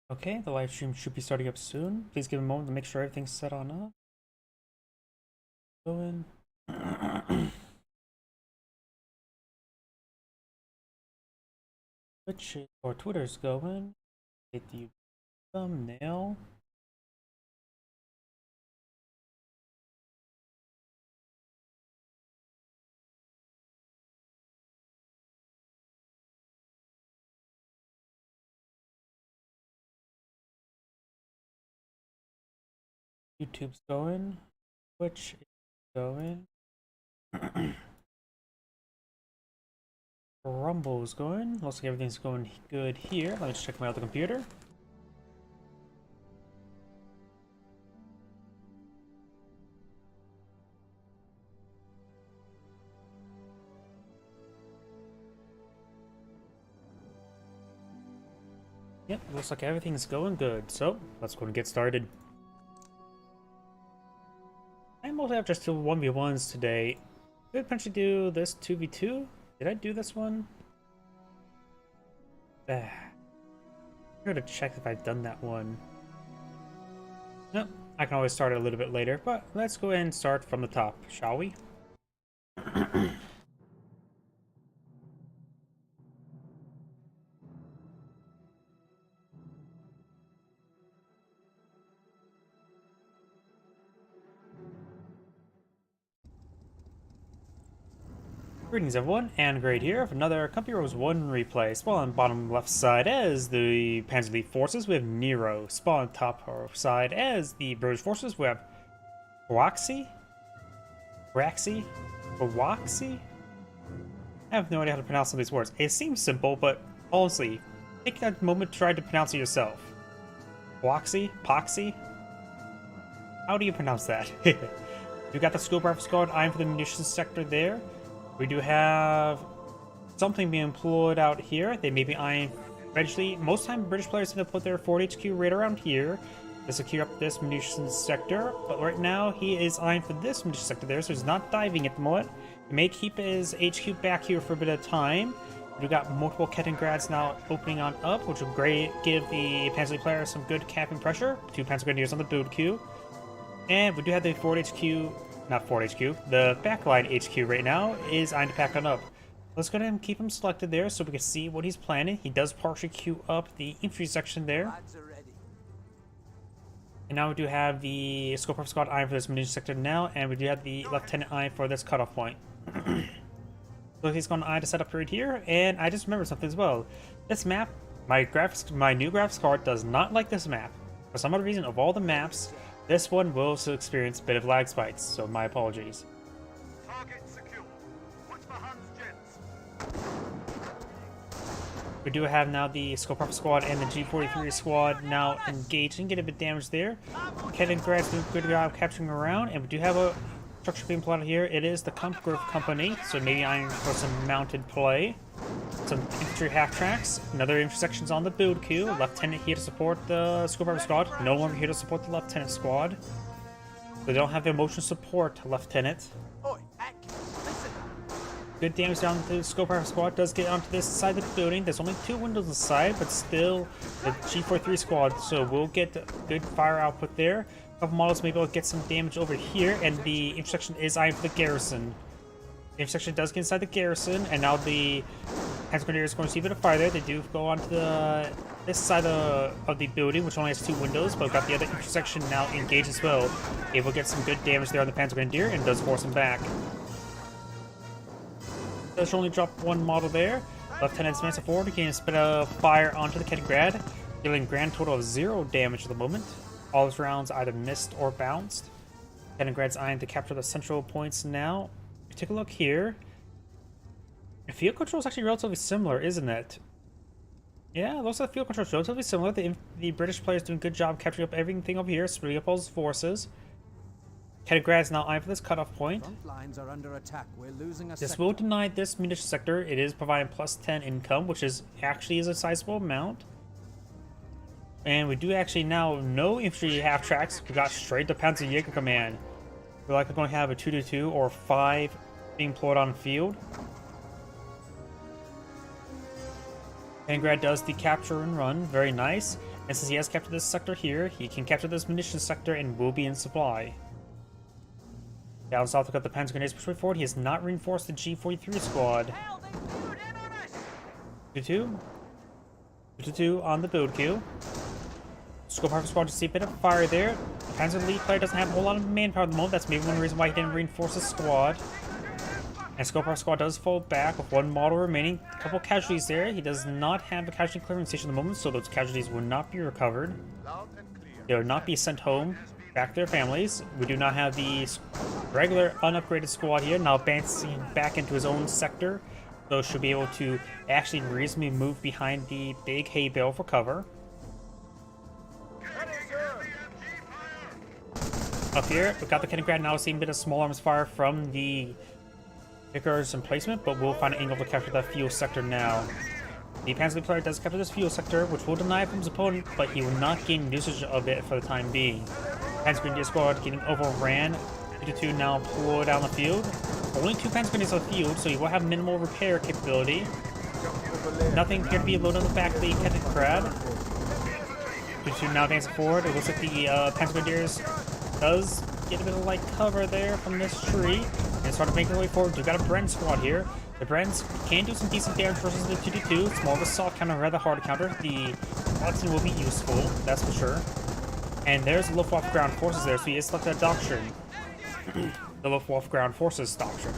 Okay, the live stream should be starting up soon. Please give a moment to make sure everything's set on up. Going. Twitch or Twitter's going. Hit the thumbnail. YouTube's going. Twitch is going. Rumble's going. Looks like everything's going good here. Let me just check my other computer. Yep, looks like everything's going good. So, let's go and get started. I mostly have just two 1v1s today. Could potentially do this 2v2. Did I do this one? I'm gonna check if I've done that one. Nope, I can always start it a little bit later, but let's go ahead and start from the top, shall we? Greetings everyone, and Great here of another Company Heroes 1 replay. Spawn on bottom left side as the Panzer Elite forces, we have Nero. Spawn on top side as the British forces, we have Waxi? Braxi? Waxi? I have no idea how to pronounce some of these words. It seems simple, but honestly, take that moment to try to pronounce it yourself. Waxi? Poxy? How do you pronounce that? You got the School Rifle Squad eyeing for the munitions sector there. We do have something being employed out here. They may be eyeing eventually. Most time British players tend to put their Fort HQ right around here to secure up this munitions sector. But right now he is eyeing for this munitions sector there, so he's not diving at the moment. He may keep his HQ back here for a bit of time. We've got multiple Kettengrads now opening on up, which will give the Panzer players some good capping pressure. 2 Panzer Grenadiers on the build queue. And we do have the Fort HQ. Not Fort HQ. The backline HQ right now is eyeing to pack on up. Let's go ahead and keep him selected there so we can see what he's planning. He does partially queue up the infantry section there. And now we do have the Scope Rifle Squad eyeing for this munitions sector now, and we do have the Lieutenant eyeing for this cutoff point. So he's going to eye to set up right here, and I just remembered something as well. This map, my new graphics card does not like this map. For some other reason, of all the maps, this one will also experience a bit of lag spikes, so my apologies. Target secure. Watch for Hans Jens. We do have now the Scope Rifle Squad and the G43 squad now engaging, get a bit damaged there. Kettengrads doing a good job capturing around, and we do have a structure being plotted here. It is the Kampfgriff Company, so maybe eyeing for some mounted play. Some infantry half tracks, another intersections on the build queue. Lieutenant here to support the Scope Rifle Squad. No longer here to support the Lieutenant squad. They don't have the emotional support, Lieutenant. Good damage down to the Scope Rifle Squad. Does get onto this side of the building. There's only 2 windows inside, but still the G43 squad. So we'll get good fire output there. A couple models maybe will get some damage over here, and the intersection is eyeing for the garrison. The intersection does get inside the garrison, and now the Panzer Grenadiers are going to see a bit of fire there. They do go onto this side of the building, which only has 2 windows, but we've got the other intersection now engaged as well. Able to get some good damage there on the Panzer Grenadier, and does force him back. Does only drop 1 model there. Lieutenant advances forward, again, spit a fire onto the Kettengrad, dealing a grand total of 0 damage at the moment. All his rounds either missed or bounced. Kettengrad's eyeing to capture the central points now. Take a look here. The field control is actually relatively similar, isn't it? Yeah, looks like the field control is relatively similar. The British players doing a good job capturing up everything over here, splitting up all his forces. Kettengrad's now eyeing for this cutoff point. Are under attack. We're losing a this sector. will deny this munitions sector. It is providing plus 10 income, which is actually a sizable amount. And we do actually now no infantry half tracks. We got straight to Panzerjäger Command. We're likely going to have a 2-2 or 5 being employed on field. Kettengrad does the capture and run, very nice. And since he has captured this sector here, he can capture this munitions sector and will be in supply. Down south, we've got the Panzer Grenadiers pushing forward. He has not reinforced the G43 squad. 2-2. 2-2 on the build queue. Scope Harvest Squad, just see a bit of fire there. The Panzer Elite player doesn't have a whole lot of manpower at the moment. That's maybe one reason why he didn't reinforce the squad. And Scope Harvest Squad does fall back with one model remaining. A couple casualties there. He does not have a casualty clearance station at the moment, so those casualties will not be recovered. They will not be sent home back to their families. We do not have the regular unupgraded squad here, now advancing back into his own sector. So should be able to actually reasonably move behind the big hay bale for cover. Up here, we've got the Kaliningrad now seeing a bit of small arms fire from the Vickers emplacement, but we'll find an angle to capture that fuel sector now. The Panzer player does capture this fuel sector, which will deny from his opponent, but he will not gain usage of it for the time being. Panzer Grenadier squad getting overran. 2-2 now pull down the field. Only 2 Panzer Grenadiers on the field, so he will have minimal repair capability. Nothing here to be loaded on the back of the Kaliningrad. 2-2 now advancing forward. It looks like the Panzer Grenadiers does get a bit of light cover there from this tree. And start to make their way forward. We've got a Bren squad here. The Brens can do some decent damage versus the 2-2. It's more of a soft counter rather hard to counter. The Watson will be useful, that's for sure. And there's the Luftwaffe ground forces there, so he is selected a doctrine. The Luftwaffe ground forces doctrine.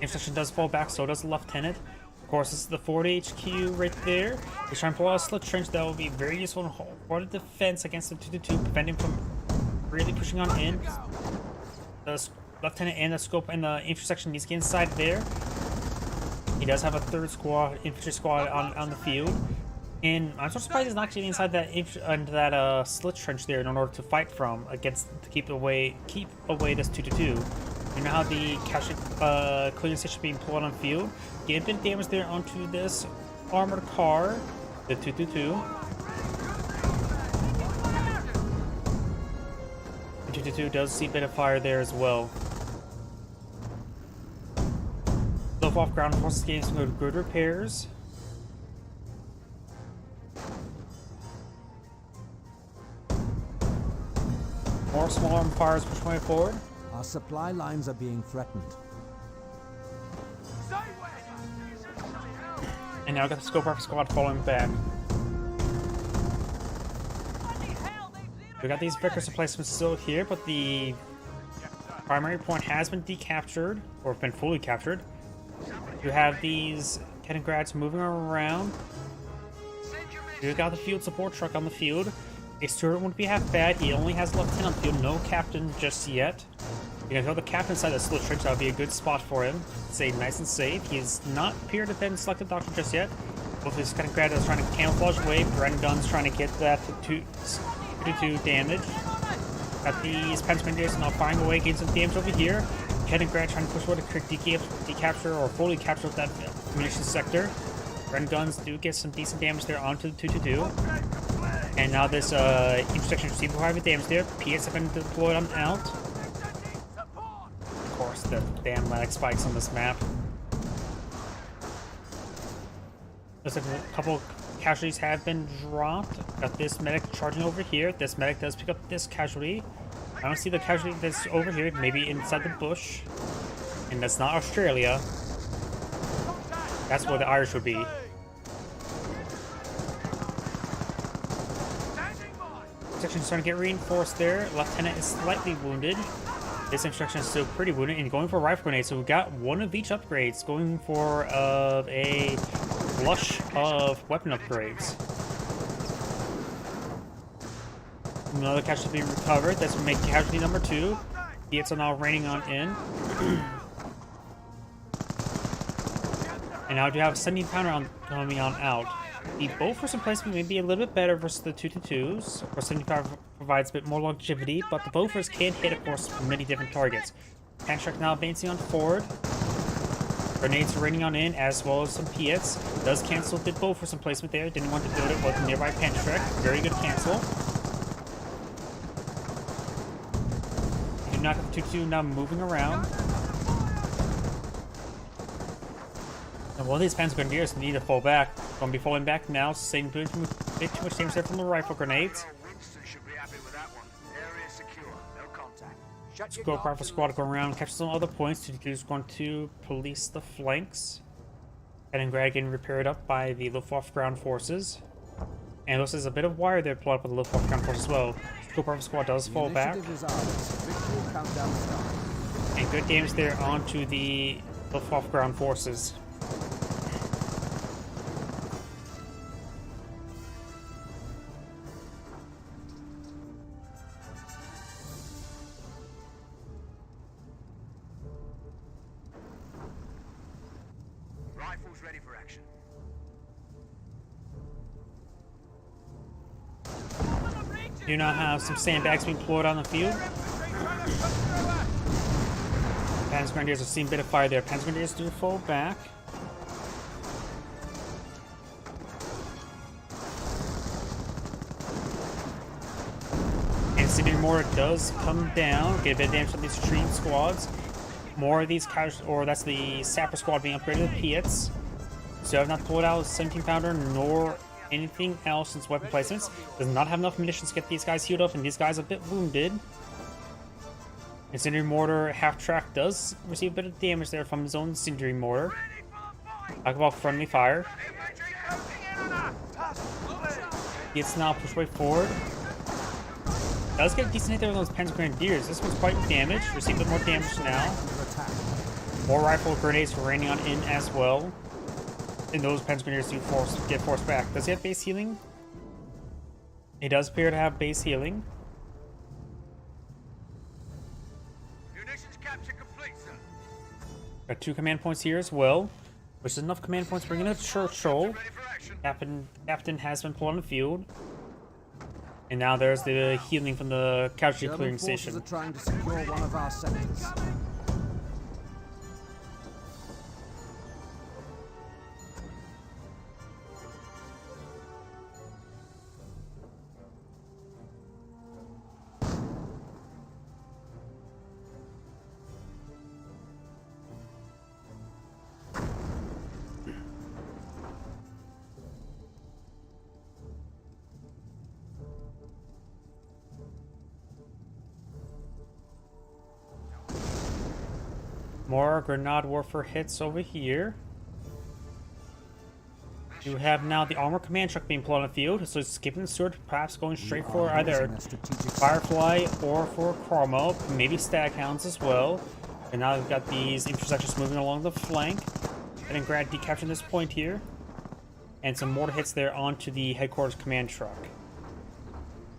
Intersection does fall back, so does the lieutenant. Of course, this is the Ford HQ right there. He's trying to pull out a slit trench that will be very useful in the defense against the 2-2, preventing him from really pushing on in. The lieutenant and the scope and the intersection needs to get inside there. He does have a third squad, infantry squad on the field. And I'm so surprised he's not actually inside that slit trench there in order to fight from against to keep away this 2-2. You know how the casualty clearance station being pulled on field. Get a bit of damage there onto this armored car, the 2-2. The 2-2 does see a bit of fire there as well. Luftwaffe ground forces getting some good repairs. More small arm fires push my way forward. Our supply lines are being threatened. And now I've got the Scope Harvest Squad falling back. We got these Vickers replacements still here, but the primary point has been decaptured, or been fully captured. You have these Kaliningrads moving around. We've got the field support truck on the field. A steward wouldn't be half bad. He only has a lieutenant on the field, no captain just yet. You can throw the captain inside the slit trench, that would be a good spot for him. Stay nice and safe. He has not appeared to have been selected doctor just yet. Both his Kaliningrad is trying to camouflage away. Bren Gunn's trying to get that to 2-2 damage. Got these Panzer Grenadiers now firing away, getting some damage over here. Kaliningrad trying to push forward to decapture or fully capture that munitions sector. Bren Guns do get some decent damage there onto the 2-2. And now this intersection receiving private damage there. PS have been deployed on out. Of course, the damn lag spikes on this map. Looks like a couple casualties have been dropped. Got this medic charging over here. This medic does pick up this casualty. I don't see the casualty that's over here, maybe inside the bush. And that's not Australia. That's where the Irish would be. Section's starting to get reinforced there. Lieutenant is slightly wounded. This instruction is still pretty wounded and going for a rifle grenade. So we've got one of each upgrades, going for a flush of weapon upgrades. Another casualty being recovered. That's going to make casualty number 2. It's now raining on in. And now we do have a 17-pounder coming on out. The Bofors emplacement may be a little bit better versus the 2-2s. Or 75 provides a bit more longevity, but the Bofors can hit, of course, many different targets. Pantrack now advancing on forward. Grenades raining on in, as well as some Piets. Does cancel the Bofors emplacement there. Didn't want to build it with a nearby Pantrack. Very good cancel. You do not have the 2-2 now moving around. And one of these Panzer Grenadiers need to fall back. Gonna be falling back now, saying a bit too much damage there from the rifle grenades. Winston should be happy with that one. Area secure. No contact. Shut your Go guard rifle to squad go around, capture some other points. Who's going to police the flanks. Kaliningrad getting repaired up by the Luftwaffe ground forces. And this is a bit of wire there plotted up with the Luftwaffe ground forces as well. Scope rifle squad does fall back. Initiative is ours. Victory countdown starts. And good damage there onto the Luftwaffe ground forces. Rifles ready for action. Do now have some sandbags being deployed on the field. Panzer Grenadiers have seen a bit of fire there. Panzer Grenadiers do fall back. And Incendiary Mortar does come down. Get a bit of damage from these retreating squads. More of these casualties, or that's the Sapper squad being upgraded to Piets. So I have not pulled out a 17 pounder nor anything else since weapon placements. Does not have enough munitions to get these guys healed up, and these guys are a bit wounded. Incendiary Mortar half-track does receive a bit of damage there from his own Incendiary Mortar. Talk about friendly fire. Gets now pushed way forward. Does get a decent hit there with those Panzer Grenadiers. This one's quite damaged. Receive a bit more damage now. More rifle grenades raining on in as well. And those Panzer Grenadiers do get forced back. Does he have base healing? He does appear to have base healing. Munitions capture complete, sir. Got 2 command points here as well, which is enough command points bringing in a Churchill. Ready for action. Captain has been pulled on the field. And now there's the healing from the casualty German clearing forces station. are trying to secure one of our sectors. More Grenade Warfare hits over here. You have now the armor command truck being pulled on the field, so it's skipping the sword, perhaps going straight for either Firefly or for Chromo, maybe Staghounds as well. And now we've got these intersections moving along the flank. And Grad decapturing this point here. And some mortar hits there onto the headquarters command truck.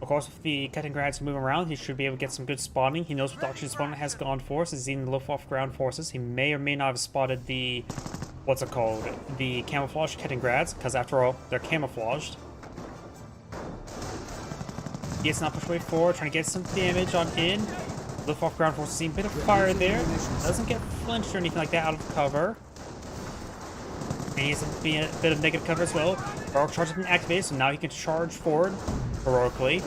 Of course, if the Kattengrad's moving around, he should be able to get some good spotting. He knows what the Auction Spawner has gone for, so he's seen the Luftwaffe ground forces. He may or may not have spotted the, what's it called, the camouflage Kettengrads, because after all, they're camouflaged. He gets not pushed way forward, trying to get some damage on in. Luftwaffe ground forces seeing a bit of fire there. Doesn't get flinched or anything like that out of cover. And he has a bit of negative cover as well. Heroic charge has been activated, so now he can charge forward heroically.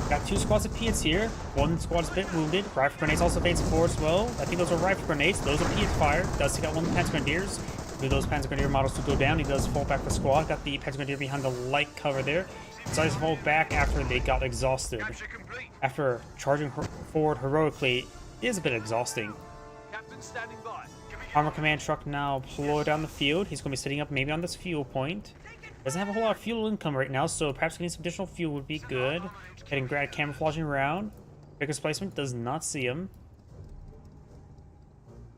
Got 2 squads of Piets here. 1 squad is a bit wounded. Rifle grenades also advancing forward as well. I think those are rifle grenades. Those are Piets fire. Does take out 1 of the Panzer Grenadiers. Do those Panzer Grenadier models to go down. He does fall back the squad. Got the Panzer Grenadier behind the light cover there. Decided to fall back after they got exhausted. Capture complete. After charging forward heroically, it is a bit exhausting. Captain standing by. Give me Armor command truck now deployed down the field. He's going to be sitting up maybe on this fuel point. Doesn't have a whole lot of fuel income right now, so perhaps getting some additional fuel would be good. Getting Grad camouflaging around. Bigger placement does not see him.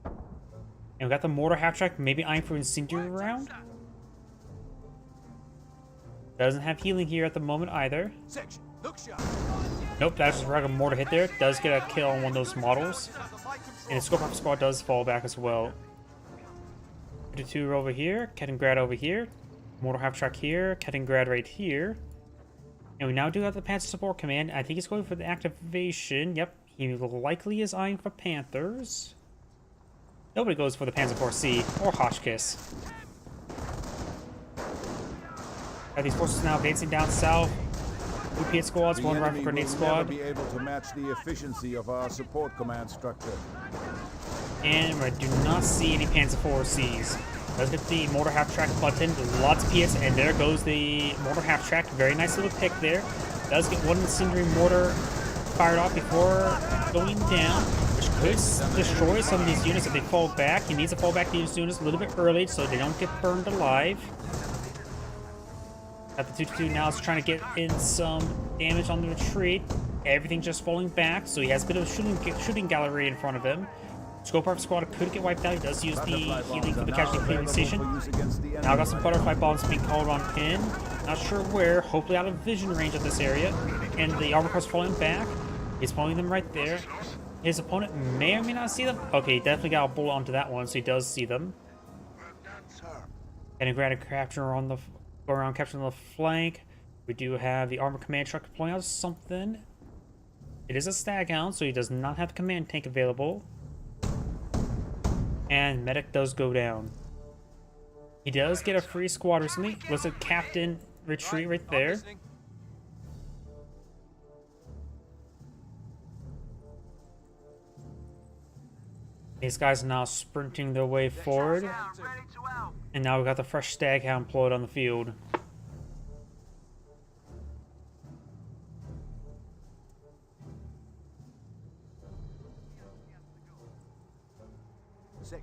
And we got the mortar half track, maybe eyeing for incendiary round. Doesn't have healing here at the moment either. section. Look sharp. Nope, that's just a regular mortar hit there. Does get a kill on one of those models. And the Scope Rifle squad does fall back as well. 2 over here, Kettengrad over here. Mortar half track here, Kettengrad right here. And we now do have the Panzer Support Command. I think he's going for the activation. Yep, he likely is eyeing for Panthers. Nobody goes for the Panzer IV C or Hotchkiss. Got these forces now advancing down south. 2 Piet squads, 1 rifle grenade squad. Be able to match the efficiency of our support command structure. And I do not see any Panzer IV Cs. Let's get the mortar half-track button. Lots of PS, and there goes the mortar half-track. Very nice little pick there. Does get one incendiary mortar fired off before going down, which could destroy some of these units if they fall back. He needs to fall back these units a little bit early so they don't get burned alive. At the 2-2 now is trying to get in some damage on the retreat. Everything just falling back, so he has a bit of a shooting gallery in front of him. Scope Squad could get wiped out. He does use the healing for the casualty clearing station. Now got some butterfly bombs being called on in. Not sure where. Hopefully out of vision range of this area. And the armor car's falling back. He's following them right there. His opponent may or may not see them. Okay, he definitely got a bullet onto that one, so he does see them. And a granted capture on the go around capturing the flank. We do have the armor command truck pulling out something. It is a Staghound, so he does not have the command tank available. And medic does go down. He does get a free squad recently. Looks like Captain retreat right there. These guys are now sprinting their way forward. And now we've got the fresh Staghound employed on the field.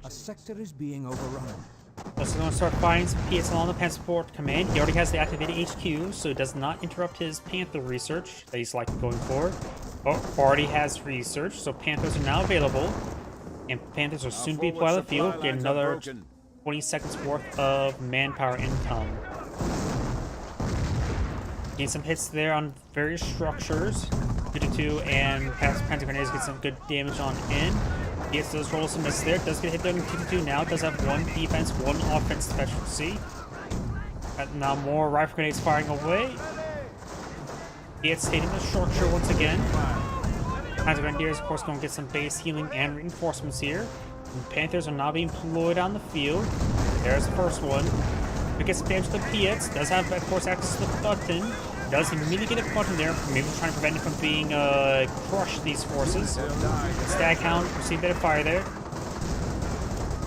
A sector is being overrun. So going to start firing some PS along the Panzer command. He already has the activated HQ, so it does not interrupt his Panther research that he's likely going for. Already has research, so Panthers are now available. And Panthers will soon be deployed on the field. Get another 20 seconds worth of manpower income. Getting some hits there on various structures. 2-2 and Panzer Grenades get some good damage on in. Yes, does roll some miss there. Does get hit there in 2-2 now. Does have one defense, one offense specialty. Now more rifle grenades firing away. He gets hitting the structure once again. Panzer Grenadiers, of course, going to get some base healing and reinforcements here. And Panthers are now being deployed on the field. There's the first one. We get some damage to the Piets. Does have, of course, access to the button. Does immediately get a button there, maybe trying to prevent it from being crushed, these forces. Staghound received a bit of fire there.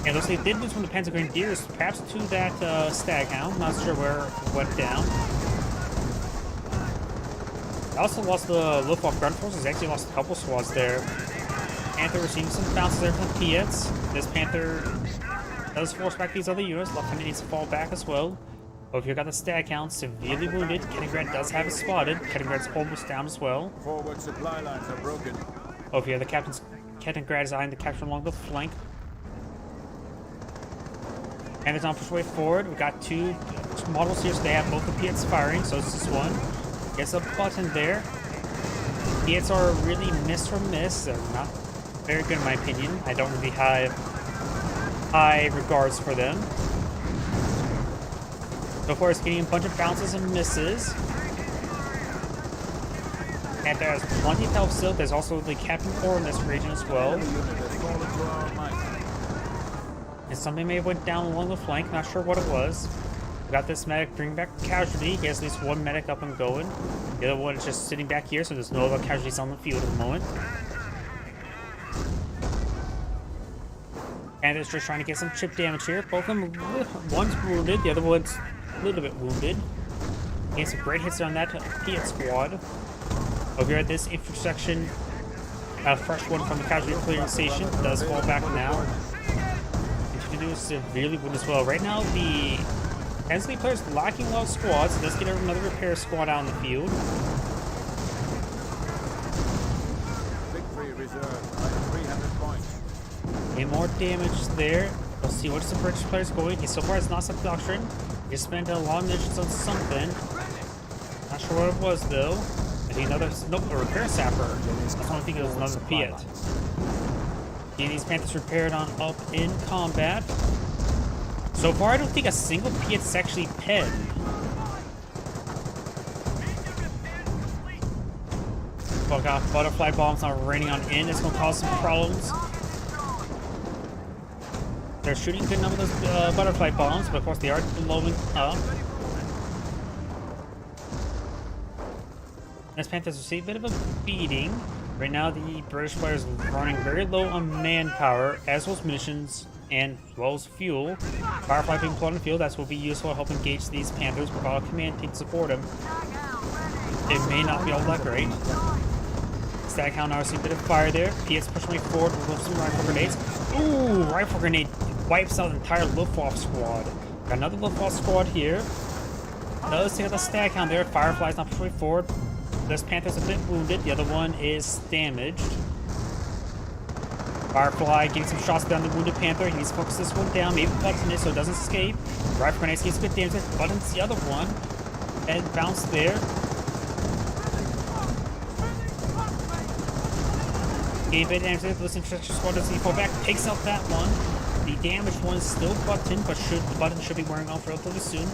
And looks like they did lose from the Panzer Grenadiers, perhaps to that Staghound. Not sure where it went down. They also lost the Luftwaffe ground forces. They actually lost a couple squads there. Panther receiving some bounces there from the Piets. This Panther does force back these other units. Lieutenant needs to fall back as well. Over here, got the Staghound severely wounded. Kaliningrad does have it spotted. Kaliningrad's almost down as well. Forward supply lines are broken. Over here, the Kaliningrad is eyeing the capture along the flank. And it's on push way forward. We got two models here, so they have both the Piets firing. So it's this one. Gets a button there. Piets are really miss or miss. They're not very good in my opinion. I don't really have high regards for them. So far, it's getting a bunch of bounces and misses. And there's plenty of health still. There's also the Captain Corps in this region as well. And something may have went down along the flank. Not sure what it was. We got this medic bring back casualty. He has at least one medic up and going. The other one is just sitting back here, so there's no other casualties on the field at the moment. And it's just trying to get some chip damage here. Both of them, one's wounded, the other one's a little bit wounded. Getting some great hits on that Piet squad. Over here at this intersection, a fresh one from the casualty clearing station does fall back now. Continue to severely wounded as well. Right now, the Hensley players lacking a lot of squads. Does get another repair squad out on the field. Victory reserve, 300 points. Getting more damage there. We'll see what's the British players going. He so far has not some doctrine. He spent a lot of munitions on something. Not sure what it was though. Maybe another, nope, a repair sapper. That's the only thing. It was another Piet. Getting these Panthers repaired on up in combat. So far, I don't think a single Piet's actually penned. Well, got butterfly bombs now raining on in. It's going to cause some problems. They're shooting a good number of those butterfly bombs, but of course they are blowing up. This Panthers receive a bit of a beating. Right now, the British players are running very low on manpower, as well as munitions. and as well as fuel. Firefly being plotted in the field, that's will be useful to help engage these Panthers without a command team to support them. It may not be all that great. Staghound now seeing a bit of fire there. PS pushing way forward with some rifle grenades. Ooh, rifle grenade wipes out the entire Luftwaffe squad. Got another Luftwaffe squad here. Does take out the Staghound there. Firefly's not pushing way forward. This Panther's a bit wounded. The other one is damaged. Firefly getting some shots down the wounded Panther. He needs to focus this one down. Maybe button it so it doesn't escape. Rifle grenades gets a bit damage. Buttons the other one. And bounce there. Gain a bit of damage. Listen to squad doesn't he fall back. Takes out that one. The damaged one is still button, but the button should be wearing off relatively soon.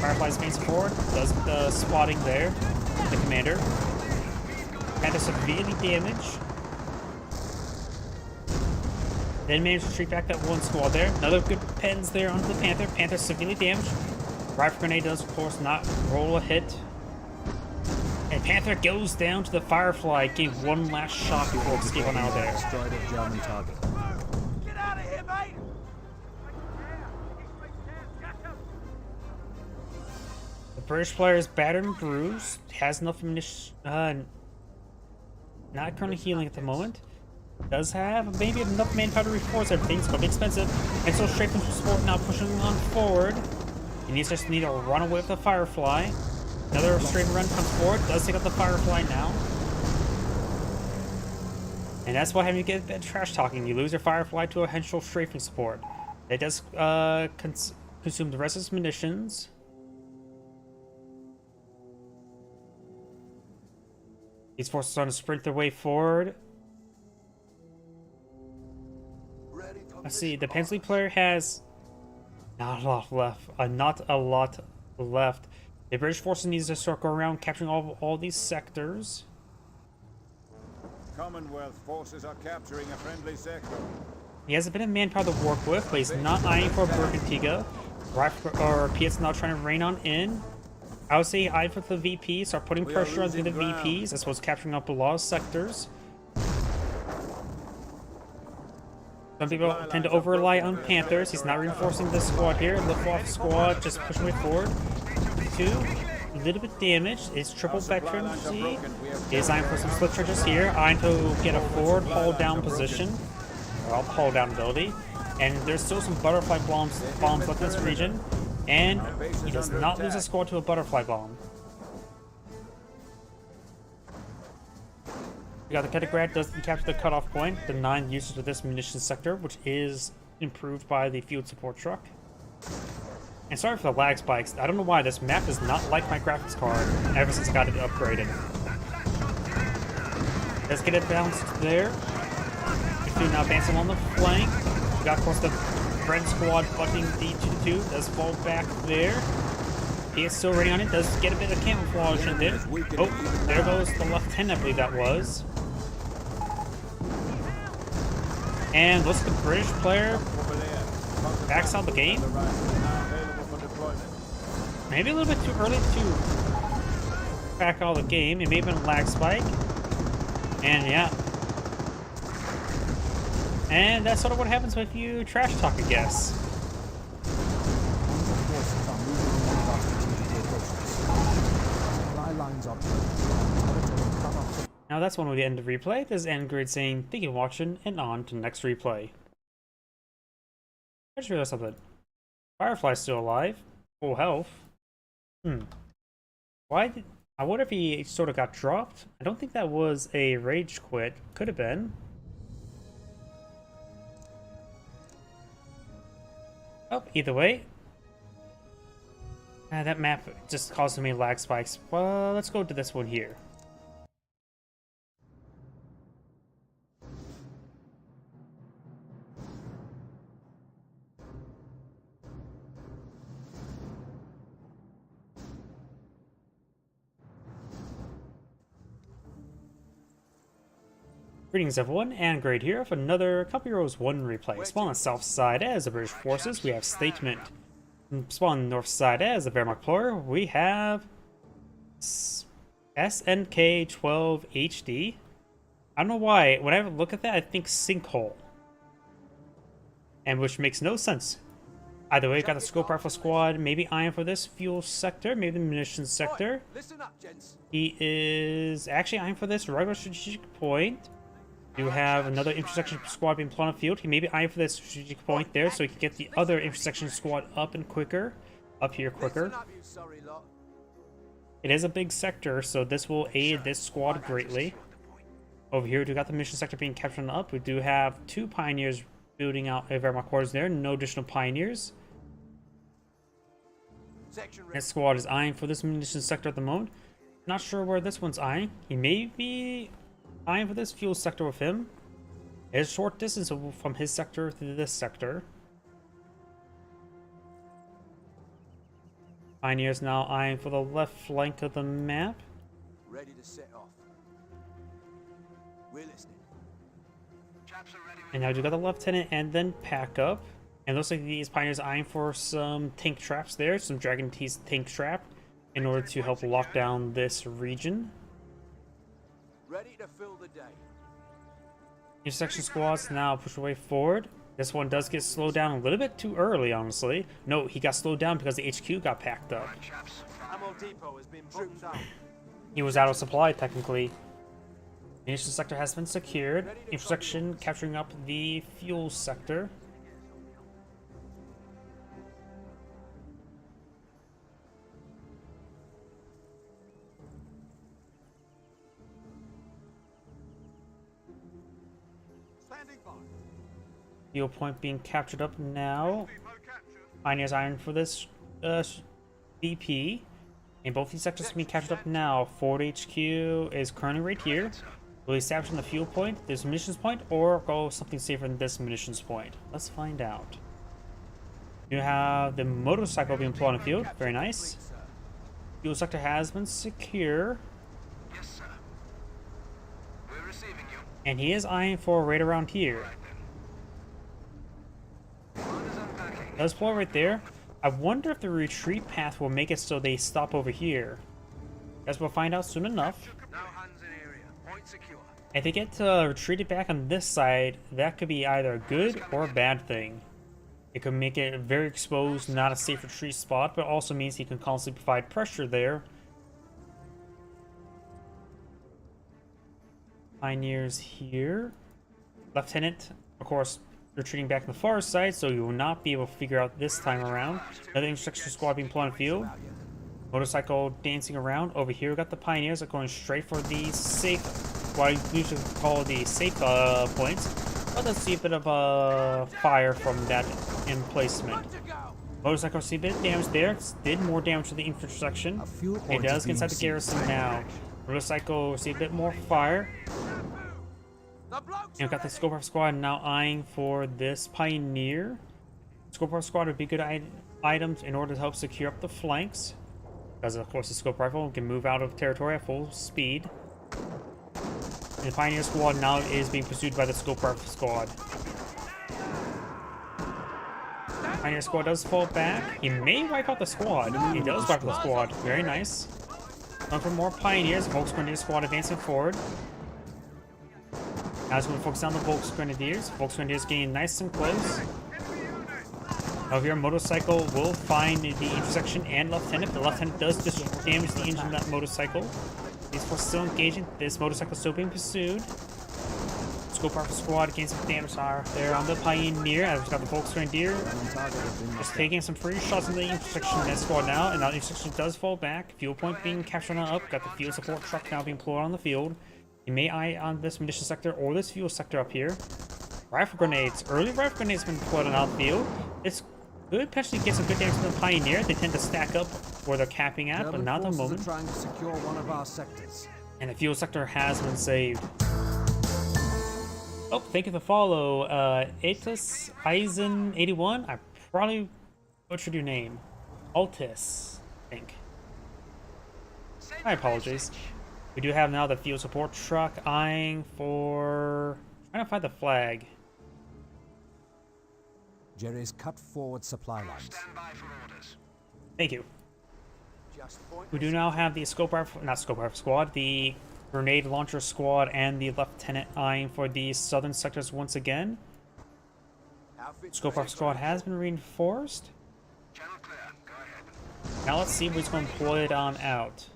Firefly's face forward. Does the spotting there. The commander. Panther severely damaged. Then managed to retreat back that one squad there. Another good pens there onto the Panther. Panther severely damaged. Rifle grenade does, of course, not roll a hit. And Panther goes down to the Firefly, getting one last shot before escaping out of there. Destroyed a German target. Get out of here, mate! The British player is battered and bruised. Has enough ammunition. Not currently healing at the moment. Does have maybe enough manpower to reinforce everything. It's going to be expensive. And so straight from support now pushing on forward. He needs just need to run away with the Firefly. Another straight run comes forward. Does take out the Firefly now. And that's why having to get that trash talking. You lose your Firefly to a Henschel strafing support. It does consume the rest of its munitions. These forces are starting to sprint their way forward. Let's see, the Pensley player has not a lot left. The British forces needs to circle around, capturing all these sectors. Commonwealth forces are capturing a friendly sector. He has a bit of manpower to work with, but he's not eyeing for Bergantiga. Or PS now trying to rain on in. I would say eye for the VP, start putting pressure on the VPs, as well as capturing up a lot of sectors. Some people tend to over-rely on Panthers. He's not reinforcing this squad here. Luftwaffe squad just pushing way forward. Two, a little bit damaged. It's triple veterancy. Is eyeing for some split charges here. Eyeing to get a forward hull down position. Well, hull down ability. And there's still some butterfly bombs left in this region. And he does not lose a squad to a butterfly bomb. We got the Ketograd doesn't capture the cutoff point, the 9 usage of this munitions sector, which is improved by the field support truck. And sorry for the lag spikes. I don't know why this map does not like my graphics card ever since I got it upgraded. Let's get it bounced there. Two now advancing on the flank. We got, of course, the Friend squad butting D22. Does fall back there. He is still running on it. Does get a bit of camouflage in there. Oh, there goes the lieutenant, I believe that was. And looks like the British player backs out the game. Maybe a little bit too early to back out the game. It may have been a lag spike. And yeah. And that's sort of what happens if you trash talk, I guess. Now that's one way to end the replay. This is Angrid saying thank you for watching, and on to the next replay. I just realized something. Firefly's still alive. Full health. Why did... I wonder if he sort of got dropped. I don't think that was a rage quit. Could have been. Oh, either way. That map just caused me lag spikes. Well, let's go to this one here. Greetings everyone, and Great here for another Company Heroes 1 replay. Spawn on the south side as the British forces, we have Statement. Spawn on the north side as the Wehrmacht player, we have SNK-12HD. I don't know why, when I look at that, I think Sinkhole. and which makes no sense. Either way, got the scope rifle squad, maybe eyeing for this fuel sector, maybe the munitions sector. Listen up, gents. He is actually eyeing for this regular strategic point. You have another intersection squad being put on the field. He may be eyeing for this strategic point there so he can get the other intersection squad up and quicker. Up here quicker. Listen up, you sorry lot. It is a big sector, so this will aid this squad greatly. Over here, we got the mission sector being captured up. We do have 2 pioneers building out Wehrmacht quarters there. No additional pioneers. Section ready. This squad is eyeing for this munitions sector at the moment. Not sure where this one's eyeing. He may be eyeing for this fuel sector with him. It is a short distance from his sector to this sector. Pioneers now eyeing for the left flank of the map. Ready to set off. We're listening. Chaps are ready. And now we got the lieutenant and then pack up. And looks like these pioneers eyeing for some tank traps there, some Dragon T's tank trap, in order to help lock down this region. Ready to fill the day. Intersection squads now push away forward. This one does get slowed down a little bit too early, honestly. No, he got slowed down because the HQ got packed up. Ammo depot has been buttoned down. He was out of supply, technically. The initial sector has been secured. Intersection capturing up the fuel sector. Standing by. Fuel point being captured up now. Pioneers iron for this BP. And both these sectors being captured up now. Ford HQ is currently right here. Will he establish on the fuel point, this munitions point, or go something safer than this munitions point? Let's find out. You have the motorcycle being put on the field. Very nice. Fuel sector has been secure. Yes, sir. We're receiving you. And he is eyeing for right around here. Let's pull right there. I wonder if the retreat path will make it so they stop over here. Guess we'll find out soon enough. No hands in area. Point secure. If they get retreated back on this side, that could be either a good or a bad thing. It could make it very exposed, not a safe retreat spot, but also means he can constantly provide pressure there. Pioneers here. Lieutenant, of course, retreating back on the far side, so you will not be able to figure out this time around. Another intersection squad being put on the field. Motorcycle dancing around. Over here, we got the Pioneers are going straight for the safe, what I usually call the safe points. But let's see a bit of fire from that emplacement. Motorcycle see a bit of damage there. It did more damage to the intersection. A fuel It point does is get inside being the garrison now. Motorcycle see a bit more fire. The blokes And we've got the Scope Rifle Squad now eyeing for this Pioneer. Scope Rifle Squad would be good items in order to help secure up the flanks. Because of course the Scope Rifle can move out of territory at full speed. And the Pioneer Squad now is being pursued by the Scope Rifle Squad. Pioneer Squad does fall back. He may wipe out the squad. He does wipe out the squad. Very nice. Going for more Pioneers. Volksgrenadier Squad advancing forward. Now it's going to focus on the Volksgrenadiers. Volksgrenadiers getting nice and close. Over here, motorcycle will find the intersection and lieutenant. The lieutenant does just damage the engine of that motorcycle. These forces still engaging. This motorcycle still being pursued. Scope Rifle Squad getting some damage there on the Pioneer. As we've got the Volksgrenadier just taking some free shots in the intersection of that squad now. And now the intersection does fall back. Fuel point being captured on up. Got the field support truck now being pulled on the field. You may eye on this munition sector or this fuel sector up here. Rifle grenades. Early rifle grenades have been put on outfield. This could potentially get some good damage to the Pioneer. They tend to stack up where they're capping at, but not at the moment. Trying to secure one of our sectors. And the fuel sector has been saved. Oh, thank you for the follow. Atus Eisen 81. I probably butchered your name. Altis, I think. My apologies. We do have now the field support truck eyeing for... trying to find the flag. Jerry's cut forward supply lines. stand by for orders. Thank you. Just point. We do now have the Scope Rifle... not Scope Rifle Squad, the Grenade Launcher Squad and the Lieutenant eyeing for the southern sectors once again. Scope Off Squad has been reinforced. Channel clear. Go ahead. Now let's see who's going to deploy it on out.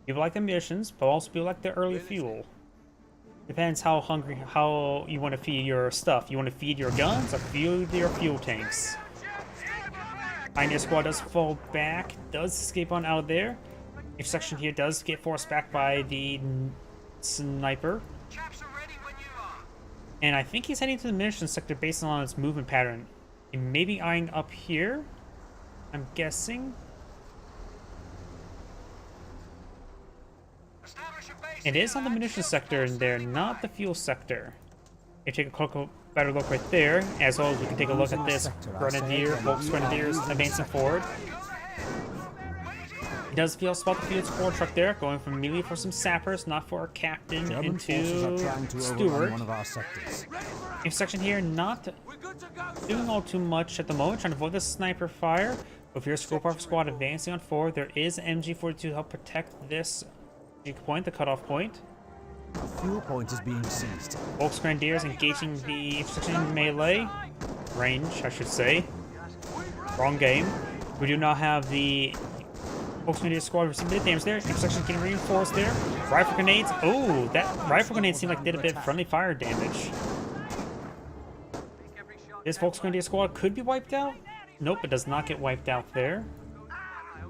People like the missions, but also people like the early fuel. Depends how you want to feed your stuff. You want to feed your guns or feed your fuel tanks. Pioneer Squad does fall back, does escape on out there. Each section here does get forced back by the sniper. Chaps are ready when you are. And I think he's heading to the mission sector based on its movement pattern. He may be eyeing up here, I'm guessing. Establish a base. It is on the munitions sector in there, not the fuel sector. If you take a better look right there, as well as we can take a look at this Grenadier, Volks Grenadiers advancing forward. He does feel spot the field support truck there, going from melee for some sappers, not for a captain, German forces are into trying to overrun Stewart. one of our sectors. In section here, not doing all too much at the moment, trying to avoid the sniper fire. With your Scope Off Squad advancing on forward, there is MG42 to help protect this point, the cutoff point. A fuel point is being seized. Volks Grenadiers engaging the section melee range, I should say. Wrong game. We do not have the Volks Grenadier squad receiving the damage there. Intersection getting reinforced there. Rifle grenades. Oh, that rifle grenade seemed like it did a bit of friendly fire damage. This Volks Grenadier squad could be wiped out. Nope, it does not get wiped out there.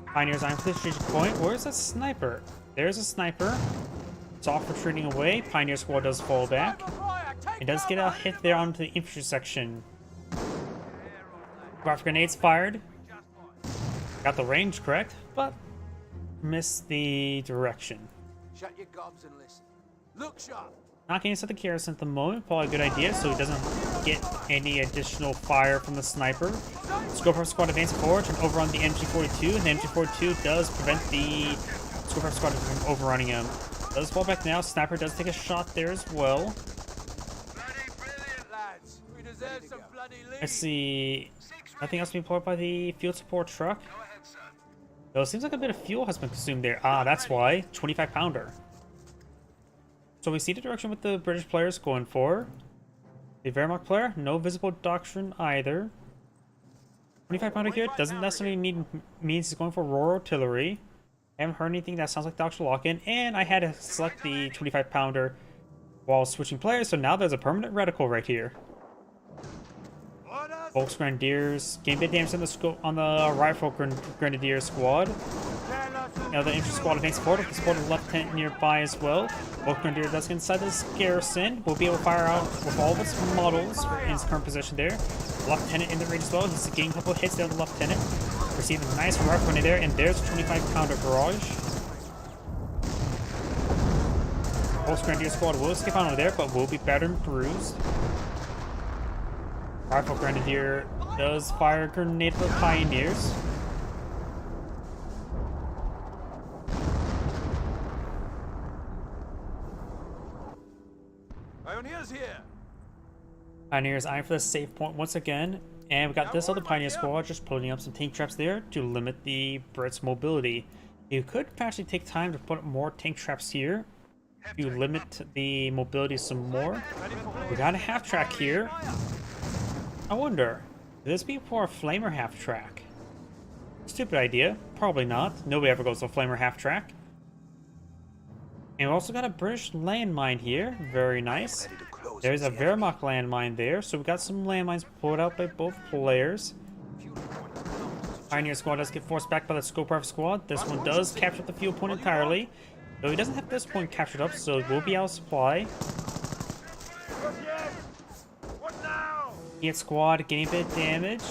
Pioneers Iron Fleet strategic point. Where's that sniper? There's a sniper. Soft retreating away. Pioneer Squad does fall back. It does get a hit there onto the infantry section. Rifle grenades fired. Got the range correct, but missed the direction. Shut your gobs and listen. Look sharp. Not getting inside the garrison at the moment. Probably a good idea, so he doesn't get any additional fire from the sniper. Scope Off Squad advancing forward and overrun the MG42, and the MG42 does prevent the Scope Off Squad from overrunning him. Does fall back now. Sniper does take a shot there as well. Bloody brilliant, lads. We deserve some bloody lead. Let's see. Nothing else being deployed by the field support truck. Go ahead, son. Though it seems like a bit of fuel has been consumed there. Ah, that's why. 25 pounder. So we see the direction with the British players going for. The Wehrmacht player, no visible doctrine either. 25 pounder here doesn't necessarily means he's going for Royal Artillery. I haven't heard anything that sounds like Dr. Lock-in, and I had to select the 25 pounder while switching players, so now there's a permanent reticle right here. Volks Grenadiers gain bit damage on the scope on the Rifle Grenadier squad. Now the infantry squad advances forward with the support of the lieutenant nearby as well. Volks Grenadier does get inside this garrison. Will be able to fire out with all of its models in its current position there. Lieutenant in the range as well. He's getting a couple of hits there on the lieutenant. Receiving a nice rifle grenade there, and there's a 25 pounder barrage. Volks Grenadier squad will escape on over there, but will be battered and bruised. Rifle Grenadier does fire a grenade for the Pioneers. Pioneers here. Pioneers eyeing for the safe point once again. And we got this other Pioneer squad just putting up some tank traps there to limit the Brits' mobility. You could actually take time to put up more tank traps here to limit the mobility some more. We got a half track here. I wonder, could this be for a flamer half track? Stupid idea. Probably not. Nobody ever goes to a flamer half track. And we also got a British landmine here. Very nice. There's a Wehrmacht landmine there, so we got some landmines pulled out by both players. Pioneer squad does get forced back by the Scope Off squad. This one does capture the fuel point entirely, though he doesn't have this point captured up, so it will be out of supply. Hit squad getting a bit of damage.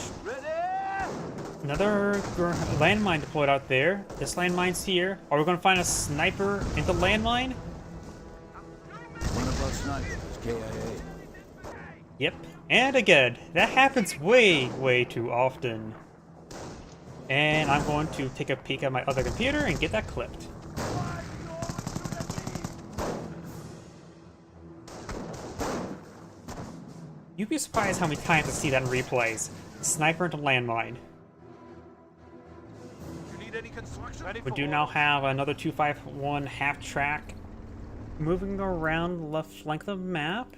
Another landmine deployed out there. This landmine's here. Are we going to find a sniper in the landmine? One of our snipers is KIA. Yep. And again, that happens way, way too often. And I'm going to take a peek at my other computer and get that clipped. You'd be surprised how many times I see that in replays. Sniper into landmine. We do now have another 251 half track moving around the left flank of the map.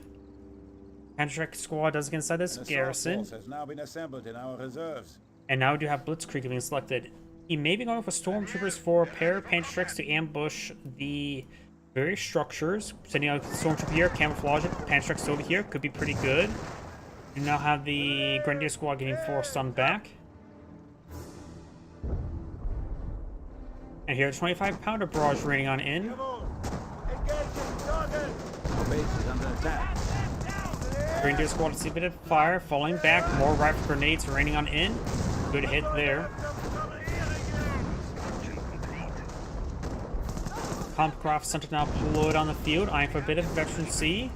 Panzerstrike squad does get inside this An assault garrison. force has now been assembled in our reserves. And now we do have Blitzkrieg being selected. He may be going for Stormtroopers for a pair of Panzerstrikes to ambush the various structures. Sending out Stormtrooper here, camouflage it. Panzerstrikes over here could be pretty good. We now have the Grenadier squad getting forced on back. And here, 25 pounder barrage raining on in. Our base is under attack. Grenadier squad see a bit of fire, falling back. More rifle grenades raining on in. Good hit there. Compcraft Center now deployed on the field, eyeing for a bit of Veteran C.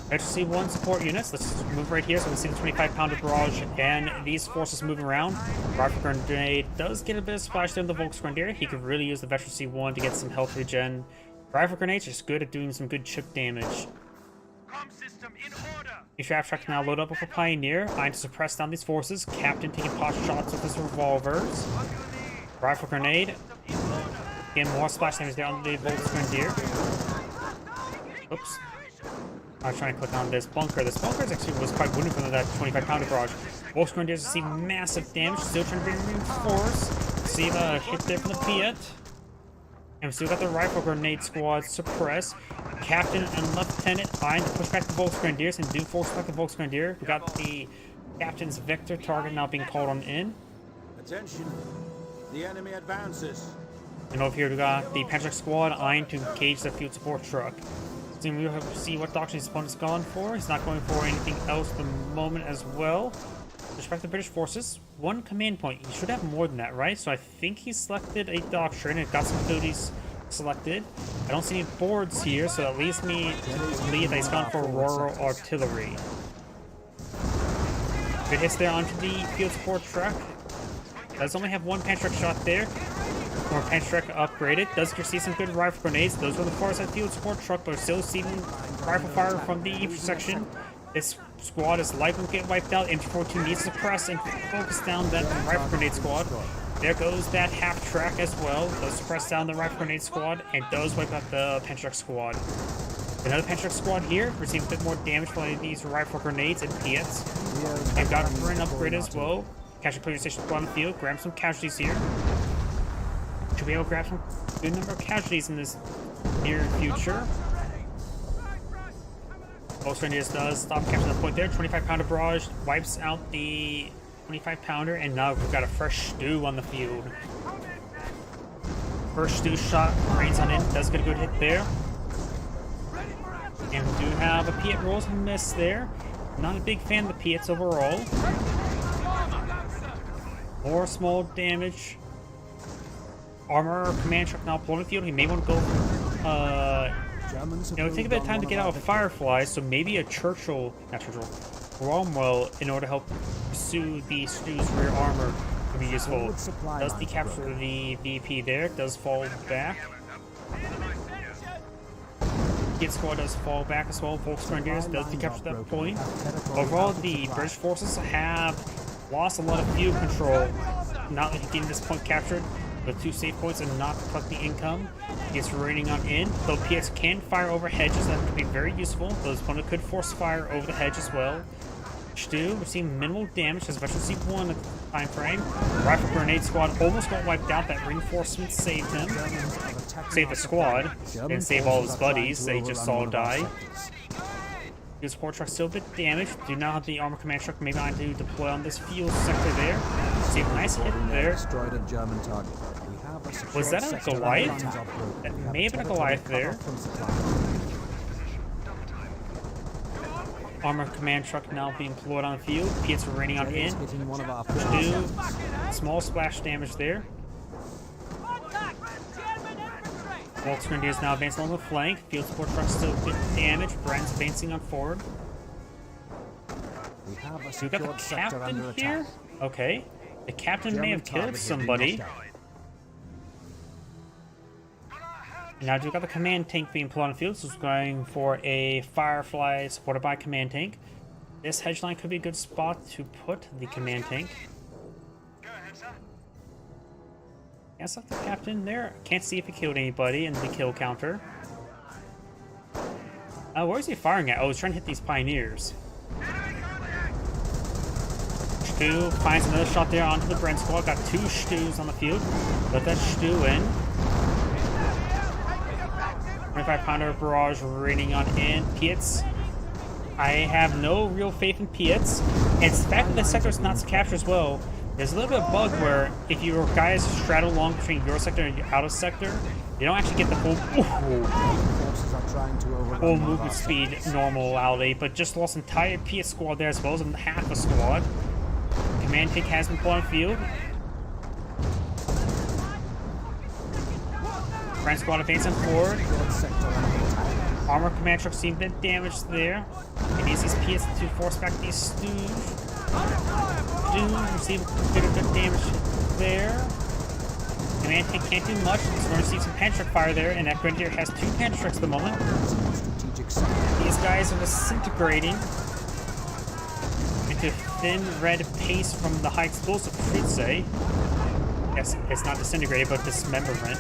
Veteran C1 support units. Let's just move right here so we can see the 25 pounder barrage and these forces moving around. Rifle grenade does get a bit of splash there in the Volksgrenadier. He could really use the Veteran C1 to get some health regen. Rifle grenades just good at doing some good chip damage. Com system in order. The Trap now load up with a Pioneer, eyeing to suppress down these forces. Captain taking pot shots with his revolvers. Rifle grenade. Again, more splash damage there on the Volksgrenadier. Oops. I was trying to click on this bunker. This bunker actually was quite wounded from that 25 pounder barrage. Volksgrenadiers see massive damage, still trying to be reinforced. See the hit there from the Piet. And we still got the rifle grenade squad suppressed. Captain and Lieutenant eyeing to push back the Volksgrenadiers and do force back the Volksgrenadier. We got the Captain's Vector target now being called on in. Attention. The enemy advances. And over here we got the Panzer squad eyeing to engage the field support truck. So we'll have to see what doctrine his opponent's gone for. He's not going for anything else at the moment as well. Respect the British forces. One command point. He should have more than that, right? So I think he selected a doctrine and got some abilities selected. I don't see any boards here, so that leaves me to believe that he's gone for Aurora Artillery. Good hits there onto the field support truck. Does only have one Panzerstrike shot there. More Panzerstrike upgraded. Does see some good rifle grenades. Those were the far side field support truck, but still seeing rifle fire from the section. This squad is likely to get wiped out. MG42 needs to suppress and focus down that rifle grenade squad. There goes that half track as well. Does suppress down the rifle grenade squad and does wipe out the Panzerstrike squad. Another Panzerstrike squad here, receiving a bit more damage from these rifle grenades and Piets. They've got a an upgrade as well. Catch a clear station on the field, grab some casualties here. Should be able to grab some good number of casualties in this near future. Volksgrenadiers does stop capturing the point there. 25 pounder barrage wipes out the 25 pounder, and now we've got a fresh stew on the field. First stew shot rains on in, does get a good hit there. And we do have a Piet rolls and miss there. Not a big fan of the Piets overall. More small damage. Armor command truck now pulling the field. He may want to go. Take a bit of time to get out of Firefly, so maybe a Cromwell, in order to help pursue the Stew's rear armor, would be useful. Does decapture the VP there? Does fall back. Kid squad does fall back as well. Volksgrenadiers does decapture that point. Overall, the British forces have lost a lot of field control. Not getting this point captured. The two save points and not collect the income. It's raining on in. Though PX can fire over hedges, that could be very useful. Those opponent could force fire over the hedge as well. Stu receiving minimal damage as Veteran C1 time frame. Rifle grenade squad almost got wiped out. That reinforcement saved him. Saved the squad. Didn't save all his buddies. They just all die. The support truck still a bit damaged. Do not have the armor command truck maybe on to deploy on this fuel sector there. See a nice hit there. Destroyed a German target. Was that a Goliath? That may have been a Goliath there. Armor command truck now being deployed on the field. Piets are raining on in. Do small splash damage there. Volksgrenadiers now advancing along the flank. Field support truck still a bit damaged. Brand's advancing on forward. So we got the captain here? Okay. The captain may have killed somebody. And now we've got the command tank being put on the field, so it's going for a Firefly supported by command tank. This hedge line could be a good spot to put the command tank. Yes, up the captain there. Can't see if he killed anybody in the kill counter. Where is he firing at? Oh, he's trying to hit these pioneers. Stu finds another shot there onto the Brent squad. Got 2 Stus on the field. Let that Stu in. 25-pounder barrage raining on in. Pietz. I have no real faith in Pietz. It's the fact that the sector is not captured as well. There's a little bit of bug where if your guys straddle along between your sector and your outer sector, you don't actually get the full movement speed normality, but just lost entire Pietz squad there as well as half a squad. Command tank has been put on field. Brent squad advancing forward. Armor command truck seems a bit damaged there. It needs these Pietz to force back these Stus. Stus receive a bit of good damage there. Command tank can't do much. It's going to receive some Panther fire there, and that Grenadier has 2 Panther trucks at the moment. These guys are disintegrating into thin red paste from the high explosive, I should say. Yes, it's not disintegrated, but dismemberment.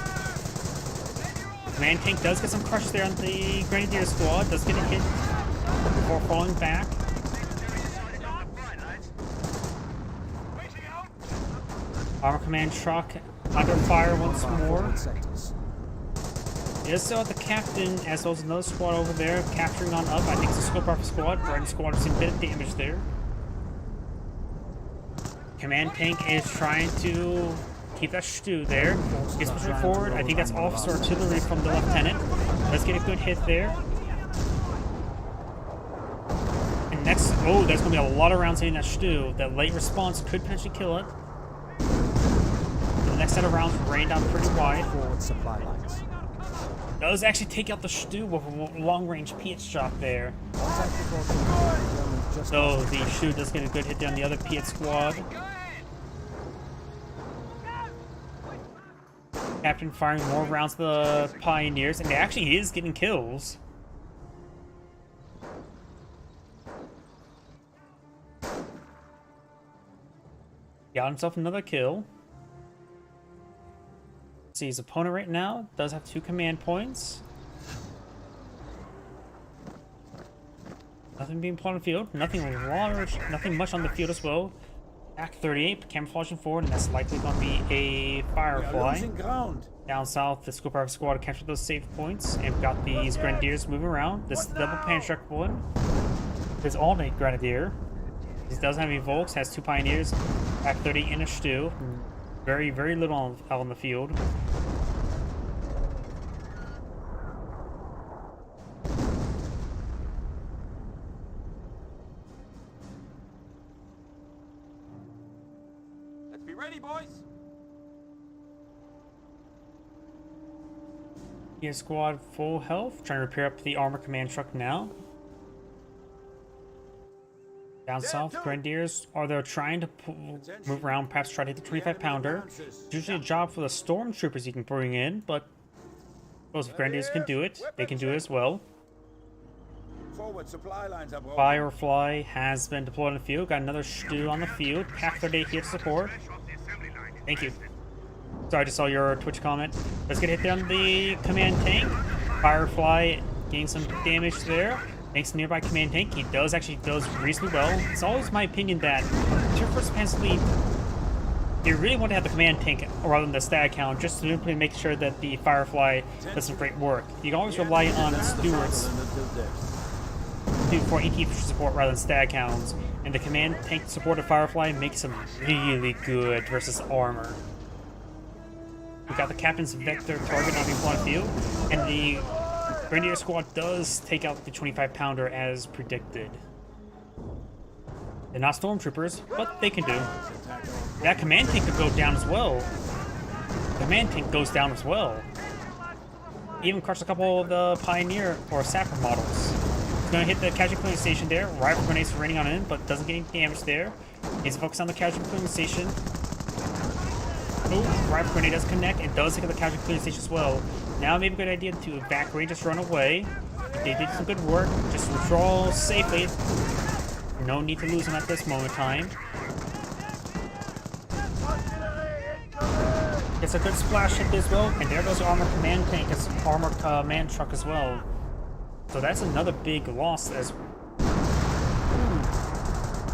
Command tank does get some crush there on the Grenadier squad. Does get a hit before falling back. Armor command truck under fire once more. It is still at the captain, as well as another squad over there, capturing on up. I think it's a scope rifle squad. Brent squad has seen a bit of damage there. Command tank is trying to keep that Stu there. He's pushing forward. I think that's officer artillery from the lieutenant. Let's get a good hit there. And next, oh, there's going to be a lot of rounds hitting that Stu. That late response could potentially kill it. The next set of rounds rain down pretty wide. Forward supply lines. Does actually take out the Stu with a long-range Pietz shot there. So the Stu does get a good hit down the other Pietz squad. Captain firing more rounds to the Pioneers, and he actually is getting kills. Got himself another kill. See, his opponent right now does have 2 command points. Nothing being put on the field. Nothing large. Nothing much on the field as well. Act 38, camouflaging forward, and that's likely going to be a Firefly. Down south, the Scoop Rifle squad captured those save points, and we've got these Grenadiers moving around. This is the double Panther truck one. This alternate Grenadier. He doesn't have any Volks, has 2 Pioneers. Act 30 in a Stu. Very, very little out on the field. Let's be ready, boys. He squad full health, trying to repair up the armor command truck now. Down south, Grenadiers are there trying to move around, perhaps try to hit the 25-pounder. It's usually a job for the stormtroopers you can bring in, but those Grenadiers can do it. They can do it as well. Forward supply lines are broken. Firefly has been deployed on the field. Got another Stu on the field. Pack 38 here to support. Thank you. Sorry, I just saw your Twitch comment. Let's get hit down the command tank. Firefly getting some damage there. Thanks to nearby command tank, he does reasonably well. It's always my opinion that your first Panzer League, you really want to have the command tank rather than the stat count, just to make sure that the Firefly does some great work. You can always rely on stewards for AT support rather than stat counts, and the command tank support of Firefly makes them really good versus armor. We got the captain's vector target not being put on field, and the Grenadier squad does take out the 25-pounder as predicted. They're not stormtroopers, but they can do. That command tank could go down as well. The command tank goes down as well. Even crushed a couple of the Pioneer or Sapper models. He's going to hit the casualty clearing station there. Rifle grenades raining on in, but doesn't get any damage there. Needs to focus on the casualty clearing station. Oh, rifle grenade does connect and does hit the casualty clearing station as well. Now maybe a good idea to evacuate, just run away. They did some good work. Just withdraw safely. No need to lose them at this moment in time. It's a good splash hit as well, and there goes the armor command tank, it's armor command truck as well. So that's another big loss as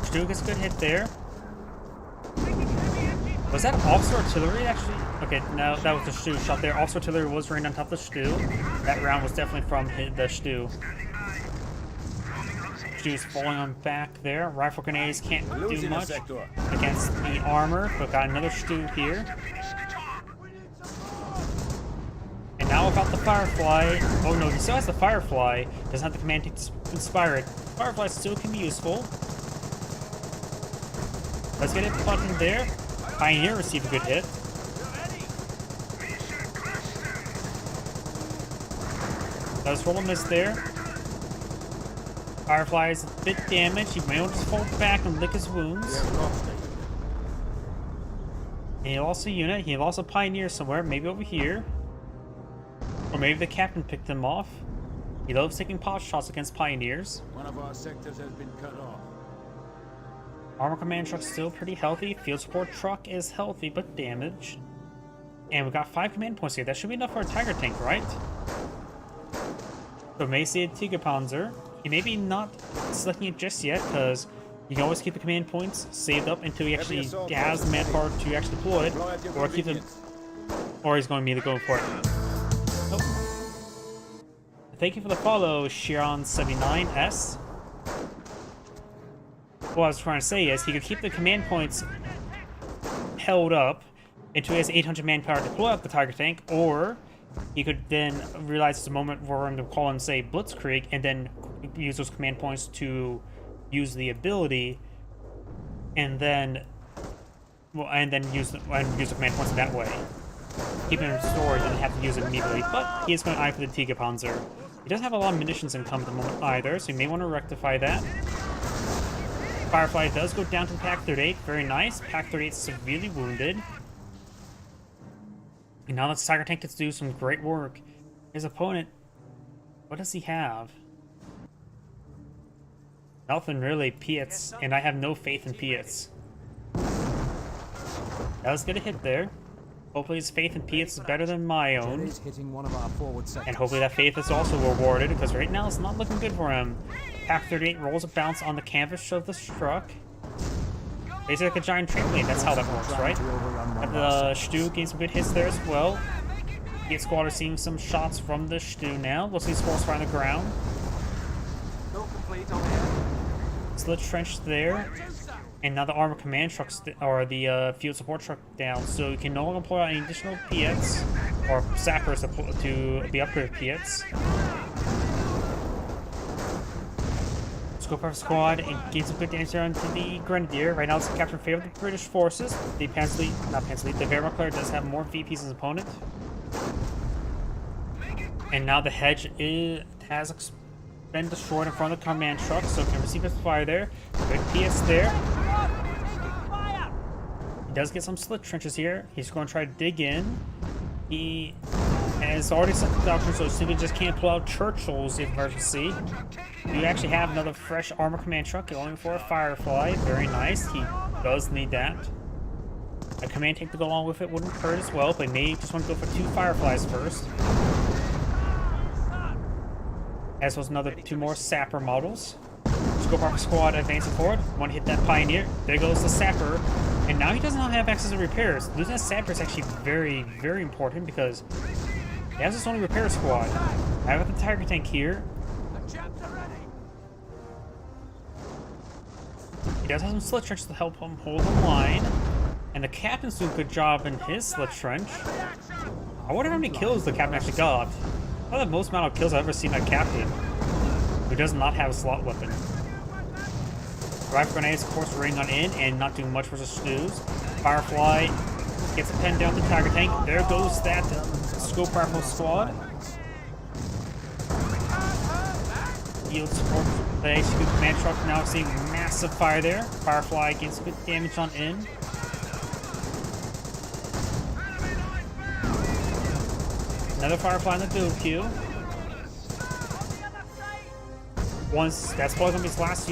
Stu gets a good hit there. Was that Officer Artillery actually? Okay, no, that was the Stu shot there. Officer Artillery was raining on top of the Stu. That round was definitely from the Stu. Stu's falling on back there. Rifle grenades can't do Losing a much sector. against the armor, but got another Stu here. And now about the Firefly. Oh no, he still has the Firefly. Doesn't have the command to inspire it. Firefly still can be useful. Let's get it button there. Pioneer receive a good hit. Does roll a miss there. Firefly is a bit damaged. He may just fall back and lick his wounds. And he lost a unit. He lost a Pioneer somewhere, maybe over here. Or maybe the captain picked him off. He loves taking pot shots against Pioneers. One of our sectors has been cut off. Armor command truck's still pretty healthy. Field support truck is healthy but damaged. And we got 5 command points here. That should be enough for a Tiger tank, right? So may see a Tiger Panzer. He may be not selecting it just yet, because you can always keep the command points saved up until he actually has the manpower to actually deploy it, or keep them, or he's going to be going for it. Oh. Thank you for the follow, Shiron79S. What I was trying to say is he could keep the command points held up until he has 800 manpower to deploy up the Tiger tank, or he could then realize it's a moment for him to call and say Blitzkrieg, and then use those command points to use the ability, and then use the command points that way. Keep them in storage and have to use it immediately. But he is going to eye for the Tiger Panzer. He doesn't have a lot of munitions in at the moment either, so you may want to rectify that. Firefly does go down to the Pak-38. Very nice. Pak-38 severely wounded. And now that Tiger Tank gets to do some great work. His opponent, what does he have? Nothing really, Pietz, and I have no faith in Pietz. Does get a hit there. Hopefully his faith in Pietz is better than my own. And hopefully that faith is also rewarded, because right now it's not looking good for him. Pak-38 rolls a bounce on the canvas of the truck. Basically like a giant trampoline, that's how that works, right? And the Stu gains some good hits there as well. The squad are seeing some shots from the Stu now. We'll see his force fire on the ground. Slit trench there. And now the armor command trucks, or the field support truck down, so you can no longer pull out any additional Piets, or sappers to be upgraded Piets. Scope our squad and gain some good damage there onto the Grenadier. Right now it's a capture in favor of the British forces. The the Wehrmacht does have more VPs as an opponent. And now the hedge has been destroyed in front of the command truck, so it can receive its fire there. Good PS there. He does get some slit trenches here. He's going to try to dig in. He has already set the doctrine, so he simply just can't pull out Churchill's in emergency. You actually have another fresh armor command truck going for a Firefly. Very nice. He does need that. A command tank to go along with it wouldn't hurt as well, but may just want to go for 2 Fireflies first. As was another 2 more Sapper models. Scope Armor Squad advancing forward. Want to hit that Pioneer. There goes the Sapper. And now he does not have access to repairs. Losing that Sapper is actually very, very important, because he has his only repair squad. I have the Tiger tank here. He does have some slit trenches to help him hold the line. And the captain's doing a good job in his slit trench. I wonder how many kills the captain actually got. Probably the most amount of kills I've ever seen by a captain who does not have a slot weapon. Rifle grenades, of course, raining on in and not doing much versus Stews. Firefly gets a pen down the Tiger tank. There goes that Scope Rifle squad. Field support, the HQ command truck now seeing massive fire there. Firefly gets good damage on in. Another Firefly in the build queue. Once that's probably gonna be his last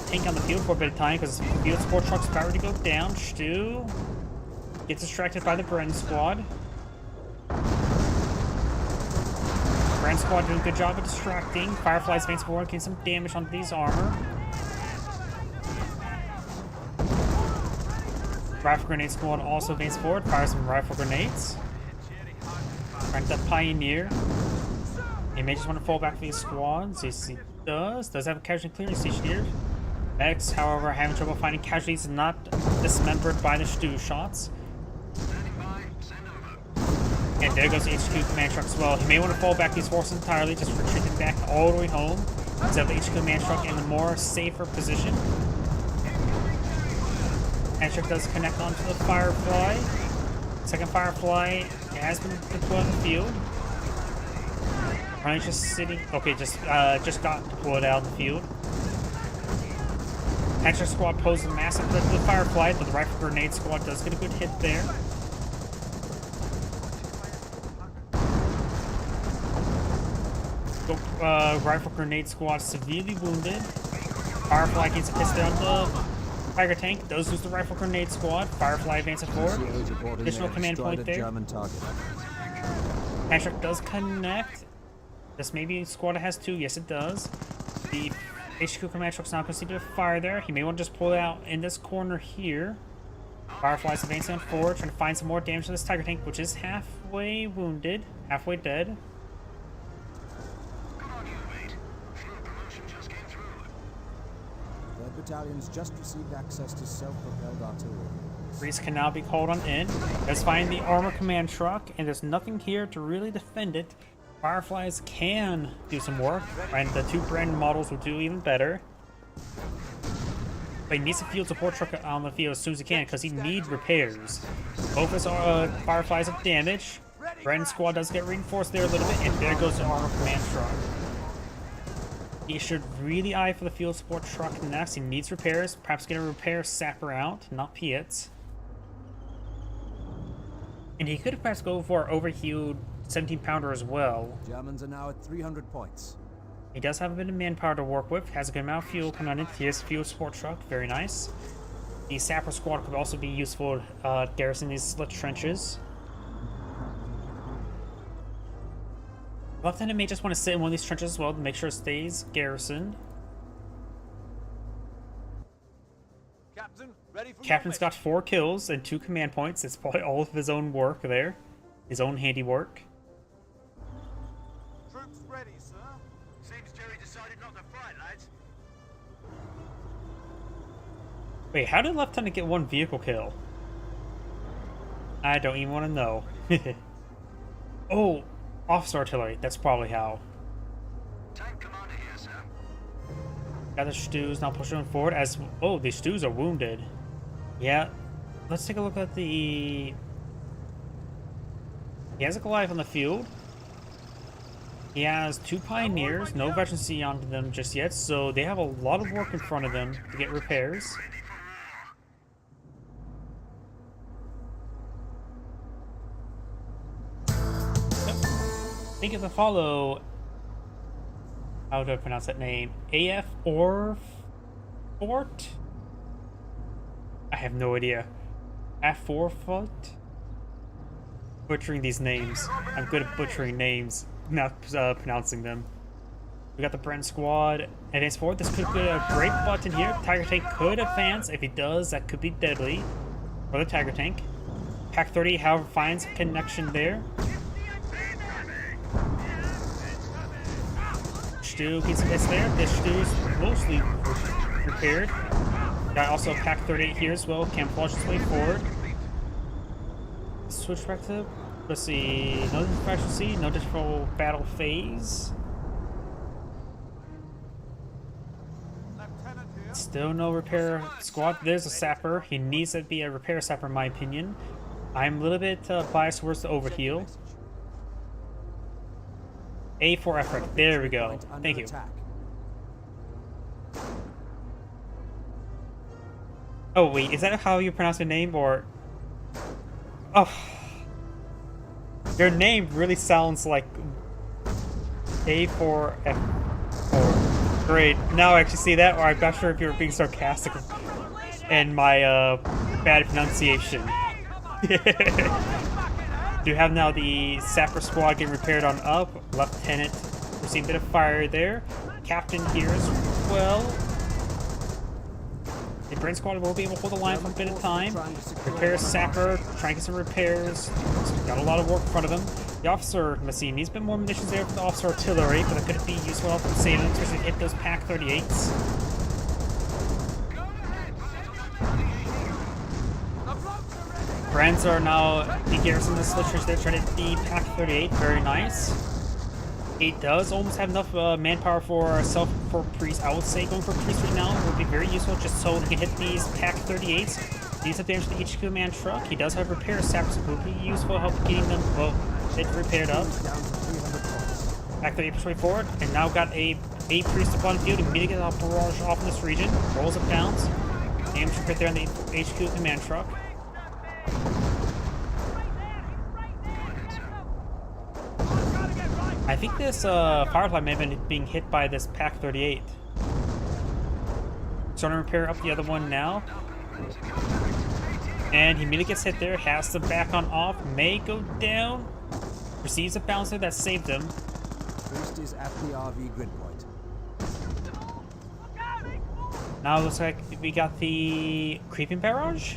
tank on the field for a bit of time, because field support truck's about to go down. Stu gets distracted by the Bren squad. Bren squad doing a good job of distracting. Firefly's advancing forward, getting some damage onto these armor. Rifle Grenade Squad also advances forward, fires some rifle grenades. Rank the Pioneer. He may just want to fall back for these squads. Yes, he does. Does have a casualty clearance each here. X, however, having trouble finding casualties and not dismembered by the Stu shots. And there goes the HQ command truck as well. He may want to fall back these forces entirely, just retreating back all the way home. Instead of the HQ command truck in a more safer position. Command truck does connect onto the Firefly. Second Firefly has been deployed in the field. Running just sitting. Okay, just got deployed out in the field. Hatcher squad poses a massive threat to the Firefly, but the Rifle Grenade squad does get a good hit there. Rifle Grenade squad severely wounded. Firefly gets a pistol on the Tiger tank. Does lose the Rifle Grenade squad. Firefly advances forward. Additional command point there. Hatcher does connect. This maybe squad has two. Yes, it does. The HQ command truck's not going to see to fire there. He may want to just pull it out in this corner here. Firefly's advancing on forward, trying to find some more damage to this Tiger tank, which is halfway wounded, halfway dead. Their battalions just received access to self-propelled artillery. Reese can now be called on in. Let's find the armor command truck, and there's nothing here to really defend it. Fireflies can do some work, and the two brand models will do even better. But he needs a field support truck on the field as soon as he can, because he needs repairs. Both his Fireflies have damage. Brand squad does get reinforced there a little bit, and there goes the armor command truck. He should really eye for the field support truck next. He needs repairs. Perhaps get a repair sapper out, not Pietz. And he could perhaps go for overhealed 17-pounder as well. Germans are now at 300 points. He does have a bit of manpower to work with. Has a good amount of fuel coming on in. Here's fuel support truck. Very nice. The sapper squad could also be useful garrisoning these slit trenches. Lieutenant may just want to sit in one of these trenches as well to make sure it stays garrisoned. Captain, ready for Captain's got 4 kills and 2 command points. It's probably all of his own work there. His own handiwork. Troops ready, sir. Seems Jerry decided not to fight, lads. Wait, how did Lieutenant get 1 vehicle kill? I don't even want to know. Oh, officer artillery. That's probably how. Tank commander here, sir. Got the Stews now pushing forward as... Oh, the Stews are wounded. Yeah. Let's take a look at the... He has a Goliath on the field. He has 2 Pioneers, no veterancy onto them just yet, so they have a lot of work in front of them to get repairs. I think if I follow... How do I pronounce that name? AF Orfort? I have no idea. Aforfort? Butchering these names. I'm good at butchering names, not pronouncing them. We got the Brent squad advance forward. This could be a great button here. Tiger tank could advance. If he does, that could be deadly for the Tiger tank. Pack 30, however, finds a connection there. Stu gets a miss there. This Stu's mostly repaired. Got also Pack 38 here as well. Camouflage his way forward. Switch back to, let's see, no differential no differential battle phase. Still no repair squad. There's a sapper. He needs to be a repair sapper in my opinion. I'm a little bit biased towards the overheal. A for effort. There we go. Thank you. Oh wait, is that how you pronounce your name or... Oh, your name really sounds like A4F4. Great. Now I actually see that, or I'm not sure if you were being sarcastic in my bad pronunciation. Do have now the sapper squad getting repaired on up. Lieutenant received a bit of fire there. Captain here as well. The Brent squad will be able to hold the line for a bit of time. Trying to secure Repair one of Sapper, trying to get some repairs. Got a lot of work in front of him. The officer machine needs a bit more munitions there for the officer artillery, but it could be useful help in saving them, especially hit those Pack 38s. Friends are now de-garrisoning the Slitchers there, trying to hit the Pack 38. Very nice. It does almost have enough manpower for Priest. I would say going for Priest right now would be very useful just so he can hit these Pack 38s. Needs some damage to each command truck. He does have repair saps, which would be useful help getting them, well, they've repaired up. down to 300 points. Back 38 pushing forward, and now got a Priest up on field, immediately get a barrage off in this region. Rolls it down. Damage right there on the HQ command truck. I think this Firefly may have been being hit by this Pack 38. Starting to repair up the other one now. And he immediately gets hit there, has to back on off, may go down. Receives a bouncer that saved him. Priest is at the RV grid point. Now it looks like we got the Creeping Barrage.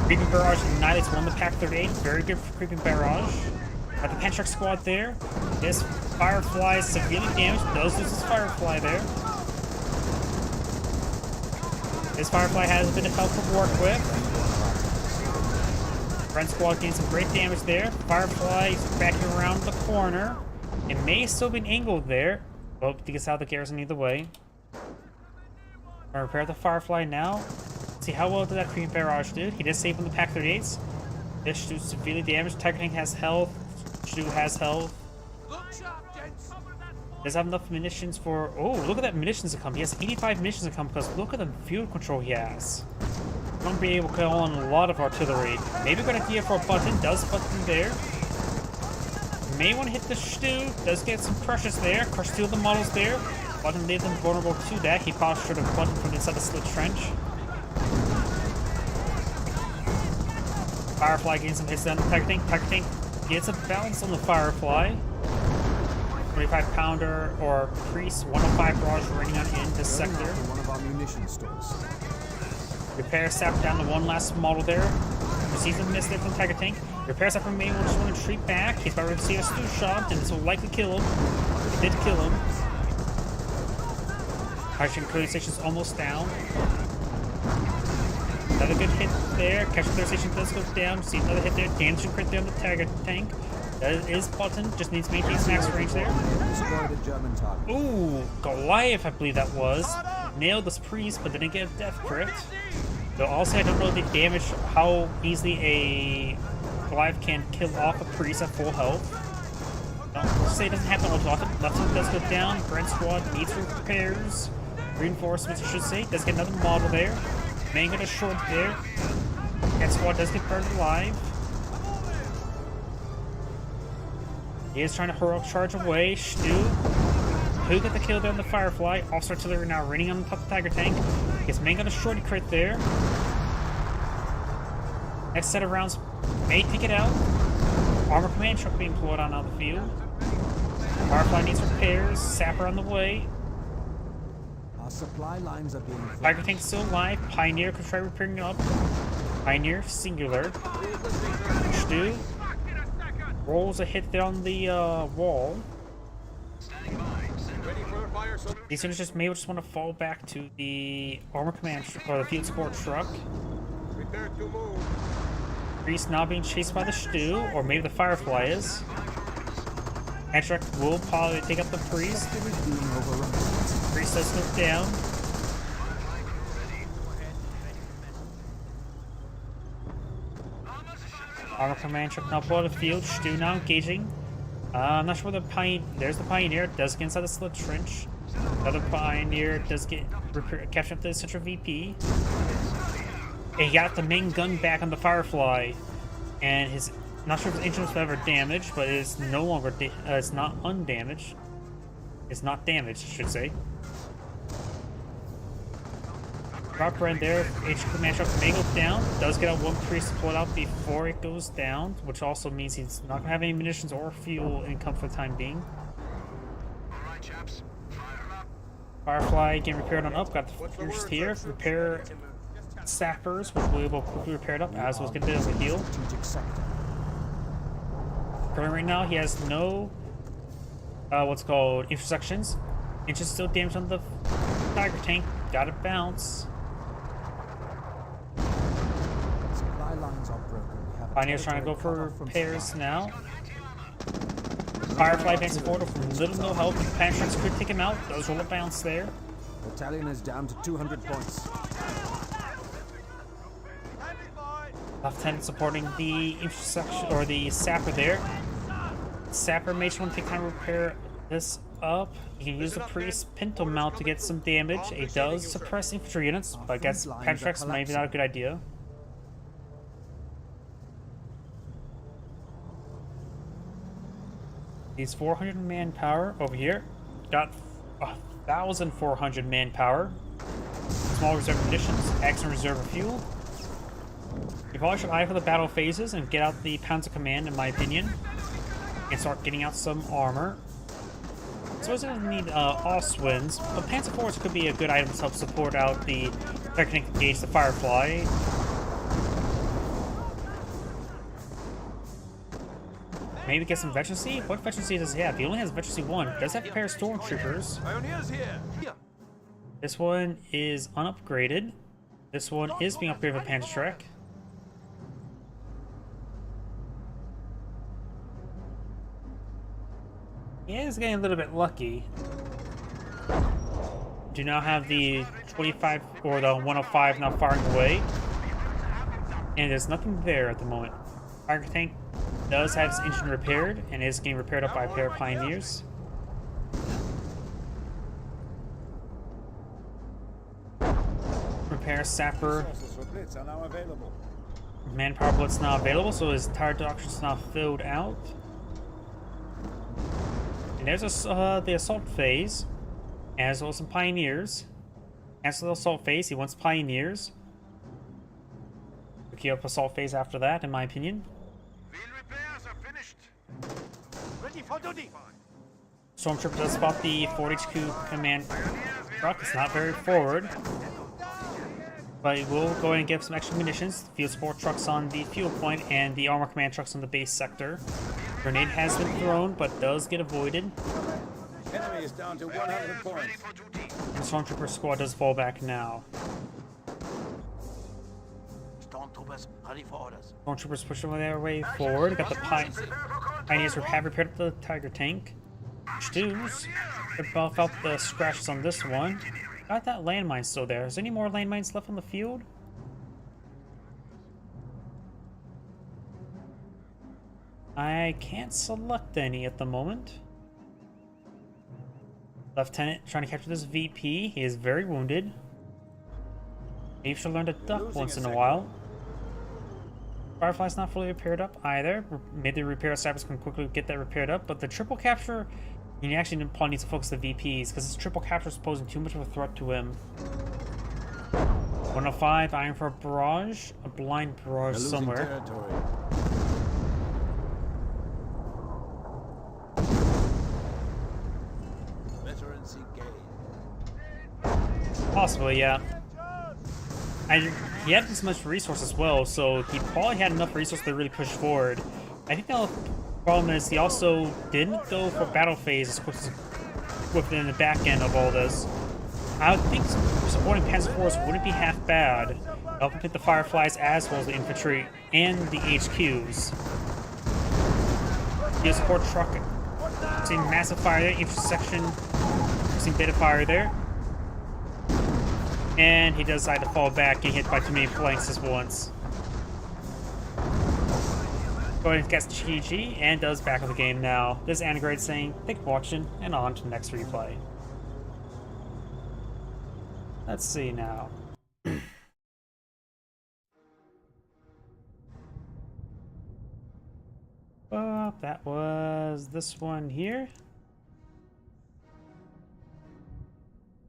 Creeping Barrage annihilates one of the Pack 38. Very good for Creeping Barrage. Got the Panchak squad there. This Firefly is severely damaged. Does lose his Firefly there. This Firefly has a bit of help to work with. Brent squad getting some great damage there. Firefly is backing around the corner. It may still be angled there. Well, he gets out of the garrison either way. I'll repair the Firefly now. See how well did that Creeping Barrage do. He did save from the Pack 38s. This dude's severely damaged. Tiger Tank has health. Stu has health. Does have enough munitions for... Oh, look at that munitions income. He has 85 munitions income because look at the field control he has. Gonna be able to call on a lot of artillery. Maybe a good idea for a button. Does button there. May want to hit the Stu. Does get some crushes there. Crush two of the models there. Button leaves them vulnerable to that. He probably should have button from inside the slit trench. Firefly getting some hits down the Tiger Tank. Tiger Tank gets a bounce on the Firefly. 25 pounder or Priest 105 barrage running on in this sector. To one of our munition stores. Repair sap down to one last model there. Receives a miss there from Tiger Tank. Repair sap from May will just want to retreat back. He's about to receive a Stu shot, and this will likely kill him. It did kill him. Catching clear station's almost down. Another good hit there. Catching clear station does go down. See another hit there. Damage crit there on the Tiger Tank. That is button. Just needs to maintain max range there. Destroy the German target. Ooh, Goliath, I believe that was. Nailed this Priest, but didn't get a death crit. Though also, I don't know the damage, how easily a Goliath can kill off a Priest at full health. Don't say it doesn't happen all too often. Left one does go down. Brent squad needs repairs. Reinforcements, I should say. Does get another model there. May get a short there. Brent squad does get burned alive. He is trying to heroic charge away. Stu, who got the kill there on the Firefly? Officer artillery now raining on the top of the Tiger Tank. Gets May got a shorty crit there. Next set of rounds may take it out. Armor command truck being pulled on out of the field. Firefly needs repairs. Sapper on the way. Our supply lines are being filled. Tiger Tank still alive. Pioneer could try repairing it up. Pioneer singular. Stu rolls a hit there on the wall. These units just may just want to fall back to the armor command or the field support truck. Priest now being chased by the Stu, or maybe the Firefly is. Hand truck will probably take up the Priest. Objective is being overrun. Priest does go down. Armor command truck now pull out of the field. Stu now engaging. I'm not sure where the Pioneer. There's the Pioneer. Does get inside the slit trench. Another Pioneer does get captured up to the central VP. And he got the main gun back on the Firefly, and his not sure if his engine was ever damaged, but it is no longer it's not undamaged. It's not damaged, I should say. Drop right there. HQ command truck may go down. Does get out one Priest to pull it out before it goes down, which also means he's not gonna have any munitions or fuel income for the time being. All right, chaps. Fire 'em up. Firefly getting repaired on up. Got the first here. Repair sappers, which we will quickly repair it up as was going to do as a heal. Strategic sector. Currently right now, he has no, what's called intersections. Inches still damage on the Tiger tank. Gotta bounce. Supply lines are broken. We have a Pioneer's trying to go territory for cut off from repairs supply. now. Firefly advancing forward with little no help. Panitrax could take him out. Does roll a bounce there. Battalion is down to 200 points. Lieutenant supporting the intersection or the sapper there. Sapper may just want to take time to repair this up. You can use the priest pinto mount to get some damage. It does suppress infantry units, but I guess Panitrax maybe not a good idea. He's 400 manpower over here. Got 1,400 manpower. Small reserve conditions. Excellent reserve of fuel. You probably should eye for the battle phases and get out the Panzer Command, in my opinion, and start getting out some armor. I suppose it doesn't need Oswinds, but Panzer Force could be a good item to help support out the Technic Engage the Firefly. Maybe get some Veterancy? What Veterancy does he have? He only has Veterancy 1. Does have a pair of Stormtroopers. Pioneers here. Here. This one is unupgraded. This one is being upgraded with Panitrax. He is getting a little bit lucky. Do now have the 25 or the 105 now firing away. And there's nothing there at the moment. Tiger tank does have his engine repaired and is getting repaired up by a pair of Pioneers. Repair sapper. Manpower blitz now available, so his tire doctrine is now filled out. And there's the assault phase, as well as some Pioneers. After the assault phase, he wants Pioneers. We'll keep up assault phase after that, in my opinion. Field repairs are finished. Ready for duty. Stormtrooper does spot the Fort HQ command truck. It's not very forward, but he will go ahead and give some extra munitions. Field support trucks on the fuel point and the armor command trucks on the base sector. Grenade has been thrown, but does get avoided. Enemy is down to 100 points. The Stormtrooper squad does fall back now. Stormtroopers ready for orders. Stormtroopers push their way forward. Got the Pioneers have repaired up the Tiger tank. Stews. Felt the scratches on this one. Got that landmine still there. Is there any more landmines left on the field? I can't select any at the moment. Lieutenant trying to capture this VP. He is very wounded. Maybe should learn to duck once in a while. Firefly's not fully repaired up either. Maybe the repair sappers can quickly get that repaired up, but the triple capture, you actually probably need to focus the VPs because this triple capture is posing too much of a threat to him. 105, eyeing for a barrage, a blind barrage somewhere. Territory. Veterans engaged. Possibly, yeah. He had this much resource as well, so he probably had enough resources to really push forward. I think the problem is he also didn't go for battle phase as quick as within the back end of all this. I would think supporting Panzer Force wouldn't be half bad. Helping hit the Fireflies as well as the infantry and the HQs. He has support truck. Seeing massive fire there, intersection. Seeing bit of fire there. And he does decide to fall back, getting hit by too many flanks at once. Go ahead and cast GG, and does back of the game now. This is Anagrade saying, thank you for watching, and on to the next replay. Let's see now. Oh, that was this one here.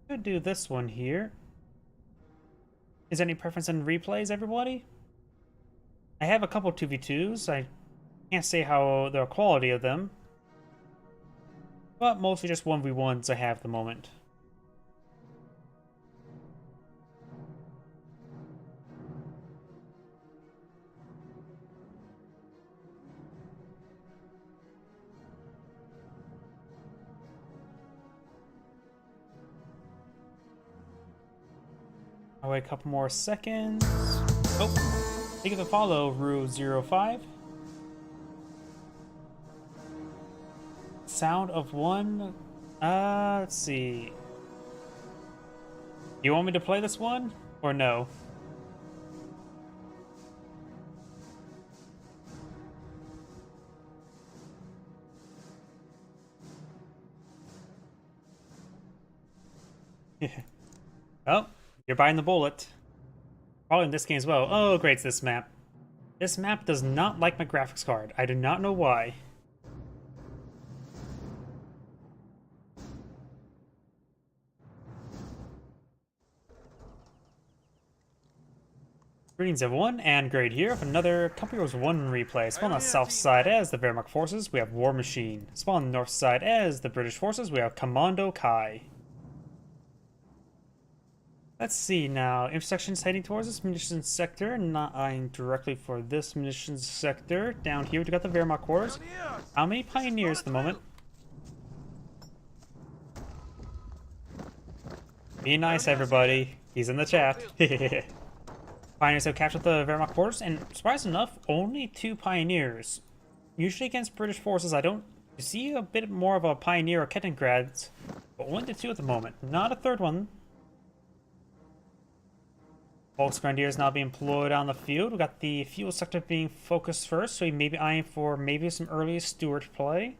Could do this one here. Is there any preference in replays, everybody? I have a couple 2v2s. I can't say how the quality of them, but mostly just 1v1s I have at the moment. I'll wait a couple more seconds. Oh, thank you for the follow, Rue05. Sound of one. Let's see. You want me to play this one or no? Oh, you're buying the bullet. Probably in this game as well. Oh, great, it's this map. This map does not like my graphics card. I do not know why. Greetings everyone, and Great here for another Company Wars 1 replay. Spawn on the south side as the Wehrmacht forces, we have War Machine. Spawn on the north side as the British forces, we have Commando Kai. Let's see now, intersections heading towards this munitions sector, not eyeing directly for this munitions sector. Down here we got the Wehrmacht corps. How many pioneers at the moment? Be nice everybody, he's in the chat. Pioneers have captured the Wehrmacht forces, and surprisingly enough, only 2 pioneers. Usually against British forces, I don't see a bit more of a pioneer or Kettengrads, but only the 2 at the moment. Not a third one. Volksgrenadiers now being employed on the field. We got the fuel sector being focused first, so he may be eyeing for maybe some early Stuart play.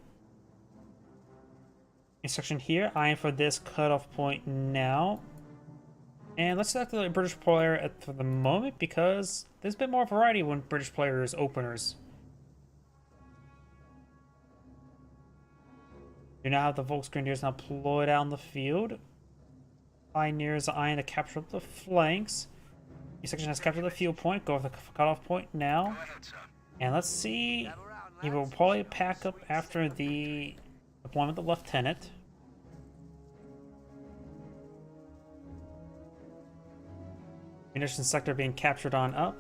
Instruction here, eyeing for this cutoff point now. And let's select the British player for the moment because there's a bit more variety when British players openers. You now have the Volksgrenadiers now deployed out on the field. Pioneers eyeing to capture up the flanks. Each section has captured the field point. Go with the cutoff point now. And let's see. He will probably pack up after the deployment of the lieutenant. Munitions sector being captured on up.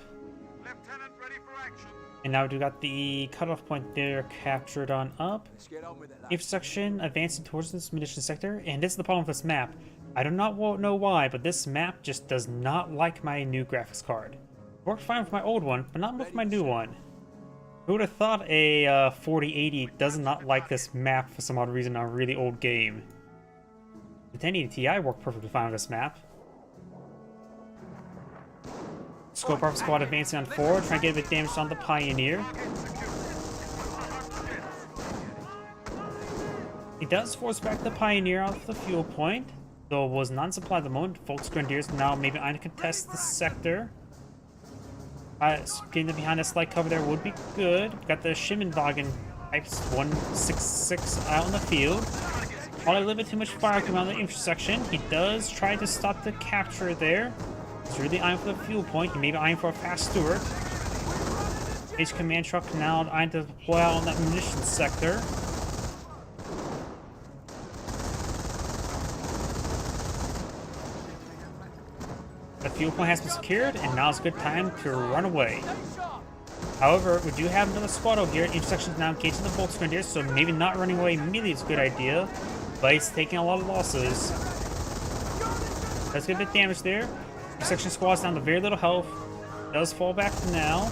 Lieutenant, ready for action. And now we got the cutoff point there captured on up. Let's get on with it. Each section advancing towards this munitions sector. And this is the problem with this map. I do not know why, but this map just does not like my new graphics card. It worked fine with my old one, but not with my new one. Who would have thought a 4080 does not like this map for some odd reason on a really old game? The 1080 Ti worked perfectly fine with this map. Scope Arc Squad advancing on forward, trying to get a bit damage on the Pioneer. He does force back the Pioneer off the fuel point, though it was non-supplied at the moment. Volksgrenadiers now maybe trying to contest the sector. Getting them behind this light cover there would be good. Got the Schimmenwagen Types 166 out in the field. Probably a little bit too much fire coming out of the intersection. He does try to stop the capture there. He's really eyeing for the fuel point. He may be eyeing for a fast Stuart. His command truck now eyeing to deploy out on that munitions sector. The fuel point has been secured, and now is a good time to run away. However, we do have another squad over here. Each section is now engaging the Volksgrenadiers, so maybe not running away immediately is a good idea. But he's taking a lot of losses. Does get a bit of damage there. Each section squad's down to very little health. Does fall back now.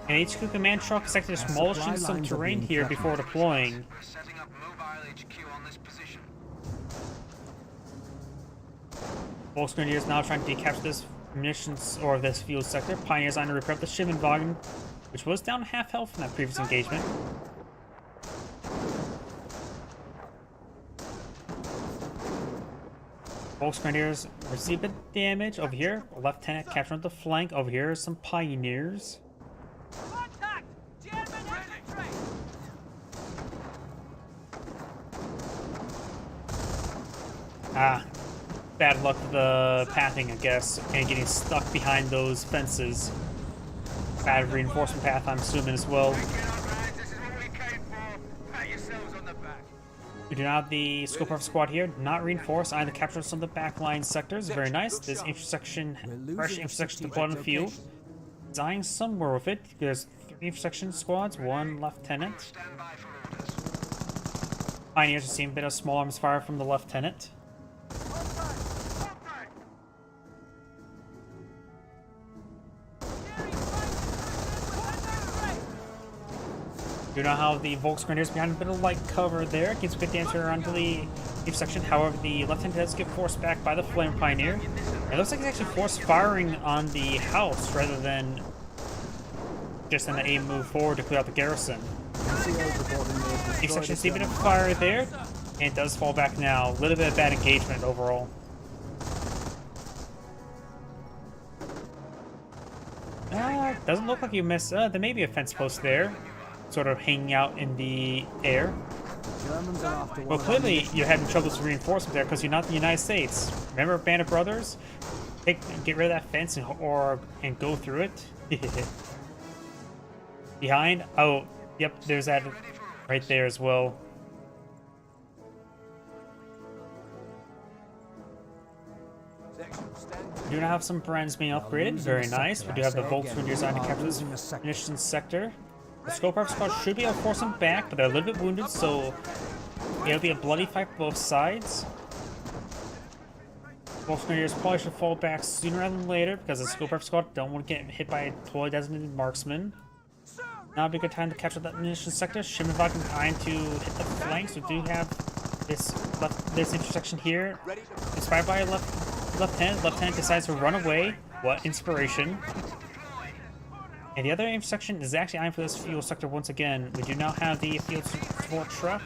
And HQ command truck is actually demolishing some terrain here before deploying. We're setting up mobile HQ on this position. Volksgrenadiers now trying to decapture this munitions or this fuel sector. Pioneers on to repair up the Schimmenwagen, which was down half health in that previous engagement. Volksgrenadiers receive a bit of damage over here. A lieutenant capturing the flank. Over here are some pioneers. Contact! German infantry! Ah, bad luck with the pathing, I guess, and getting stuck behind those fences. Bad reinforcement path, I'm assuming, as well. Get up, lads. This is what we came for. Pat yourselves on the back. We do not have the scope of squad here, not reinforced, either capture some of the backline sectors. Very nice. This intersection, fresh intersection deployed on the field. Dying somewhere with it. There's 3 intersection squads, 1 lieutenant. Stand by for orders. Pioneers are seeing a bit of small arms fire from the lieutenant. You know how the Volksgrenadiers behind a bit of light cover there. Gets a good dancer onto the section. However, the left-hand does get forced back by the Flame Pioneer. It looks like he's actually forced firing on the house rather than just an aim move forward to clear out the garrison. Deep section sees a bit of fire there, and it does fall back now. A little bit of bad engagement overall. Doesn't look like you missed. There may be a fence post there, sort of hanging out in the air. Germans are after Well, one clearly you're having trouble with reinforcement there because you're not in the United States. Remember Band of Brothers? Get rid of that fence and go through it. Behind? Oh, yep, there's that right there as well. We do now have some brands being upgraded. Very nice. We do have the Volkswagen designed to capture this munitions sector. The Scope Squad should be able to force them back, but they're a little bit wounded, so it'll be a bloody fight for both sides. Volksgrenadiers probably should fall back sooner rather than later because the Scope Squad don't want to get hit by a totally designated marksman. Now would be a good time to capture that munitions sector. Schimmelwagen trying to hit the flanks. We do have this intersection here. Inspired by a lieutenant. Lieutenant decides to run away. What inspiration! And the other intersection is actually eyeing for this fuel sector once again. We do now have the field support truck.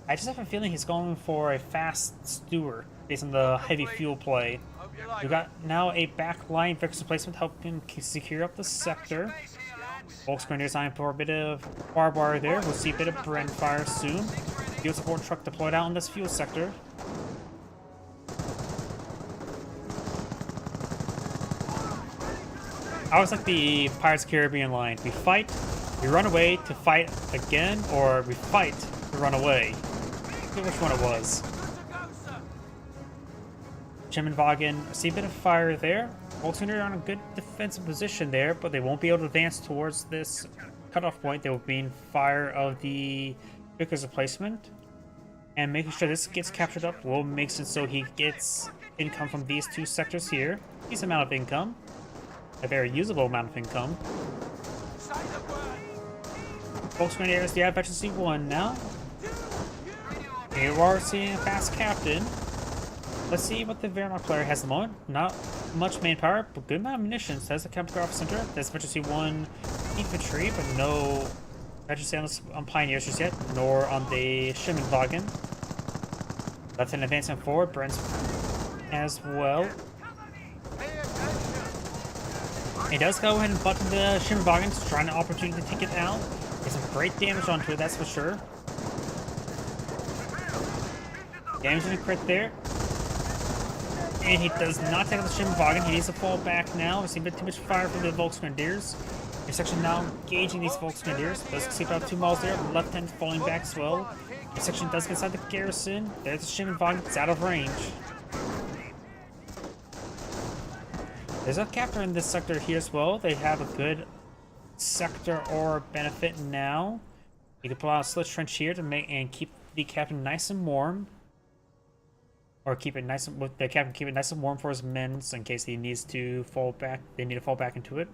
I just have a feeling he's going for a fast Stewart based on the heavy fuel play. We've got now a backline Victor's replacement helping secure up the sector. Volksgrenadiers eyeing for a bit of barbed wire there. We'll see a bit of Bren fire soon. Field support truck deployed out in this fuel sector. I always like the Pirates of the Caribbean line. We fight, we run away to fight again, or we fight to run away. I forget which one it was. Schimmelwagen, see a bit of fire there. Volkswagen are on a good defensive position there, but they won't be able to advance towards this cutoff point. They will be in fire of the Vickers replacement. And making sure this gets captured up will make it so he gets income from these two sectors here. Decent amount of income. A very usable amount of income. Volksgrenadiers, the Veterancy 1 now. You are seeing a fast captain. Let's see what the Wehrmacht player has at the moment. Not much manpower, but good amount of munitions. There's the Chemical Officer Center. There's Veterancy 1 infantry, but no Veterancy on Pioneers just yet, nor on the Schimmelwagen. Lieutenant advancing forward, Brent as well. He does go ahead and button the Schimmelwagen to try an opportunity to take it out. Get some great damage onto it, that's for sure. Damage in the crit there. And he does not take out the Schimmelwagen. He needs to fall back now. We see a bit too much fire from the Volksgrenadiers. Section now engaging these Volksgrenadiers. Does keep out 2 miles there. Left hand falling back as well. Section does get inside the garrison. There's the Schimmelwagen. It's out of range. There's a captor in this sector here as well. They have a good sector or benefit now. You can pull out a slit trench here to make and keep the captain nice and warm. Or keep it nice and the captain keep it nice and warm for his men in case he needs to fall back. They need to fall back into it.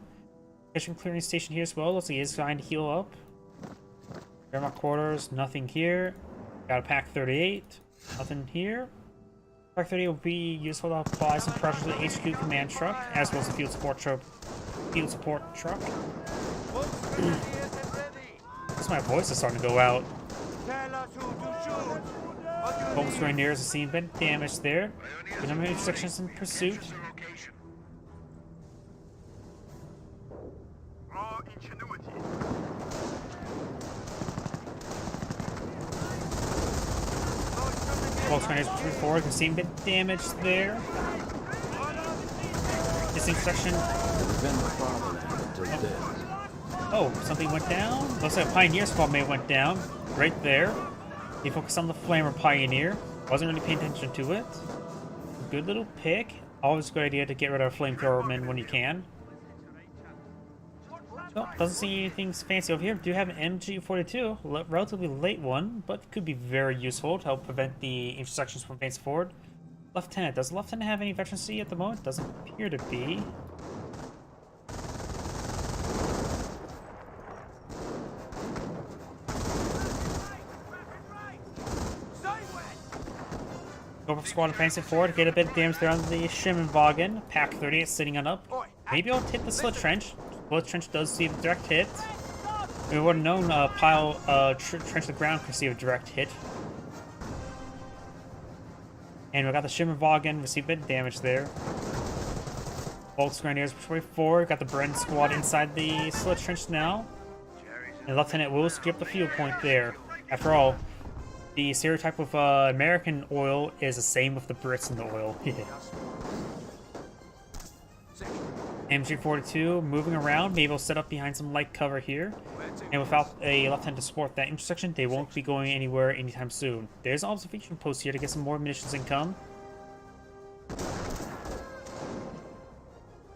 Mission clearing station here as well. Looks like he is trying to heal up. Wehrmacht quarters, nothing here. Got a Pack 38, nothing here. Pack 38 will be useful to apply some pressure to the HQ command truck, as well as the field support truck. My voice is starting to go out. Volksgrenadiers are seeing a bit of damage there. The number of intersections in pursuit. Volksgrenadiers pushing forward. Can see a bit of damage there. This intersection. Oh, something went down. Looks like a Pioneer squad may have went down. Right there. He focused on the Flamer Pioneer. Wasn't really paying attention to it. Good little pick. Always a good idea to get rid of flamethrowermen when you can. Well, doesn't see anything fancy over here. Do have an MG42, relatively late one, but could be very useful to help prevent the intersections from advancing forward. Lieutenant, does the Lieutenant have any veterancy at the moment? Doesn't appear to be. Scope Squad advancing forward, get a bit of damage there on the Schimmelwagen. Pack 38 sitting on up. Maybe I'll hit the Slit Trench. Slit Trench does see a direct hit. We would have known trench the ground could see a direct hit. And we got the Schimmelwagen, received a bit of damage there. Volksgrenadiers push way forward, got the Bren squad inside the Slit Trench now. And Lieutenant will skip the field point there. After all, the stereotype with American oil is the same with the Brits in the oil. MG42 moving around, maybe we'll set up behind some light cover here. And without a left-hand to support that intersection, they won't be going anywhere anytime soon. There's an observation post here to get some more munitions income.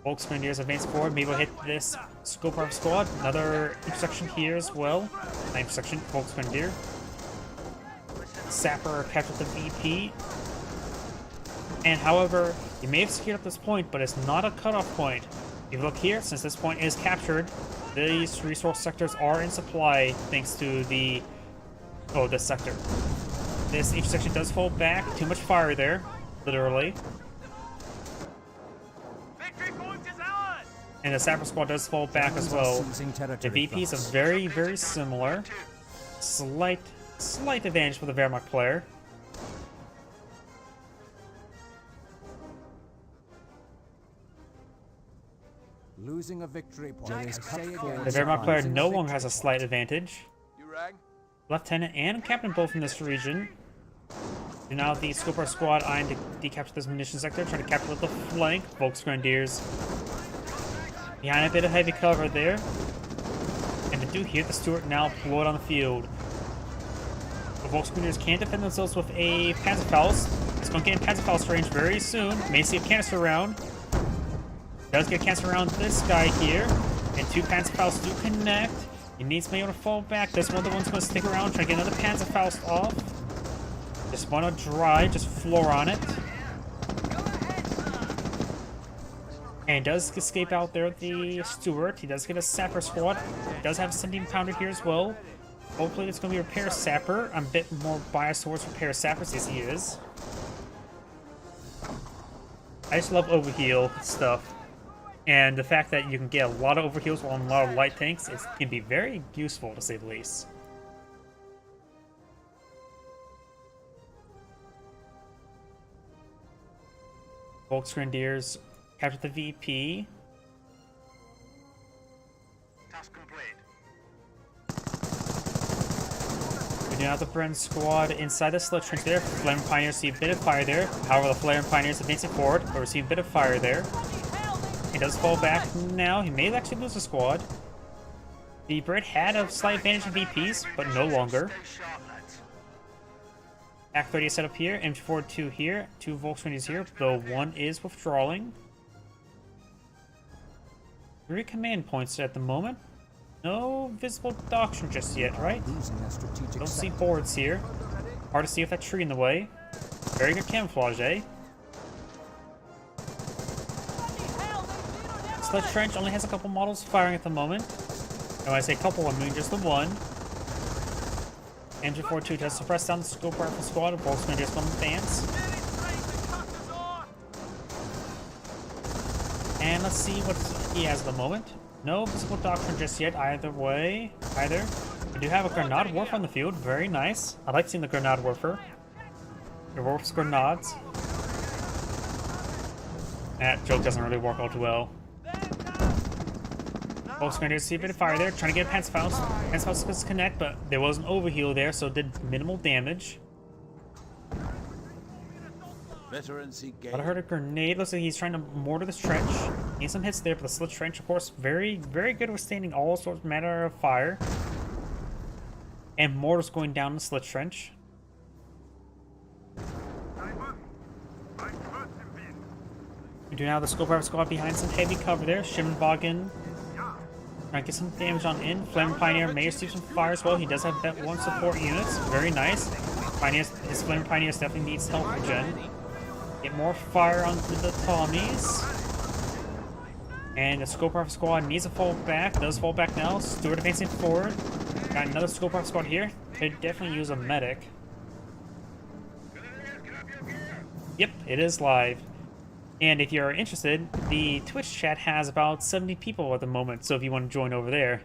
Volksgrenadiers advance forward, maybe we'll hit this Scope Arm squad. Another intersection here as well. Intersection, Volksgrenadier. Sapper captured the VP. And however, you may have secured up this point, but it's not a cutoff point. If you look here, since this point is captured, these resource sectors are in supply thanks to the... oh, this sector. This intersection does fall back. Too much fire there, literally. And the Sapper squad does fall back as well. The VPs are very, very similar. Slight advantage for the Wehrmacht player. Losing a victory point. The Wehrmacht player no longer has a slight advantage. Lieutenant and Captain both in this region. And now the Scoper squad eyeing to decapture this munition sector, trying to capture with the flank. Volksgrenadiers behind a bit of heavy cover there. And they do hear the Stuart now blow it on the field. The Volksgrenadiers can't defend themselves with a Panzerfaust. It's going to get in Panzerfaust range very soon. May see a canister round. Does get a canister round this guy here. And two Panzerfausts do connect. He needs to be able to fall back. This one, the one's going to stick around, try to get another Panzerfaust off. Just want to dry, just floor on it. And does escape out there with the Stuart. He does get a Sapper squad. He does have a 17-pounder here as well. Hopefully it's going to be Repair Sapper. I'm a bit more biased towards Repair Sappers as he is. I just love overheal stuff. And the fact that you can get a lot of overheals on a lot of light tanks, it can be very useful to say the least. Volksgrenadiers capture the VP. Task complete. We do have the Bren squad inside the Slit Trench there. Flame Pioneers see a bit of fire there. However, the Flame Pioneers advancing forward, but receive a bit of fire there. He does fall back now. He may actually lose the squad. The Brit had a slight advantage in VPs, but no longer. Act 30 is set up here. MG42 here. Two Volksgrenadiers here, though one is withdrawing. 3 command points at the moment. No visible doctrine just yet, right? Don't see boards here. Hard to see with that tree in the way. Very good camouflage, eh? Slit Trench only has a couple models firing at the moment. And when I say couple, I mean just the one. MG42 does suppress down the Scope Rifle squad of Volksgrenadiers from advance. And let's see what he has at the moment. No visible doctrine just yet either way. We do have a Grenade Warfer on the field. Very nice. I like seeing the Grenade Warfer. It warps grenades. That joke doesn't really work all too well. Volksgrenadiers see a bit of fire there, trying to get a Panzerfaust. Panzerfaust does connect, but there was an overheal there, so it did minimal damage. But I heard a grenade. Looks like he's trying to mortar this trench. Needs some hits there, but the Slit Trench, of course, very, very good at withstanding all sorts of manner of fire. And mortars going down the Slit Trench. We do now have the Scope Rifle squad behind some heavy cover there. Schimmelwagen trying to get some damage on in. Flame Pioneer may receive some fire as well. He does have that one support units. Very nice. His Flame Pioneers definitely needs help regen. Get more fire onto the Tommies. And the Scope Rifle squad needs to fall back. Does fall back now. Stuart advancing forward. Got another Scope Rifle squad here. Could definitely use a medic. Yep, it is live. And if you're interested, the Twitch chat has about 70 people at the moment, so if you want to join over there.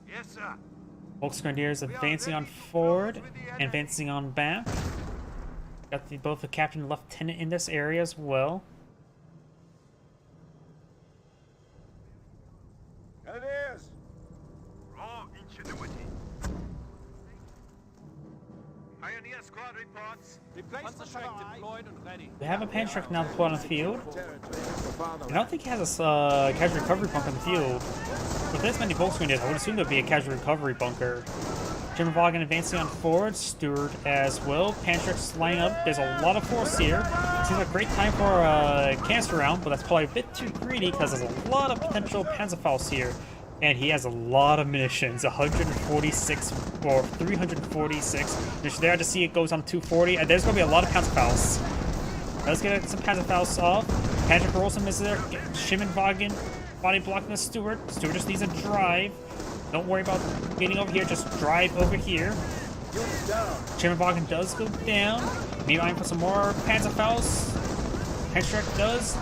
Yes, sir. Volksgrenadiers advancing on forward, advancing on back. Got both the captain and lieutenant in this area as well. Grenadiers! Raw ingenuity. Pioneer squad reports. Panzerschreck deployed and ready. We have a Panzerschreck now deployed on the field. I don't think he has a casual recovery bunker on the field. With this many Volksgrenadiers, I would assume there'd be a casual recovery bunker. German Wagen advancing on forward, Stewart as well. Panzerschreck's lining up. There's a lot of force here. Seems like a great time for a canister round, but that's probably a bit too greedy because there's a lot of potential Panzerfaust here. And he has a lot of munitions, 146 or 346. Munitions there to see it goes on 240, and there's going to be a lot of Panzerfausts. Let's get some Panzerfausts off. Patrick Rolson is there. Schimmenwagen body blocking the Stewart. Stewart just needs a drive. Don't worry about getting over here, just drive over here. Schimmenwagen does go down. Maybe I'm for some more Panzerfausts. Panzerschreck does.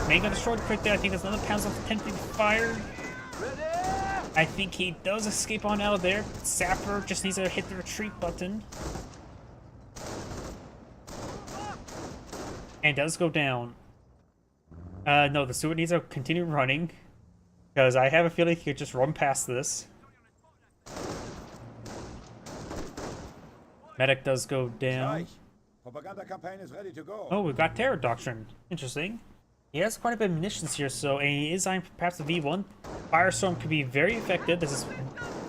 May get destroyed quick there. I think there's another Panzer attempting to fire. I think he does escape on out of there. Sapper just needs to hit the retreat button. And does go down. No, the Stewart needs to continue running. Because I have a feeling he could just run past this. Medic does go down. Propaganda campaign is ready to go. Oh, we've got Terror Doctrine. Interesting. He has quite a bit of munitions here, so and he is eyeing perhaps a V1. Firestorm could be very effective. This is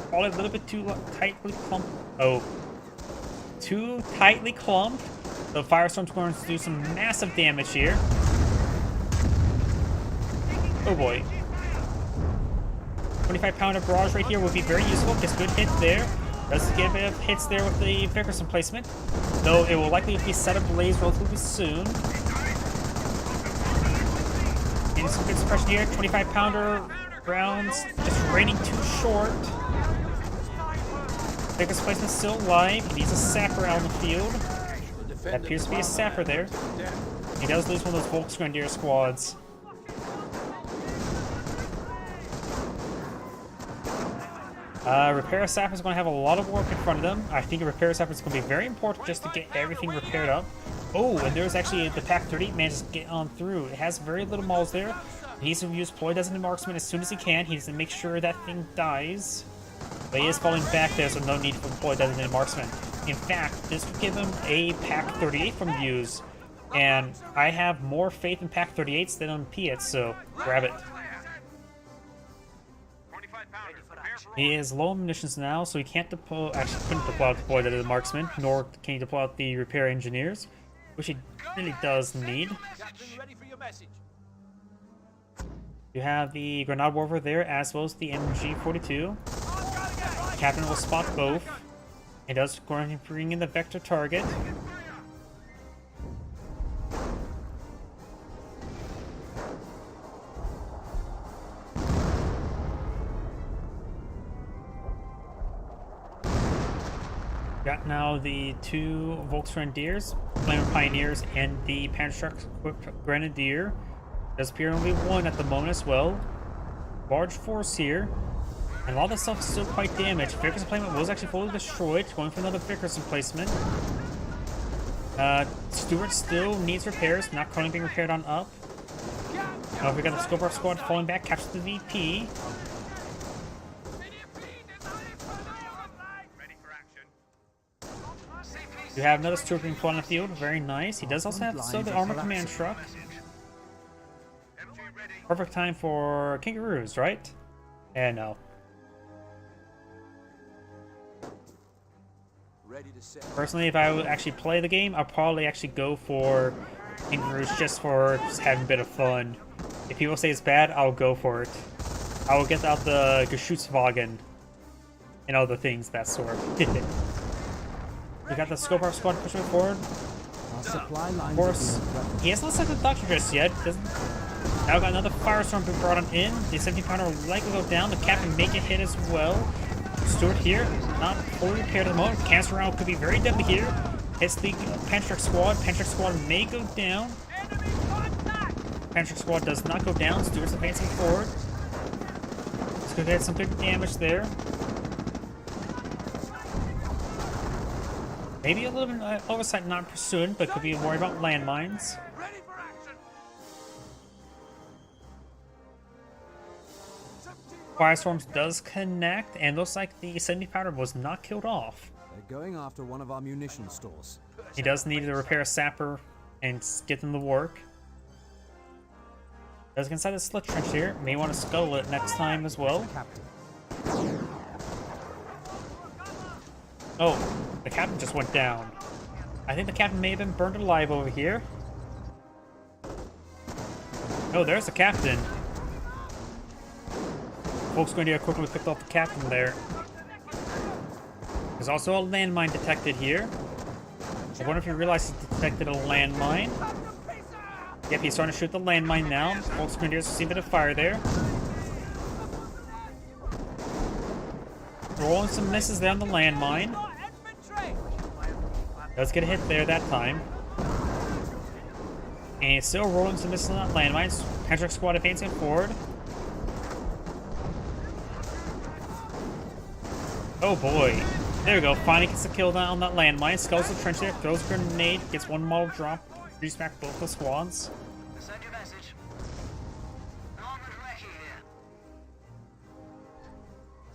probably a little bit too tightly clumped. Oh. Too tightly clumped. So Firestorm's going to do some massive damage here. Oh boy. 25-pounder barrage right here would be very useful. Gets good hit there. Does get a bit of hits there with the Vickerson placement. Though it will likely be set ablaze relatively soon. Getting some good suppression here. 25-pounder rounds just raining too short. Vickerson placement still alive. He needs a sapper out on the field. That appears to be a sapper there. He does lose one of those Volksgrenadier squads. Repair Sapper is going to have a lot of work in front of them. I think a Repair Sapper is going to be very important just to get everything repaired up. Oh, and there's actually the Pack 38 manages to get on through. It has very little models there. He needs to use Ploy Designated Marksman as soon as he can. He needs to make sure that thing dies. But he is falling back there, so no need for Ploy Designated Marksman. In fact, this would give him a Pack 38 from use. And I have more faith in Pack 38s than on Piets, so grab it. He is low on munitions now, so he can't deploy. Actually, couldn't deploy the marksman, nor can he deploy out the repair engineers, which he really does need. Captain, ready for your message. You have the Grenade Warfare there, as well as the MG42. Captain will spot both. He does going to bring in the vector target. Got now the two Volksgrenadiers, Flamer Pioneers, and the Panzerschreck equipped Grenadier. Does appear only one at the moment as well. Large force here. And a lot of this stuff is still quite damaged. Vickerson placement was actually fully destroyed. Going for another Vickerson placement. Stewart still needs repairs, not currently being repaired on up. We got the Scoper squad falling back, captures the VP. You have another Stewart being put on the field, very nice. He does also have the Armor Command Truck. Perfect time for Kangaroos, right? And no. Personally, if I would actually play the game, I'll probably actually go for Kangaroos just for just having a bit of fun. If people say it's bad, I'll go for it. I will get out the Geschutzwagen and other things that sort. We got the Scoper squad pushing forward. Of course, he hasn't set the doctor just yet. Now got another Firestorm being brought on in. The 17-pounder will likely go down. The captain may get hit as well. Stewart here, not fully repaired at the moment. Cancer round could be very deadly here. Hits the Panzer squad. Panzer squad may go down. Panzer squad does not go down. Stuart's advancing forward. Let's go get some good damage there. Maybe a little bit of oversight not pursuing, but could be worried about landmines. Ready for action. Firestorms does connect, and looks like the 70 pounder was not killed off. They're going after one of our munition stores. He does need to repair a sapper and get them to work. Does get inside the slit trench here. May want to scuttle it next time as well. Captain. Oh, the captain just went down. I think the captain may have been burned alive over here. Oh, there's the captain. Folks going to quickly pick off the captain there. There's also a landmine detected here. I wonder if he realized he detected a landmine. Yep, he's starting to shoot the landmine now. Folks Grenadiers see a bit of fire there. Rolling some misses there on the landmine. Does get a hit there that time. And still rolling some misses on that landmine. Panzer squad advancing forward. Oh boy. There we go. Finally gets the kill down on that landmine. Skulls the trench there. Throws a grenade. Gets one model drop. Shoots back both the squads. Send your message. Norman Recce here.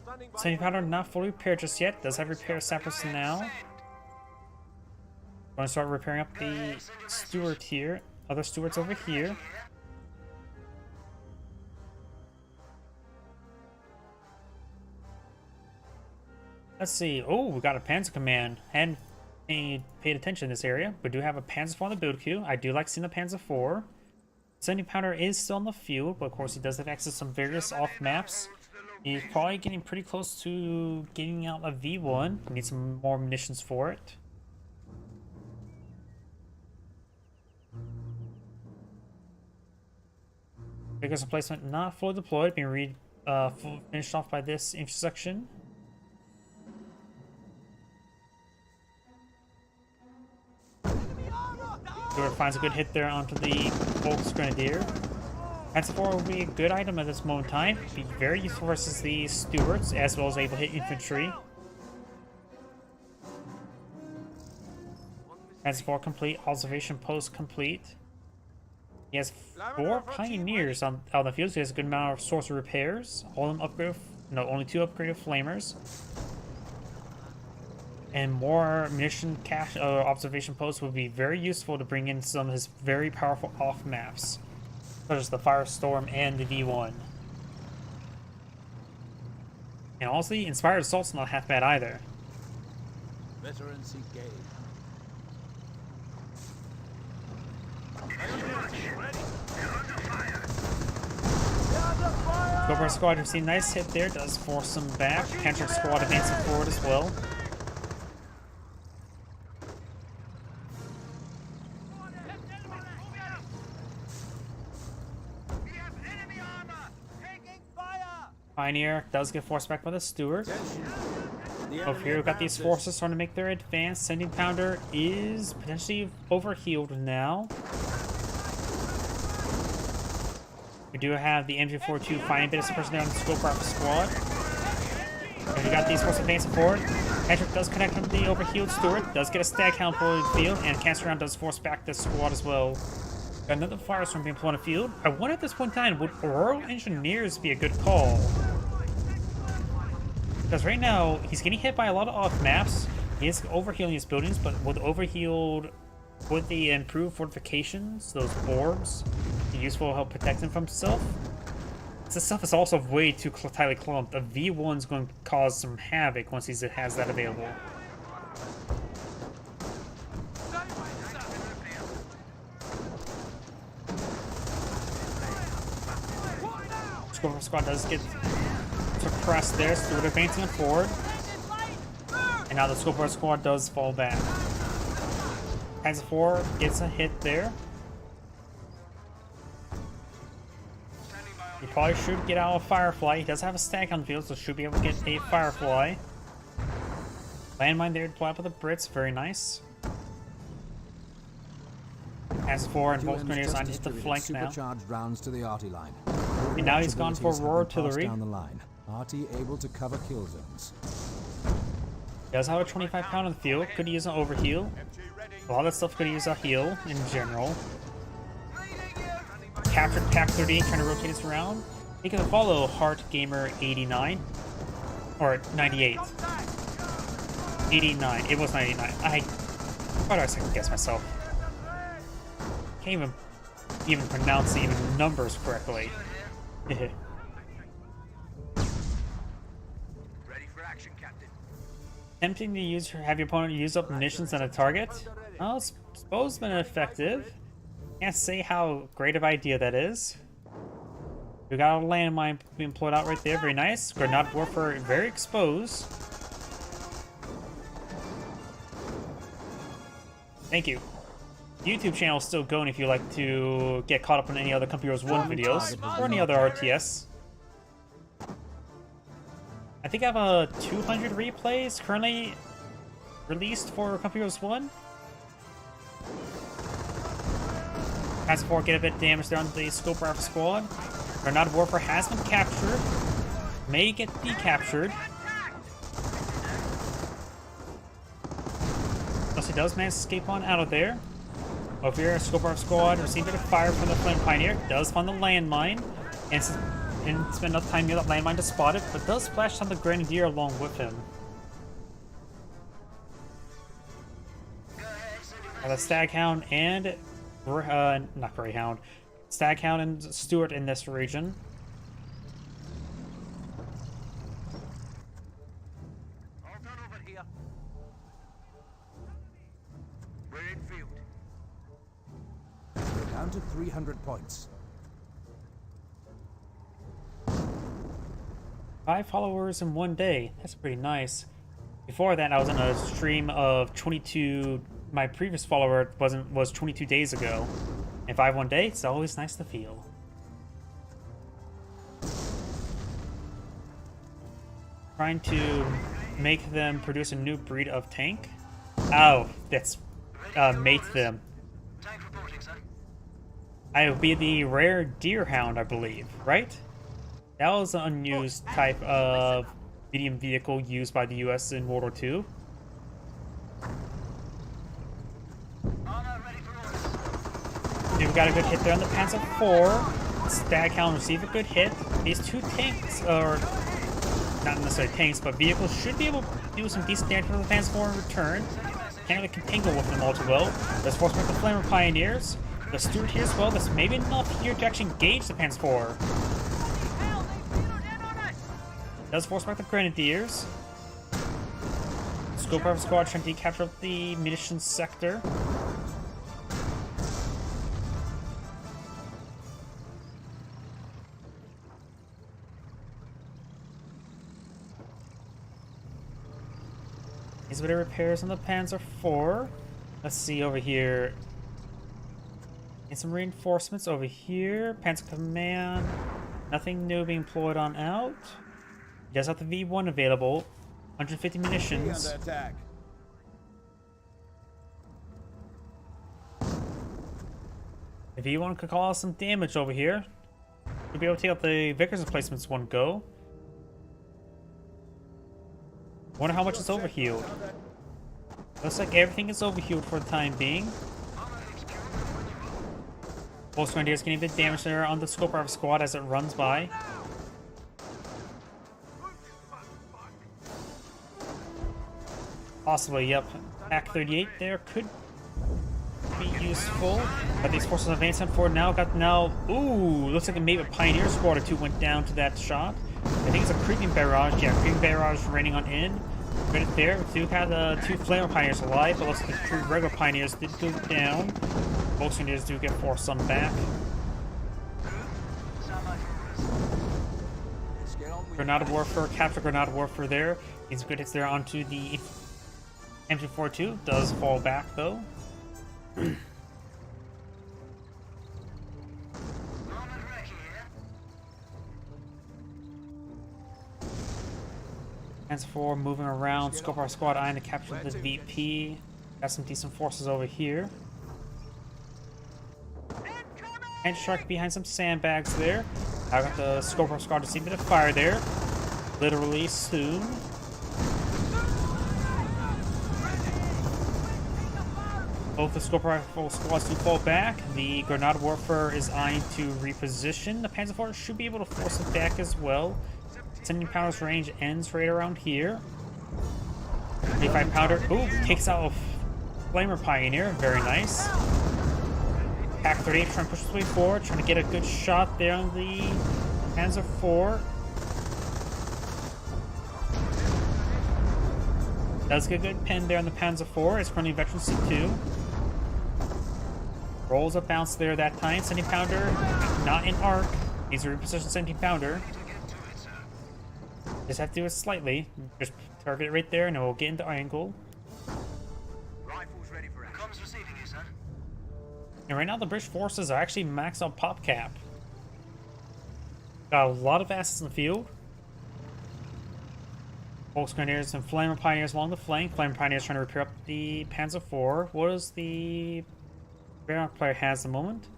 Standing by. 70 pounder not fully repaired just yet. Does have repair sappers now. Going to start repairing up the Stuart here. Other Stuarts over here. Let's see. Oh, we got a Panzer Command. Hadn't paid attention in this area. We do have a Panzer IV on the build queue. I do like seeing the Panzer IV. 70 pounder is still on the field, but of course he does have access to some various off maps. He's probably getting pretty close to getting out a V1. We need some more munitions for it. Because replacement not fully deployed, being finished off by this intersection. Stuart finds a good hit there onto the Volks Grenadier. Panzer IV will be a good item at this moment in time. Be very useful versus the Stuarts, as well as able to hit infantry. Panzer IV complete, observation post complete. He has 4 pioneers on the field, so he has a good amount of source of repairs. All of them upgraded, no, only 2 upgraded flamers. And more munition cache observation posts would be very useful to bring in some of his very powerful off maps, such as the Firestorm and the V1. And honestly, Inspired Assault's not half bad either. Veterans engaged. Cobra Squad received a nice hit there, does force them back. Panzer Squad advancing forward as well. Pioneer does get forced back by the Stuart. Over here, we've got these forces starting to make their advance. 70 pounder is potentially overhealed now. We do have the MG42 finding a bit of suppression there on the Scope Rifle squad. And we got these forces advancing forward. Patrick does connect on the overhealed Stuart, does get a stag count for the field, and Cancer Round does force back this squad as well. Got another Firestorm being put on the field. I wonder at this point in time, would Royal Engineers be a good call? Because right now, he's getting hit by a lot of off maps. He is overhealing his buildings, but with overhealed, with the improved fortifications, those orbs, be useful to help protect him from himself. This stuff is also way too tightly clumped. The V1's going to cause some havoc once he has that available. Squad Squad does get suppressed there, so we're advancing forward. And now the Scope Squad does fall back. Panzer IV gets a hit there. He probably should get out of Firefly. He does have a stack on the field, so should be able to get a Firefly. Landmine there deployed by the Brits, very nice. Panzer IV and QM's Volksgrenadiers just on hit the distributed flank now. supercharged rounds to the arty line. And now he's gone for Abilities have raw been passed artillery. down the line. Arty able to cover kill zones. Does have a 25 pound on the field. Could use an overheal. A lot of that stuff could use a heal in general. Captured Pack 38, trying to rotate us around. He can follow Heart Gamer 89 or 98. 89. It was 99. Why do I second guess myself? Can't even pronounce the even numbers correctly. Ready for action, Captain. Tempting to have your opponent use up munitions on a target? Well, suppose it's been effective. Can't say how great of an idea that is. We got a landmine being employed out right there, very nice. Grenade warfare very exposed. Thank you. YouTube channel is still going if you like to get caught up on any other Company Heroes 1 videos or any other RTS. I think I have a 200 replays currently released for Company Heroes 1. Panzer IV get a bit damaged there on the Scope Rifle Squad. Grenade Warfare has been captured. May get decaptured. Unless he does manage to escape on out of there. Over here, Scope Rifle Squad received a bit of fire from the Flame Pioneer. Does find the landmine. And spend enough time near that landmine to spot it, but does splash on the Grenadier along with him. The Staghound and not Greyhound. Staghound and Stuart in this region. All done over here. We're in field. We're down to 300 points. 5 followers in one day. That's pretty nice. Before that, I was on a stream of 22. My previous follower was 22 days ago. And 5 one day, it's always nice to feel. Trying to make them produce a new breed of tank. Oh, that's mate them. Tank reporting, sir. I would be the rare Deerhound, I believe, right? That was an unused type of medium vehicle used by the US in World War II. Armor ready for orders. We've got a good hit there on the Panzer IV. Staghound received a good hit. These two tanks, or not necessarily tanks, but vehicles should be able to do some decent damage for the Panzer IV in return. Can't really contangle with them all too well. Let's force back the Flamer Pioneers. The Stuart here as well. That's maybe enough here to actually engage the Panzer IV. Does force back the Grenadiers. Scope Rifle Squad trying to capture the munitions sector. There's a bit of repairs on the Panzer IV. Let's see over here. And some reinforcements over here. Panzer Command. Nothing new being employed on out. He does have the V1 available. 150 munitions. Under attack. The V1 could cause some damage over here. We'll be able to take out the Vickers replacements one go. Wonder how much it's overhealed. Looks like everything is overhealed for the time being. Volksgrenadier is getting a bit damaged there on the Scope Rifle Squad as it runs by. Possibly, yep. Pack 38 there could be useful. But these forces advancing forward now ooh, looks like maybe a Pioneer Squad or two went down to that shot. I think it's a Creeping Barrage. Yeah, Creeping Barrage raining on in. Right there, we do have the 2 Flamer Pioneers alive, but looks like the 3 regular Pioneers did go down. Volksgrenadiers do get forced some back. Grenade Warfare, capture Grenade Warfare there. These good hits there onto the MG42. Does fall back though. Panzer IV moving around. Scope our squad eyeing to capture the VP. Got some decent forces over here. And Shark behind some sandbags there. I got the Scorpion Squad to see a bit of fire there. Literally soon. Both the Scorpion Rifle squads do fall back. The Granada Warfare is eyeing to reposition. The Panzer IV should be able to force it back as well. 70 pounders range ends right around here. 25 pounder. Ooh, takes out a Flamer Pioneer. Very nice. Pack 38 trying to push his way forward, trying to get a good shot there on the Panzer IV. Does get a good pin there on the Panzer IV. It's currently Veteran C2. Rolls a bounce there that time. 70 pounder, not in arc. Needs to reposition 17 pounder. Just have to do it slightly. Just target it right there and it will get into angle. Rifles ready for action. Comms receiving you, sir. And right now the British forces are actually maxed out pop cap. Got a lot of assets in the field. Volksgrenadiers and Flamer Pioneers along the flank. Flamer Pioneers trying to repair up the Panzer IV. What does the Wehrmacht player has at the moment?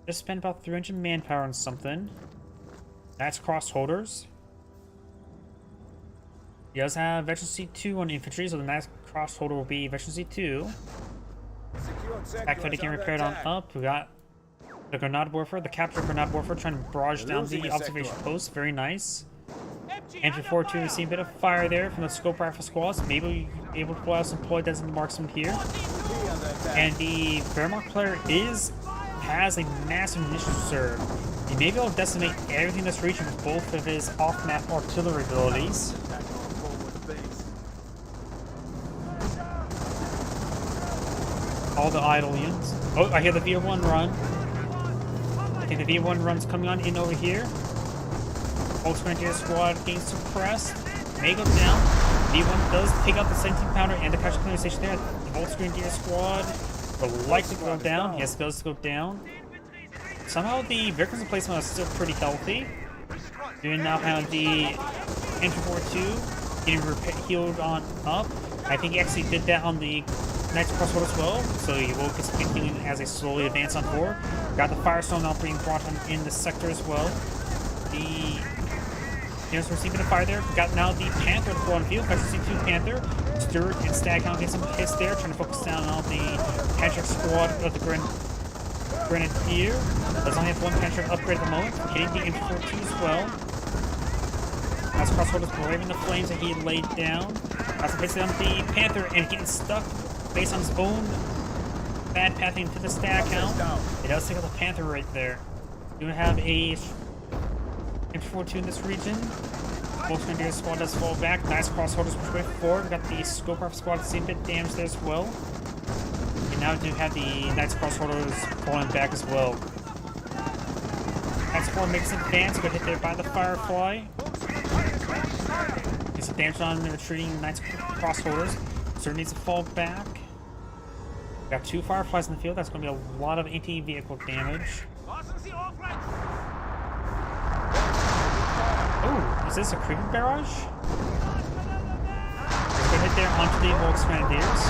Just spent about 300 manpower on something. That's cross holders. He does have Veteran C2 on infantry, so the next cross holder will be Veteran C2. Back 30 getting repaired on up. We got the Granada Warfare, the captured Granada Warfare trying to barrage down the observation post. Very nice. Entry 4-2, we see a bit of fire there from the Scope Rifle squads. Maybe we'll be able to pull out some ploy designated marksman here. And the Wehrmacht player has a massive munitions reserve. He may be able to decimate everything in this region with both of his off-map artillery abilities. All the idle units. Oh, I hear the V1 run. I think the V1 run's coming on in over here. Volksgrenadier squad getting suppressed. May go down. V1 does take out the 17 pounder and the casual clearing station there. The Volksgrenadier squad will likely go down. Yes, it does go down. Somehow the vehicles replacement is still pretty healthy. We now have the Entry 4-2 getting healed on up. I think he actually did that on the Knights Crossroad as well, so he will get some healing as they slowly advance on forward. Got the Firestone now being brought in the sector as well. The units receiving a fire there. Got now the Panther on field. Veteran C2 Panther. Stewart and Staghound get some hits there, trying to focus down on the Patrick squad of the Grenadier. Does only have one Patrick upgrade at the moment. Hitting the Infantry 4-2 as well. That's Crossholders braving the flames that he laid down. That's basically on the Panther and getting stuck based on his own bad pathing to the Staghound. It does take out the Panther right there. You have a Infantry 4-2 in this region. Volksgrenadier squad does fall back. Nice crossholders push way forward. Got the Scope Rifle squad to see a bit damaged there as well. And now we do have the Knights crossholders falling back as well. Knights 4 makes an advance, got hit there by the Firefly. Gets some damage on the retreating Knights crossholders. Sir needs to fall back. Got 2 Fireflies in the field. That's going to be a lot of anti-vehicle damage. Oh, is this a creeping barrage? Let's go hit there onto the Volksgrenadiers.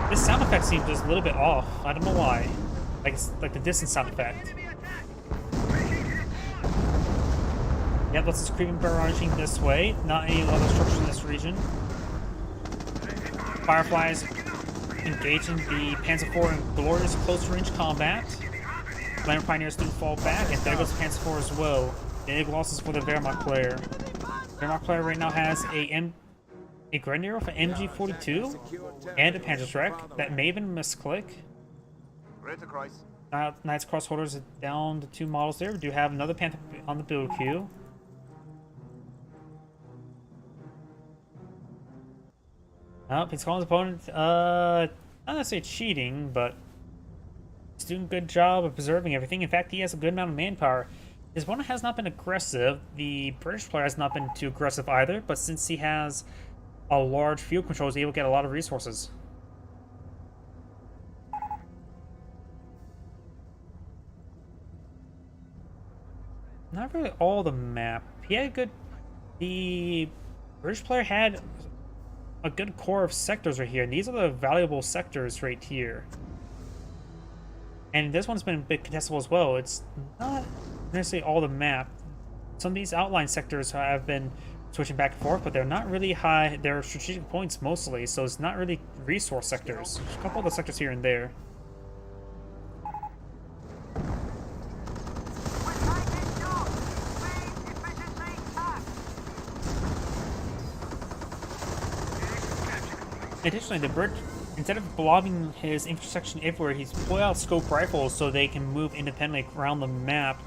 This sound effect seems just a little bit off. I don't know why. Like it's like the distance sound effect. Yep, let's just creeping barraging this way. Not any other structures in this region. Fireflies engaging the Panzer IV in glorious close-range combat. Flamer Pioneers do fall back, and there goes the Panzer IV as well. Big losses for the Wehrmacht player. Wehrmacht player right now has a Grenadier with an MG42 and a Panzerschreck. That may have been a misclick. Knights crossholders down to 2 models there. We do have another Panther on the build queue. He's calling his opponent, not necessarily cheating, but he's doing a good job of preserving everything. In fact, he has a good amount of manpower. His opponent has not been aggressive. The British player has not been too aggressive either, but since he has a large field control, he's able to get a lot of resources. Not really all the map. He had a good... The British player had a good core of sectors right here, and these are the valuable sectors right here. And this one's been a bit contestable as well. It's not necessarily all the map. Some of these outline sectors have been switching back and forth, but they're not really high. They're strategic points mostly, so it's not really resource sectors. There's a couple of the sectors here and there. Additionally, the Brit, instead of blobbing his infantry section everywhere, he's pulled out scope rifles so they can move independently around the map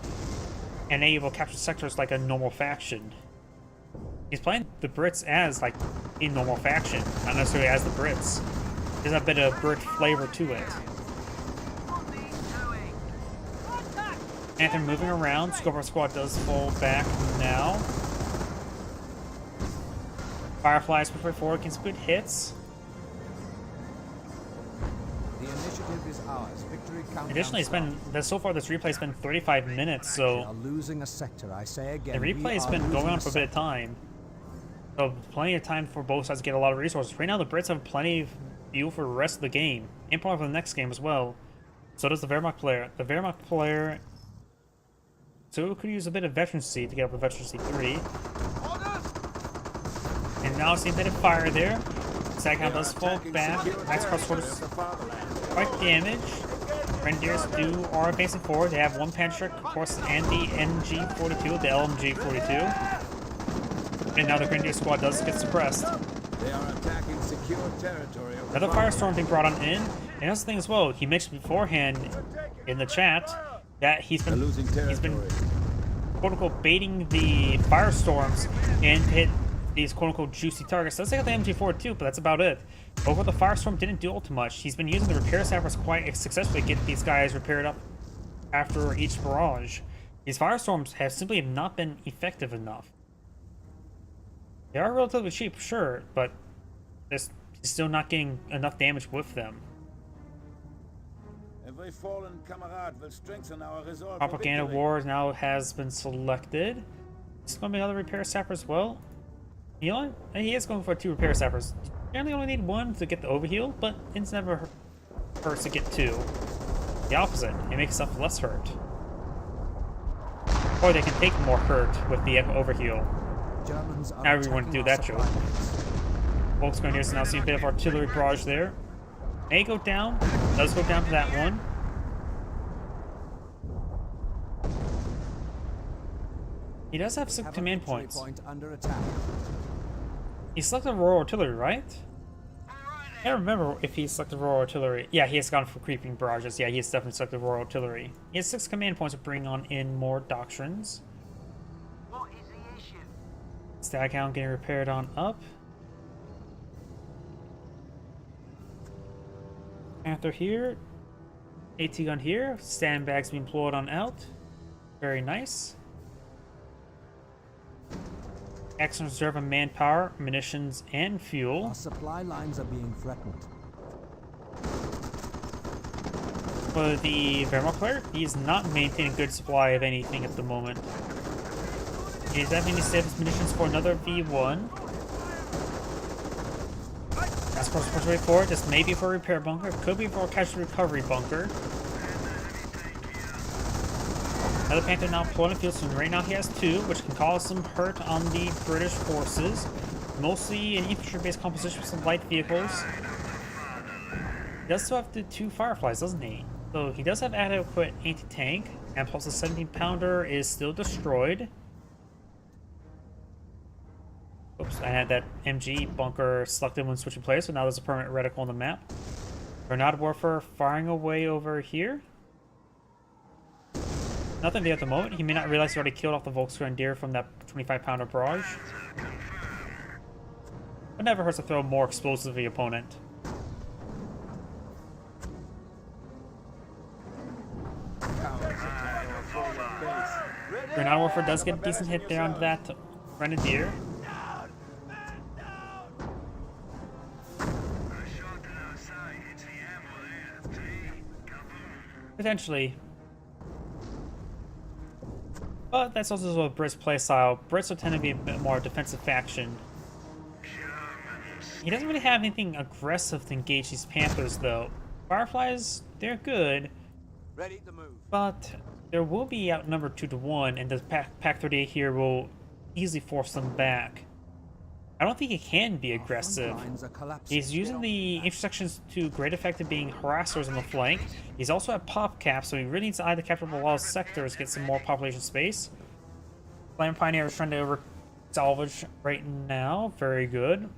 and able to capture sectors like a normal faction. He's playing the Brits as like a normal faction, not necessarily as the Brits. There's a bit of Brit flavor to it. Panther moving around. Scoper Squad does fall back now. Fireflies push way forward, getting some good hits. The initiative is ours. Victory countdown. Additionally, it's been so far this replay's been 35 minutes, We so are losing a sector. I say again. the replay's been going on for a bit of time. So plenty of time for both sides to get a lot of resources. Right now, the Brits have plenty of fuel for the rest of the game, and probably for the next game as well. So does the Wehrmacht player. The Wehrmacht player, so could use a bit of veterancy to get up to veterancy 3. And now seeing a bit of fire there. Saghound does fall back. Max Cross Force quite damaged. Grenadiers are advancing forward. They have one Panther, of course, and the NG-42, the LMG-42. And now the Grenadier squad does get suppressed. They are attacking secure territory. Another firestorm being brought on in. And that's the thing as well. He mentioned beforehand in the chat that he's been quote unquote baiting the firestorms and hit these quote unquote juicy targets. Does take out the MG4 but that's about it. Over the firestorm didn't do all too much. He's been using the repair sappers quite successfully to get these guys repaired up after each barrage. These firestorms have simply not been effective enough. They are relatively cheap, sure, but he's still not getting enough damage with them. Every fallen comrade will strengthen our resolve. Propaganda War now has been selected. It's going to be another repair sapper as well. You know what? He is going for 2 repair sappers. You generally only need 1 to get the overheal, but it's never hurts to get 2. The opposite, it makes stuff less hurt. Or they can take more hurt with the overheal. Germans are Now everyone do that joke. Volksgrenadiers now see a bit of artillery barrage there. May go down. Does go down to that one. He does have 6 command points. Point under attack. He selected Royal Artillery, right? I can't remember if he selected Royal Artillery. Yeah, he has gone for creeping barrages. Yeah, he has definitely selected Royal Artillery. He has 6 command points to bring on in more doctrines. What is the issue? Staghound getting repaired on up. Panther here. AT gun here. Sandbags being pulled on out. Very nice. Excellent reserve of manpower, munitions, and fuel. Our supply lines are being threatened. For the Wehrmacht player, he is not maintaining a good supply of anything at the moment. He is having to save his munitions for another V1. That's supposed to push way forward. This may be for a repair bunker. Could be for a casualty recovery bunker. Another Panther now pulling a field, so right now he has 2, which can cause some hurt on the British forces. Mostly an infantry-based composition with some light vehicles. He does still have the 2 Fireflies, doesn't he? So he does have adequate anti-tank, and plus the 17-pounder is still destroyed. Oops, I had that MG bunker selected when switching players, so now there's a permanent reticle on the map. Grenade Warfare firing away over here. Nothing there at the moment. He may not realize he already killed off the Volksgrenadier from that 25-pounder barrage. It never hurts to throw more explosive at the opponent. Grenade Warfare does get a decent hit there on that Grenadier. Potentially. But that's also a Brits playstyle. Brits will tend to be a bit more defensive faction. He doesn't really have anything aggressive to engage these Panthers, though. Fireflies, they're good. Ready to move. But there will be outnumbered 2-1, and the Pack 38 here will easily force them back. I don't think he can be aggressive. Lines are collapsing. He's using the intersections to great effect of being harassers on the flank. He's also at pop cap, so he really needs to either capture Bilal's sectors to get some more population space. Flame Pioneer is trying to over salvage right now. Very good.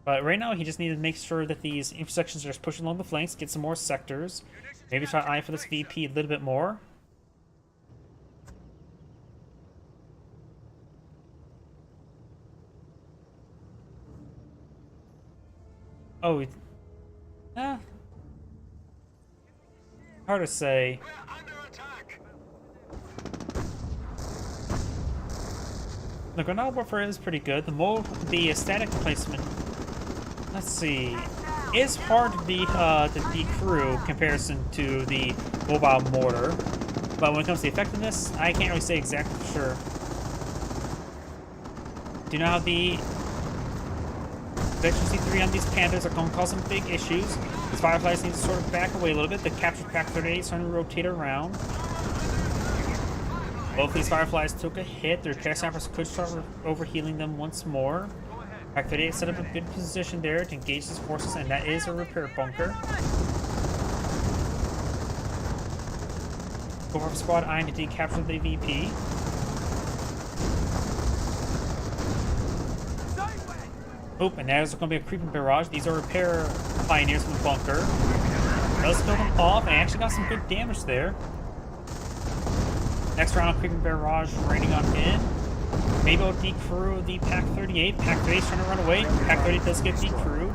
But right now, he just needs to make sure that these intersections are just pushing along the flanks, get some more sectors. Maybe try to eye for this VP a little bit more. Oh, hard to say. The Granada Warfare is pretty good. The static placement, let's see, is hard to decrew comparison to the mobile mortar. But when it comes to effectiveness, I can't really say exactly for sure. Do you know how the Veteran C3 on these Panthers are going to cause some big issues? These Fireflies need to sort of back away a little bit. The captured Pack 38 is starting to rotate around. Both these Fireflies took a hit. Their repair sappers could start overhealing them once more. Pack 38 set up a good position there to engage his forces, and that is a repair bunker. Go squad eyeing to decapture the VP. Oop, and there's going to be a creeping barrage. These are repair pioneers from the bunker. Does kill them off, and actually got some good damage there. Next round of creeping barrage raining on in. Maybe I'll decrew the Pack 38. Pack 38 is trying to run away. Pack 38 does get decrewed.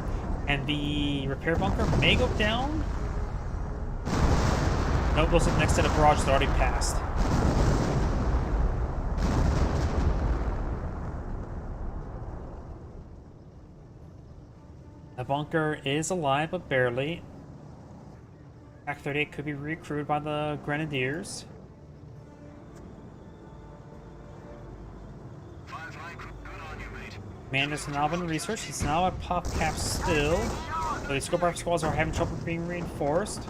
And the repair bunker may go down. Nope, looks like the next set of barrages already passed. The bunker is alive, but barely. Pack 38 could be recruited by the Grenadiers. Commander's now been researched. He's now at pop cap still. So the scope rifle squads are having trouble being reinforced.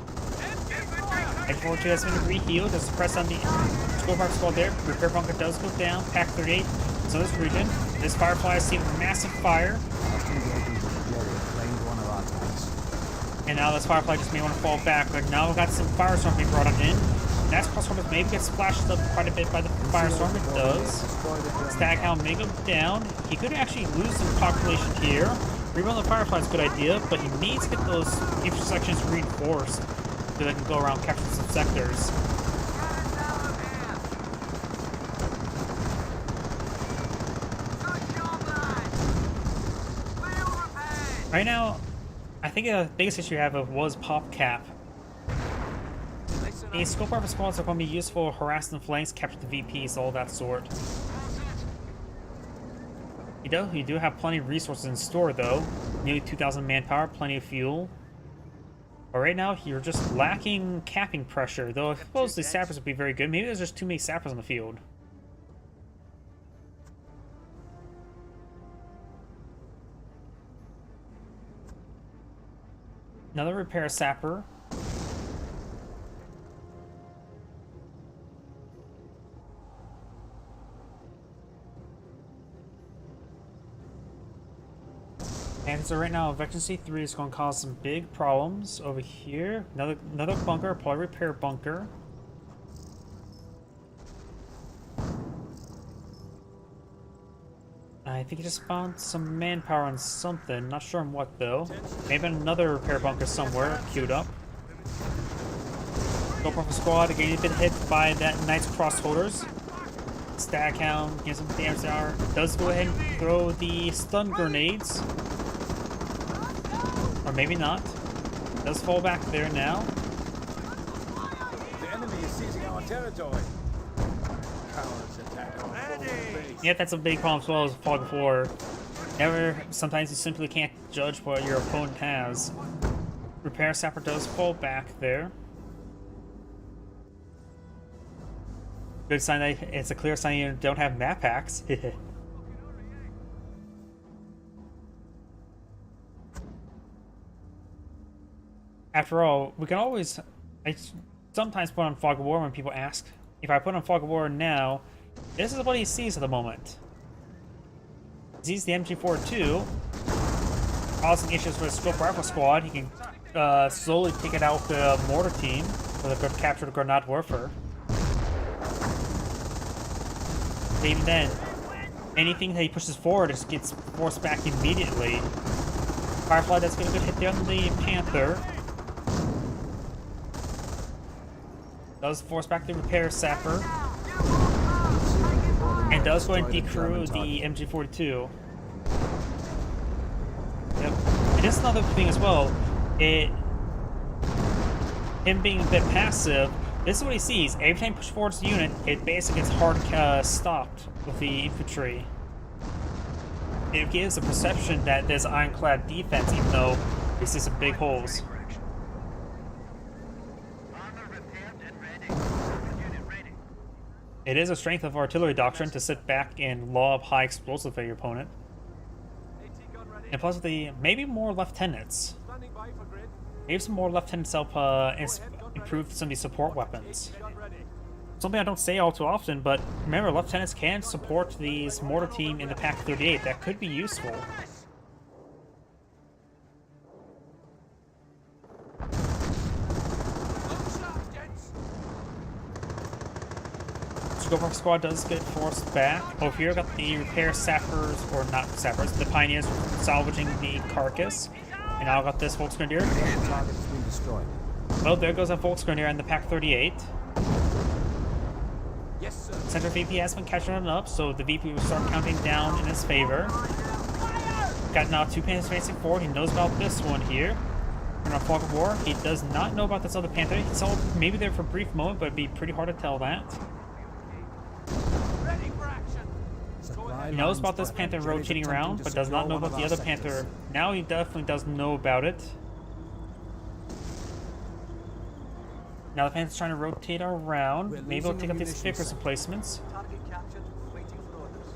X42 has been rehealed. There's a press on the scope rifle squad there. Repair bunker does go down. Pack 38. So this region. This Firefly has seen massive fire. And now this Firefly just may want to fall back, but now we've got some Firestorm being brought on in. That Crossform maybe gets splashed up quite a bit by the Firestorm. It does. Staghound may go down. He could actually lose some population here. Rebuild the Firefly is a good idea, but he needs to get those intersections reinforced so they can go around capture some sectors. Right now, I think the biggest issue I have was pop cap. The scope rifle squads are going to be useful, harass the flanks, capture the VPs, all that sort. You do have plenty of resources in store though. Nearly 2,000 manpower, plenty of fuel. But right now, you're just lacking capping pressure, though I suppose the sappers would be very good. Maybe there's just too many sappers on the field. Another repair sapper. And so right now, Veteran C3 is going to cause some big problems over here. Another bunker, probably repair bunker. I think he just found some manpower on something. Not sure on what though. Maybe another repair bunker somewhere queued up. Go for squad again. A bit hit by that Knight's Crossholders. Staghound getting some damage there. Does go ahead and throw the stun grenades. Or maybe not. Does fall back there now. The enemy is seizing our territory. Cowards attack our forward base. Yeah, that's a big problem as well as fog before. Sometimes you simply can't judge what your opponent has. Repair sapper does fall back there. Good sign that it's a clear sign you don't have map packs. After all, we can always... I sometimes put on Fog of War when people ask. If I put on Fog of War now, this is what he sees at the moment. He sees the MG42 causing issues with Scope Rifle Squad. He can slowly take it out the mortar team with a good capture the Grenade Warfare. Even then, anything that he pushes forward just gets forced back immediately. Firefly, that's going to get hit there on the Panther. Does force back the Repair Sapper. And does go and decrew the MG42. Yep. And this is another thing as well. Him being a bit passive, this is what he sees. Every time he pushes forward the unit, it basically gets hard stopped with the infantry. It gives the perception that there's ironclad defense, even though he sees some big holes. It is a strength of artillery doctrine to sit back and lob high explosive at your opponent. And plus the maybe more lieutenants. Standing by for grid. Maybe some more lieutenants help improve some of these support weapons. Something I don't say all too often, but remember, lieutenants can support these mortar team in the PaK-38. That could be useful. Scope Squad does get forced back. Over here, got the repair sappers, or not sappers, the pioneers salvaging the carcass. And now I got this Volksgrenadier. The target has been destroyed. Well, there goes a Volksgrenadier and the PaK-38. Yes, sir. Center VP has been catching it up, so the VP will start counting down in his favor. Got now 2 Panthers facing forward. He knows about this one here. We're on Fog of War. He does not know about this other Panther. He saw maybe there for a brief moment, but it'd be pretty hard to tell that. Ready for action. He knows about this Panther rotating around, but does not know about the other Panther. Now he definitely does know about it. Now the Panther's trying to rotate around. Maybe he'll take up these Vickers replacements. Target captured. Waiting for orders.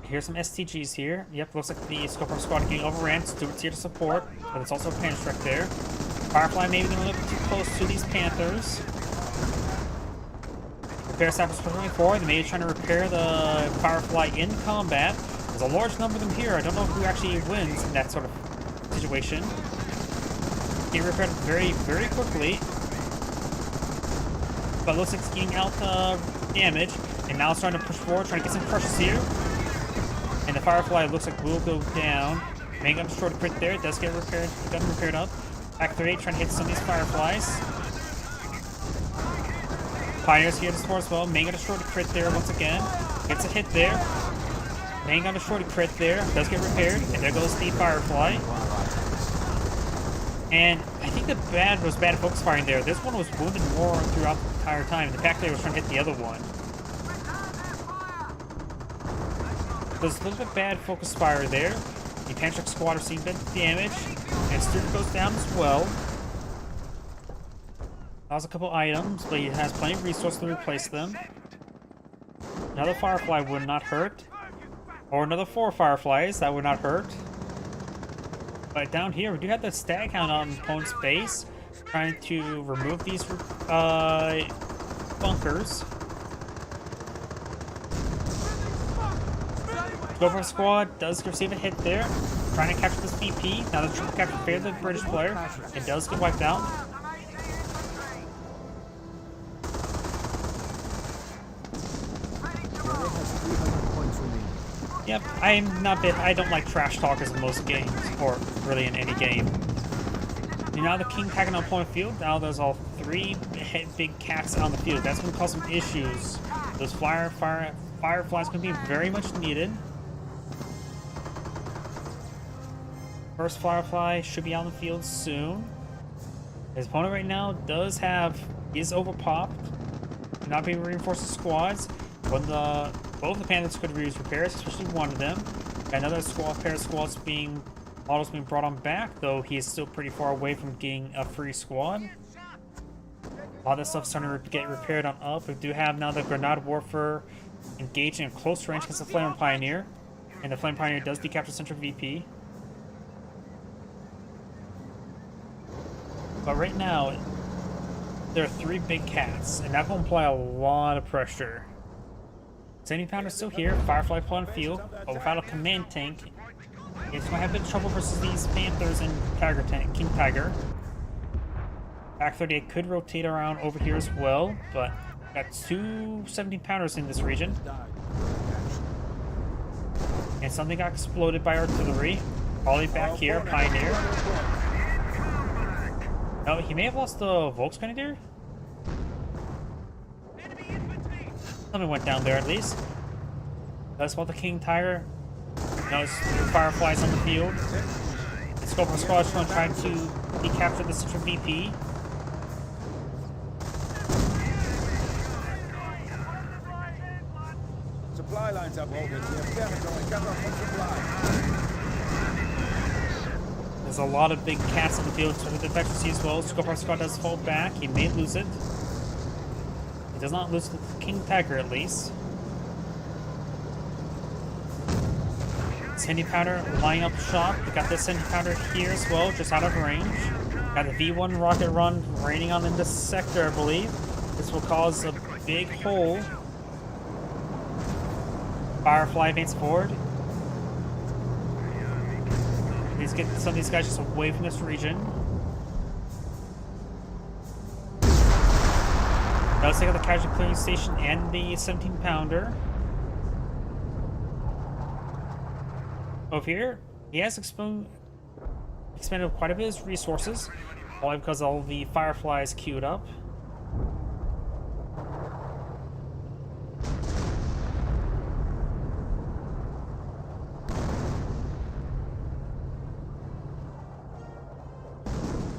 Here's some STGs here. Yep, looks like the Scope Squad getting overran. Stewart's here to support, but it's also a Panzerstreck there. Firefly maybe they're a little bit too close to these Panthers. Repair Sappers pushing forward. They may be trying to repair the Firefly in combat. There's a large number of them here. I don't know who actually wins in that sort of situation. He repaired very, very quickly. But looks like it's getting out damage. And now it's trying to push forward, trying to get some crushes here. And the Firefly looks like will go down. Main gun destroyed a crit there. It does get repaired. The gun repaired up. PaK-38 trying to hit some of these Fireflies. Pioneers here to support as well. Main gun destroyed a crit there once again. Gets a hit there. Main gun destroyed a crit there. Does get repaired. And there goes the Firefly. And I think the bad was bad focus firing there. This one was wounded more throughout the entire time. The PaK-38 was trying to hit the other one. There's a little bit bad focus fire there. The Panzerstreck squad are seeing bit damage. And Stewart goes down as well. Lost a couple items, but he has plenty of resources to replace them. Another Firefly would not hurt. Or another 4 Fireflies, that would not hurt. But down here, we do have the Stag Hound on opponent's base, trying to remove these bunkers. Scope Squad does receive a hit there, trying to capture this VP. Now the triple capture failed the British player. It does get wiped out. Yep, I don't like trash talkers in most games, or really in any game. And now the King tagging on point field. Now there's all 3 big cats on the field. That's going to cause some issues. Those Fireflies can be very much needed. First Firefly should be on the field soon. His opponent right now is overpopped. Not being reinforced with squads. When both the Panthers could use repairs, especially one of them. Another pair of squads models being brought on back, though he is still pretty far away from getting a free squad. A lot of this stuff's starting to get repaired on up. We do have now the Grenade Warfare engaging in close range against the Flamer Pioneer. And the Flame Pioneer does decapture Central VP. But right now, there are 3 big cats, and that will imply a lot of pressure. 70 Pounder's still here, Firefly on field, but without a command tank, it's going to have a bit of trouble versus these Panthers and King Tiger. Back 38 could rotate around over here as well, but got 2 17 Pounders in this region. And something got exploded by artillery. All the way back here, Pioneer. No, he may have lost the Volksgrenadier? Something went down there at least. That's about the King Tiger. No, it's Fireflies on the field. The Scorpion Squad is going to try to decapture the Central VP. Supply lines up, Hogan. We have territory cut off from supply. There's a lot of big cats on the field with the Infectious as well. Scorpion Squad does fall back. He may lose it. He does not lose the King Tiger at least. Sandy Powder lining up shop. We got this Sandy Powder here as well, just out of range. Got the V1 rocket run raining on in this sector, I believe. This will cause a big hole. Firefly advance forward. Please get some of these guys just away from this region. Now let's take out the casualty clearing station and the 17 Pounder. Over here, he has expended quite a bit of his resources, probably because all the Fireflies queued up.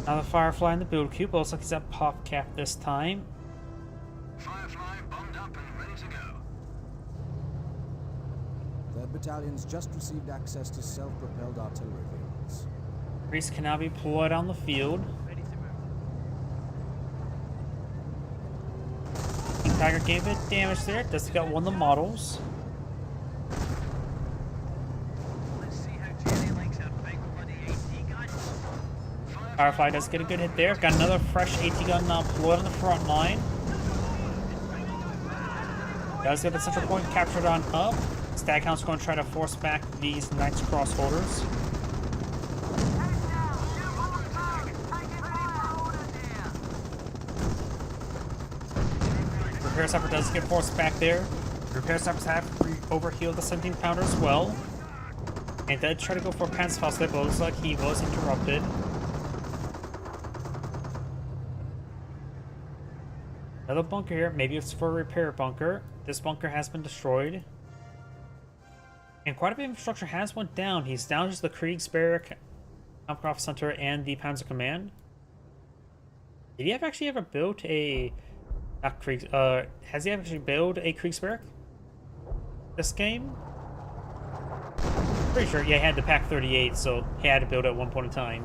Another Firefly in the build queue, but looks like he's at pop cap this time. Firefly bombed up and ready to go. 3rd Battalion's just received access to self-propelled artillery vehicles. Grease can now be deployed on the field. Ready to move. King Tiger gave it damage there. Does got one of the models. Let's see how Jerry likes our big bloody AT gun. Firefly does get a good hit there. Got another fresh AT gun now deployed on the front line. Does get the central point captured on up. Staghound's going to try to force back these Knights Crossholders. Repair Sniper does get forced back there. Repair Snipers have overhealed the 17 Pounder as well. And did try to go for a Panzerfaust there, but it looks like he was interrupted. Another bunker here. Maybe it's for a repair bunker. This bunker has been destroyed. And quite a bit of infrastructure has went down. He's down just the Kriegsberg, Kampfkraft Center, and the Panzer Command. Did he actually ever build a... Not Kriegs... has he actually built a Kriegsberg? This game? Pretty sure, yeah, he had the Pack 38, so he had to build it at one point in time.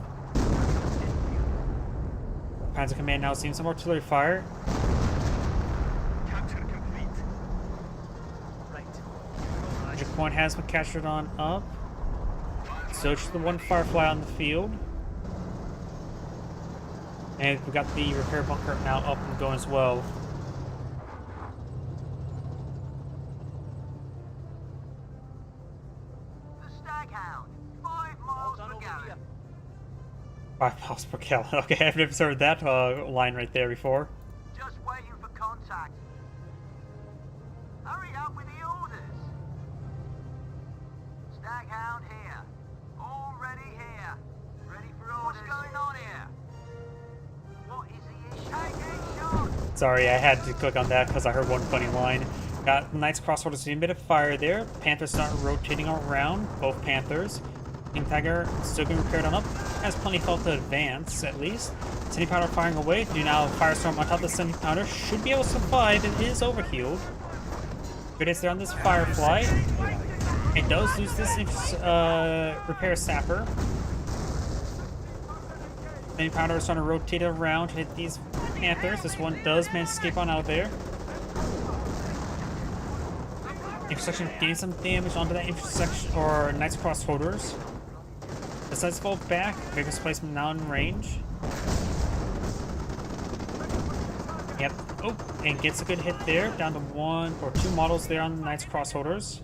Panzer Command now seeing some artillery fire. Capture complete. Right. Magic Point has been captured on up. So just the one Firefly on the field. And we got the repair bunker now up and going as well. The Staghound, 5 miles Done per over gallon. here. 5 miles per gallon. Okay, I've never heard that line right there before. Just waiting for contact. Hurry up with the orders. Staghound here. Already here. Ready for orders. What's going on here? What is the issue? Taking shots. Sorry, I had to click on that because I heard one funny line. Got Knights Crossholders seeing a bit of fire there. Panthers start rotating around, both Panthers. King Tiger still getting repaired on up. Has plenty of health to advance, at least. 70 Pounder firing away. Do now Firestorm on top of the 70 Pounder. Should be able to survive. It is overhealed. Good hits there on this Firefly. It does lose this repair sapper. 70 Pounder is trying to rotate around to hit these Panthers. This one does manage to escape on out of there. Intersection gain some damage onto that intersection or Knights Cross holders. Decides to fall back. Vigorous placement now in range. Yep. Oh, and gets a good hit there. Down to 1 or 2 models there on the Knights Cross holders.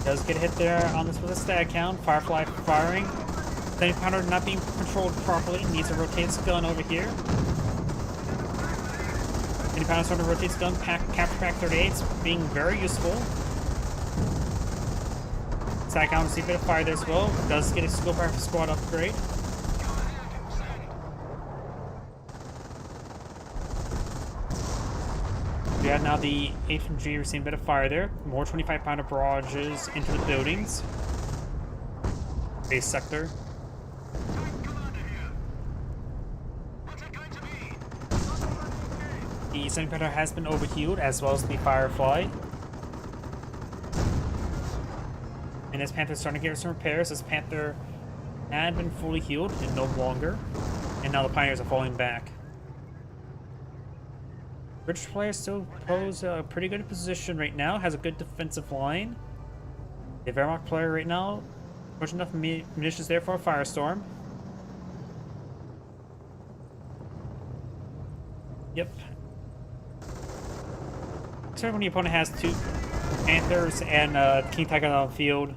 Does get a hit there on this with a stag count. Firefly firing. Then Pounder not being controlled properly. Needs to rotate its gun over here. Then Pounder starting to rotate its gun. Capture Pack 38's being very useful. Stag count to see a bit of fire there as well. Does get a Scope Rifle Squad upgrade. We have now the infantry receiving a bit of fire there. More 25-pounder barrages into the buildings. Base sector. The 70-pounder has been overhealed, as well as the Firefly. And this Panther's starting to get some repairs. This Panther had been fully healed and no longer. And now the Pioneers are falling back. British player still pose a pretty good position right now. Has a good defensive line. The Wehrmacht player right now pushing enough munitions there for a firestorm. Yep. So when the opponent has 2 Panthers and King Tiger on the field,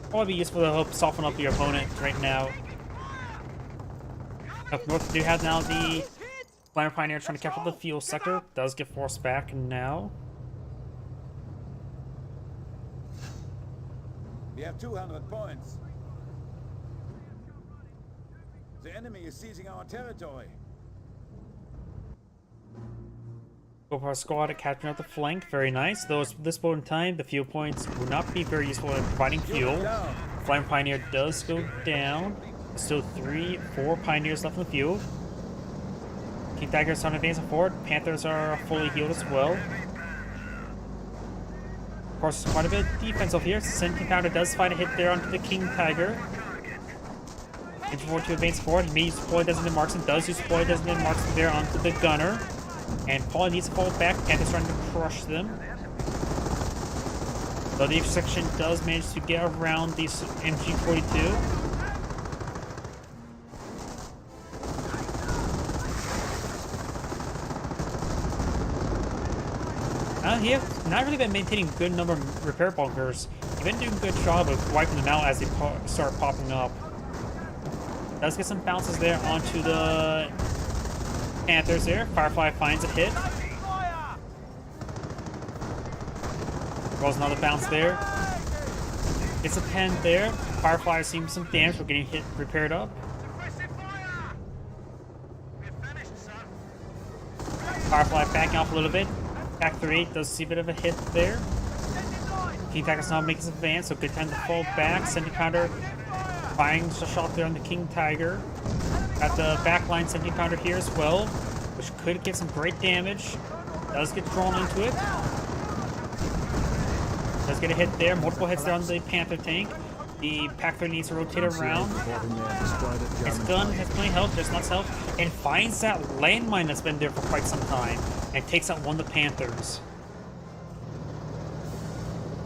probably be useful to help soften up your opponent right now. Up north, we do have now the Flammer Pioneer trying to capture the fuel sector. Does get forced back now. We have 200 points. The enemy is seizing our territory. Go for our squad at capturing out the flank. Very nice. Though at this point in time, the fuel points will not be very useful in providing fuel. Flammer Pioneer does go down. Still 3-4 Pioneers left in the field. King Tiger is on advancing forward. Panthers are fully healed as well. Of course, quite a bit of defense over here. 70-pounder does find a hit there onto the King Tiger. Inching forward to advance forward. He may use deploy designated marksman. Does use deploy designated marksman there onto the gunner. And Paul needs to fall back. Panthers trying to crush them. Though the intersection does manage to get around these MG42. He has not really been maintaining a good number of repair bunkers. He's been doing a good job of wiping them out as they start popping up. Does get some bounces there onto the Panthers there. Firefly finds a hit. Rolls another bounce there. Gets a pen there. Firefly is seeing some damage. We're getting hit repaired up. Firefly backing off a little bit. Pack 38 does see a bit of a hit there. King Tiger's now making some advance, so good time to fall back. 70-pounder firing a shot there on the King Tiger. Got the backline 70-pounder here as well, which could get some great damage. Does get drawn into it. Does get a hit there. Multiple hits there on the Panther tank. The Pack 30 needs to rotate around. His gun has plenty of health, just lots of health, and finds that landmine that's been there for quite some time, and takes out one of the Panthers.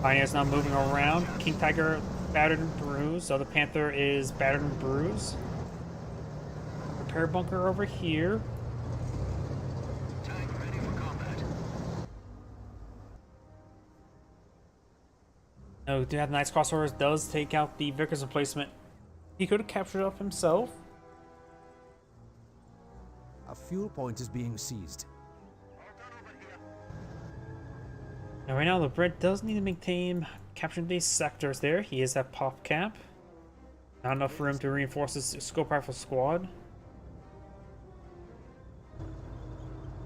Pioneer's now moving around. King Tiger battered and bruised. So the Panther is battered and bruised. Repair bunker over here. Tank ready for combat. No, do have Knights Crossovers does take out the Vickers replacement. He could have captured it up himself. A fuel point is being seized. Now, right now, the Brit does need to maintain capturing these sectors there. He is at pop cap. Not enough room to reinforce his Scope Rifle squad.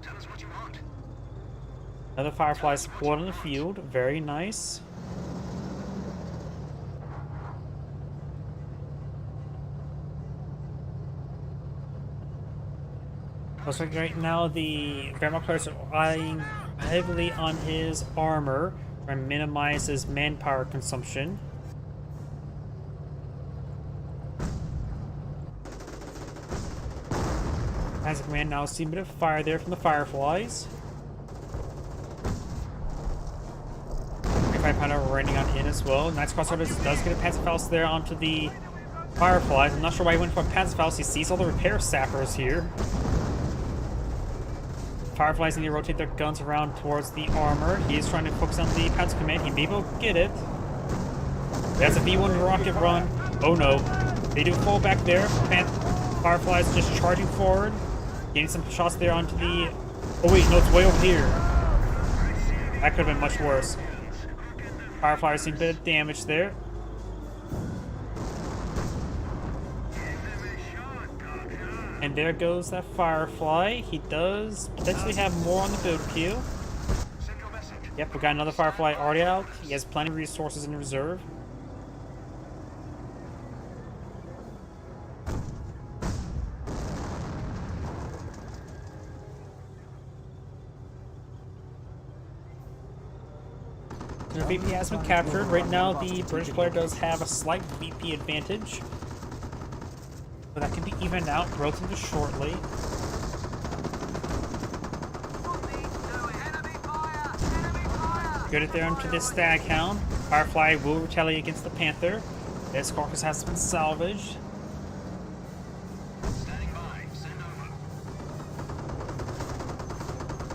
Tell us what you want. Another Firefly support on the field. Very nice. Looks like right now the Wehrmacht players are relying heavily on his armor, trying to minimize his manpower consumption. Panzer Command now seeing a bit of fire there from the Fireflies. 35 pounder raining on in as well. Nice crossover does get a Panzerfaust there onto the Fireflies. I'm not sure why he went for a Panzerfaust. He sees all the repair sappers here. Fireflies need to rotate their guns around towards the armor. He is trying to focus on the Panzer Command. He may be able to get it. That's a V1 rocket run. Oh no. They do fall back there. Fireflies just charging forward. Getting some shots there onto the... Oh wait, no, it's way over here. That could have been much worse. Fireflies seeing a bit of damage there. And there goes that Firefly. He does potentially have more on the build queue. Yep, we got another Firefly already out. He has plenty of resources in reserve. The VP has been captured. Right now, the British player does have a slight VP advantage. But that can be evened out relatively shortly. Get it there onto this Staghound. Firefly will retaliate against the Panther. This carcass has been salvaged.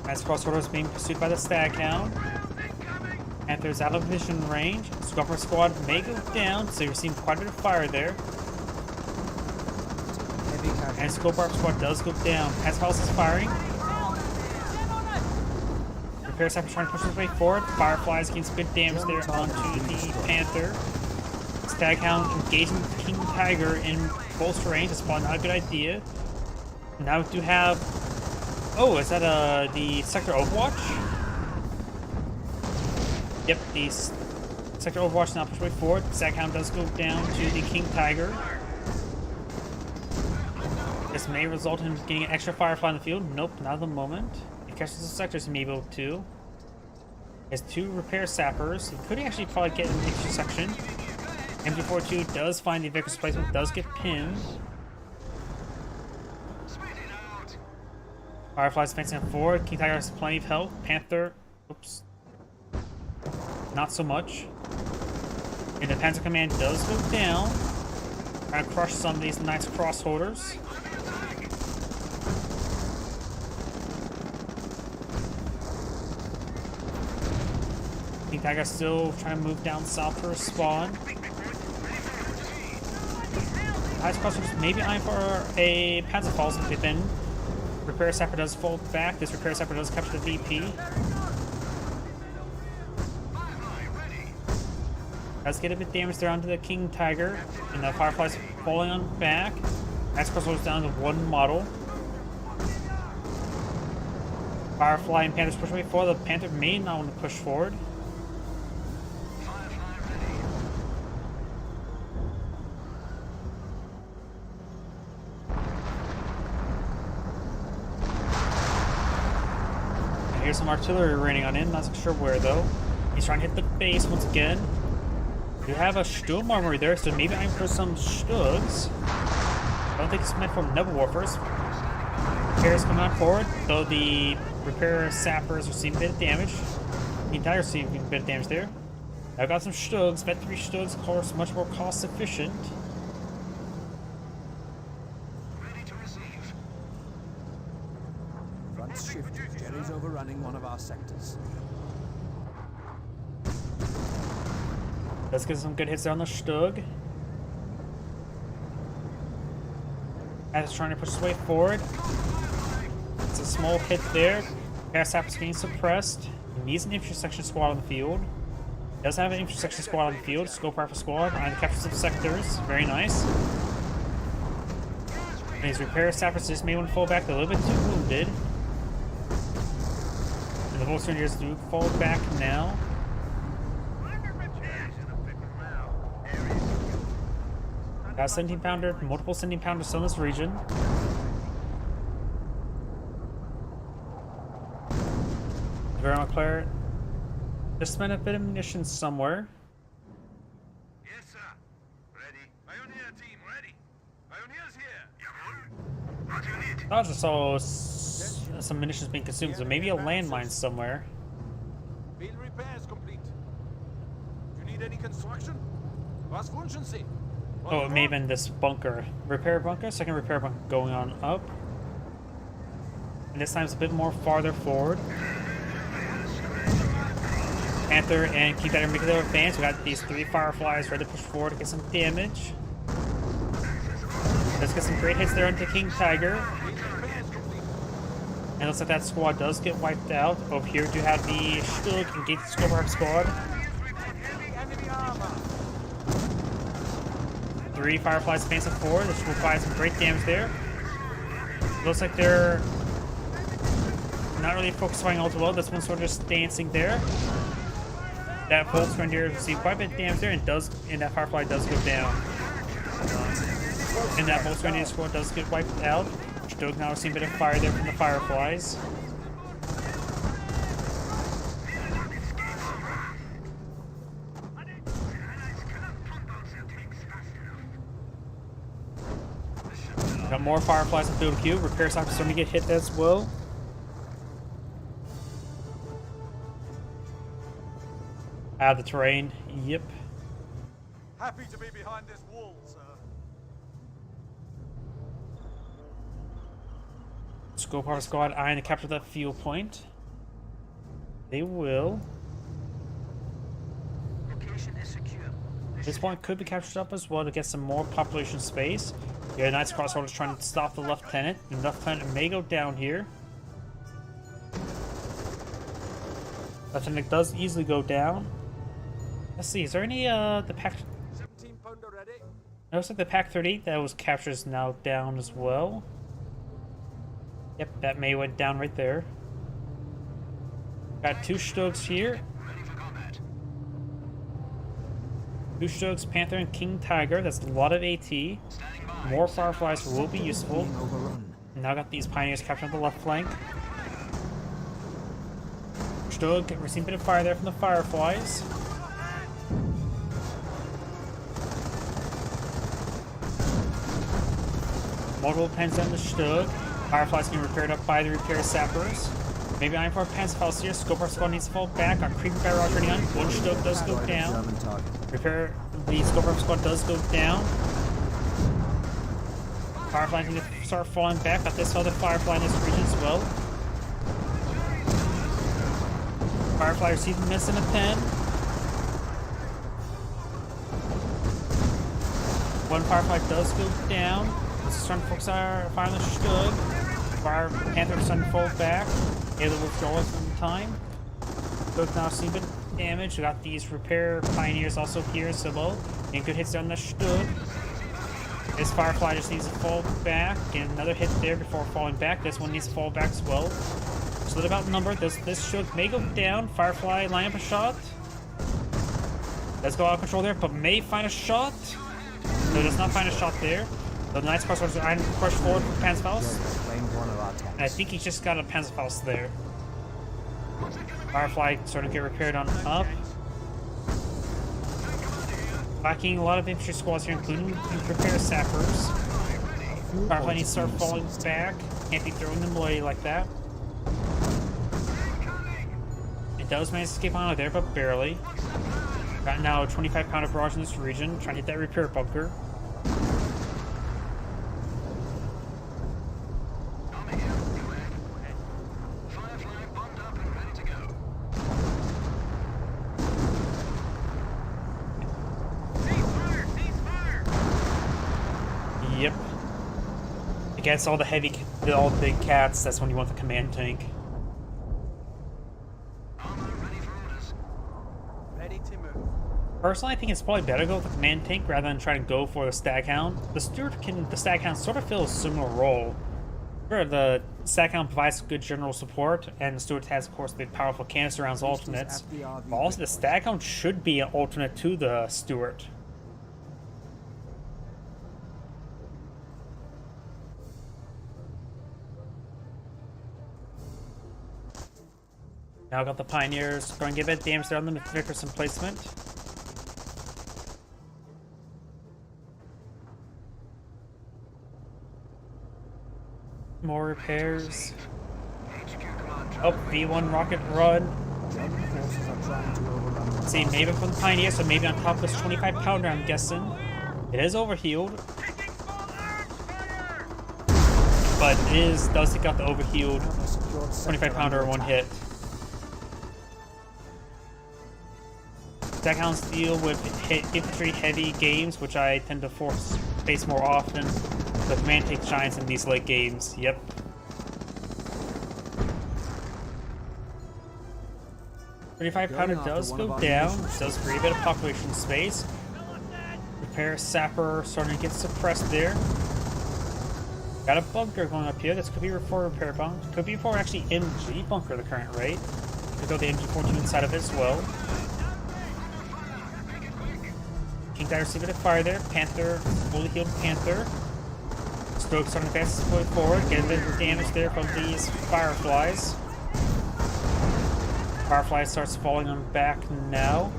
As crossover is being pursued by the Staghound. Panther's out of vision range. Scupper squad may go down, so you're seeing quite a bit of fire there. And Scope Arc squad does go down. Panzerfaust is firing. Repair Sapper trying to push his way forward. Fireflies getting some good damage there onto the Panther. Staghound engaging the King Tiger in close range. That's probably not a good idea. Now we do have... Oh, is that the Sector Overwatch? Yep, the Sector Overwatch now push way forward. Staghound does go down to the King Tiger. This may result in getting an extra Firefly in the field. Nope, not at the moment. If he catches the sectors, he may be able to. He has 2 repair sappers. He could actually probably get an extra section. MG42 does find the Vickers placement, does get pinned. Firefly's facing forward. King Tiger has plenty of health. Panther, oops, not so much. And the Panzer Command does go down. Trying to crush some of these nice crossholders. King Tiger still trying to move down south for a spawn. Nice crossholders maybe eyeing for a Panzerfaust if then. Repair Sapper does fall back. This Repair Sapper does capture the VP. Does get a bit damaged there onto the King Tiger. And the Firefly's falling on back. Nice crossholders down to 1 model. Firefly and Panther's push away forward. The Panther may not want to push forward. Here's some artillery raining on in, not sure where though. He's trying to hit the base once again. We have a Sturm armory there, so maybe I'm for some Stugs. I don't think it's meant for Nebel Warfers. Repairs coming on forward, though the repair sappers are seeing a bit of damage. The entire seeing a bit of damage there. I've got some Stugs, Vet 3 Stugs, of course, much more cost efficient. Front's shifted. Jerry's overrunning one of our sectors. Let's get some good hits there on the Stug. As it's trying to push his way forward. It's a small hit there. Parasap is getting suppressed. He needs an intersection squad on the field. He does have an intersection squad on the field. Scope Rifle squad trying to capture some sectors. Very nice. And his repair sappers just may want to fall back. They're a little bit too wounded. And the Volkswagens do fall back now. Got a 17 pounder, multiple 17 pounders still in this region. Very much clear. Just spent a bit of munitions somewhere. Yes, sir. Ready. Pioneer team, ready. Pioneers here. I just saw some munitions being consumed, so maybe a landmine somewhere. Field repairs complete. Do you need any construction? Was wünschen Sie? Oh, it may have been this bunker. Repair bunker? Second repair bunker going on up. And this time it's a bit more farther forward. Panther and King Tiger making their advance. We got these 3 Fireflies ready to push forward to get some damage. Let's get some great hits there into King Tiger. And it looks like that squad does get wiped out. Over here, do have the Stug engage the Scorpion squad. 3 Fireflies advancing forward. This will provide some great damage there. Looks like they're not really focusing all too well. This one's sort of just dancing there. That Volksgrenadier received quite a bit of damage there, and that Firefly does go down. And that Volksgrenadier squad does get wiped out. Stug now seeing a bit of fire there from the Fireflies. Got more Fireflies in field queue. Repair stock is starting to get hit as well. Out of the terrain. Yep. Happy to be behind this wall, sir. Scope Harbor Squad eyeing to capture that field point. They will. Location is secure. This point could be captured up as well to get some more population space. Yeah, Knights Crossroads trying to stop the Lieutenant. The Lieutenant may go down here. Lieutenant does easily go down. Let's see, is there any the pack? 17 pounder ready. Looks like the Pack 38 that was captured is now down as well. Yep, that may went down right there. Got 2 Stugs here. 2 Stugs, Panther, and King Tiger. That's a lot of AT. More Fireflies will be useful. Being overrun. Now got these Pioneers captured on the left flank. Stug receiving a bit of fire there from the Fireflies. Multiple pens on the Stug. Fireflies getting repaired up by the repair sappers. Maybe Iron Force Panzerfaust here. Scope Squad needs to fall back. Our creeping barrel are turning on. One Stug does go down. German target. Repair the Scope Squad does go down. Fireflies need to start falling back. Got this other Firefly in this region as well. Firefly receiving miss in a pen. One Firefly does go down. This is trying to focus our fire on the Stug. Fire Panther is starting to fall back. Able to withdraw some time. Stug now seeing a bit of damage. We got these repair Pioneers also here as well. Getting good hits on the Stug. This Firefly just needs to fall back. Get another hit there before falling back. This one needs to fall back as well. So they're about numbered. This Stug may go down. Firefly line up a shot. Let's go out of control there, but may find a shot. No, does not find a shot there. The Knights Crossroads are push forward with Panzerfaust. Claimed one of our tanks. And I think he just got a Panzerfaust there. Firefly starting to get repaired on up. Lacking a lot of infantry squads here, including the repair sappers. Firefly needs to start falling back. Can't be throwing them away like that. It does manage to escape on out there, but barely. Got now a 25 pounder barrage in this region, trying to hit that repair bunker. Yep. Against all the big cats, that's when you want the command tank. Ready to move. Personally, I think it's probably better to go with the command tank rather than trying to go for the Staghound. The Staghound sort of fills a similar role. Sure, the Staghound provides good general support, and the Stuart has, of course, the powerful canister rounds alternates. But also, the Staghound should be an alternate to the Stuart. Now got the Pioneers going to give it damage there on them with Vickerson placement. More repairs. HQ command Oh, V1 rocket run. German forces are trying to overrun the See, maybe from the Pioneer, so maybe on top of this 25-pounder, I'm guessing. It is overhealed, but it does take out the overhealed a secured sector 25-pounder in under one attack. hit. Deckhounds deal with infantry heavy games, which I tend to face more often. The command takes giants in these late games. Yep. $35-pounder does go down, does create a bit of population space. Repair sapper starting to get suppressed there. Got a bunker going up here. This could be for repair bunker. Could be for actually MG bunker the current rate. Could go the MG-42 inside of it as well. King Tiger see a bit of fire there. Panther, fully healed Panther. Stoke starting to advance his way forward. Get a bit of damage there from these Fireflies. Firefly starts falling on back now.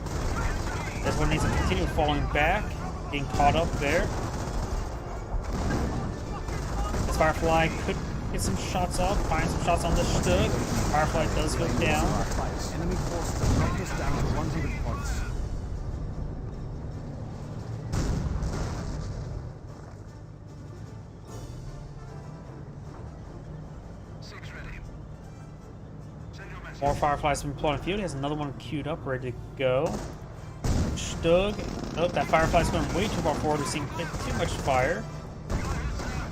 This one needs to continue falling back. Being caught up there. This Firefly could get some shots off. Find some shots on the Stug. Firefly does go down. Enemy forces have knocked us down to 100 points. More Fireflies from Plotting Field. He has another one queued up, ready to go. Stug. Oh, that Firefly's going way too far forward. We're seeing too much fire.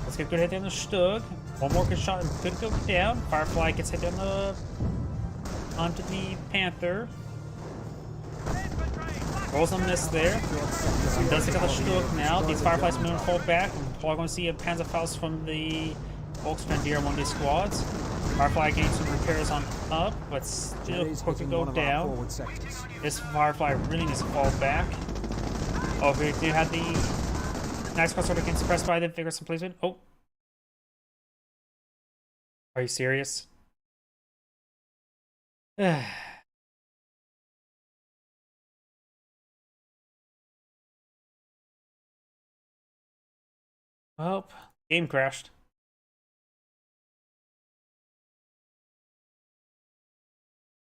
Let's get a good hit on the Stug. One more good shot and could go down. Firefly gets hit onto the Panther. Rolls on miss there. He does take out the Stug now. These Fireflies moving fall back. We're probably going to see a Panzerfaust from the Volksbandier on one of these squads. Firefly getting some repairs on up, but still quick to go down. This Firefly really needs to fall back. Oh, we do have the nice squad sort of getting suppressed by the vigorous placement. Oh. Are you serious? Well, game crashed.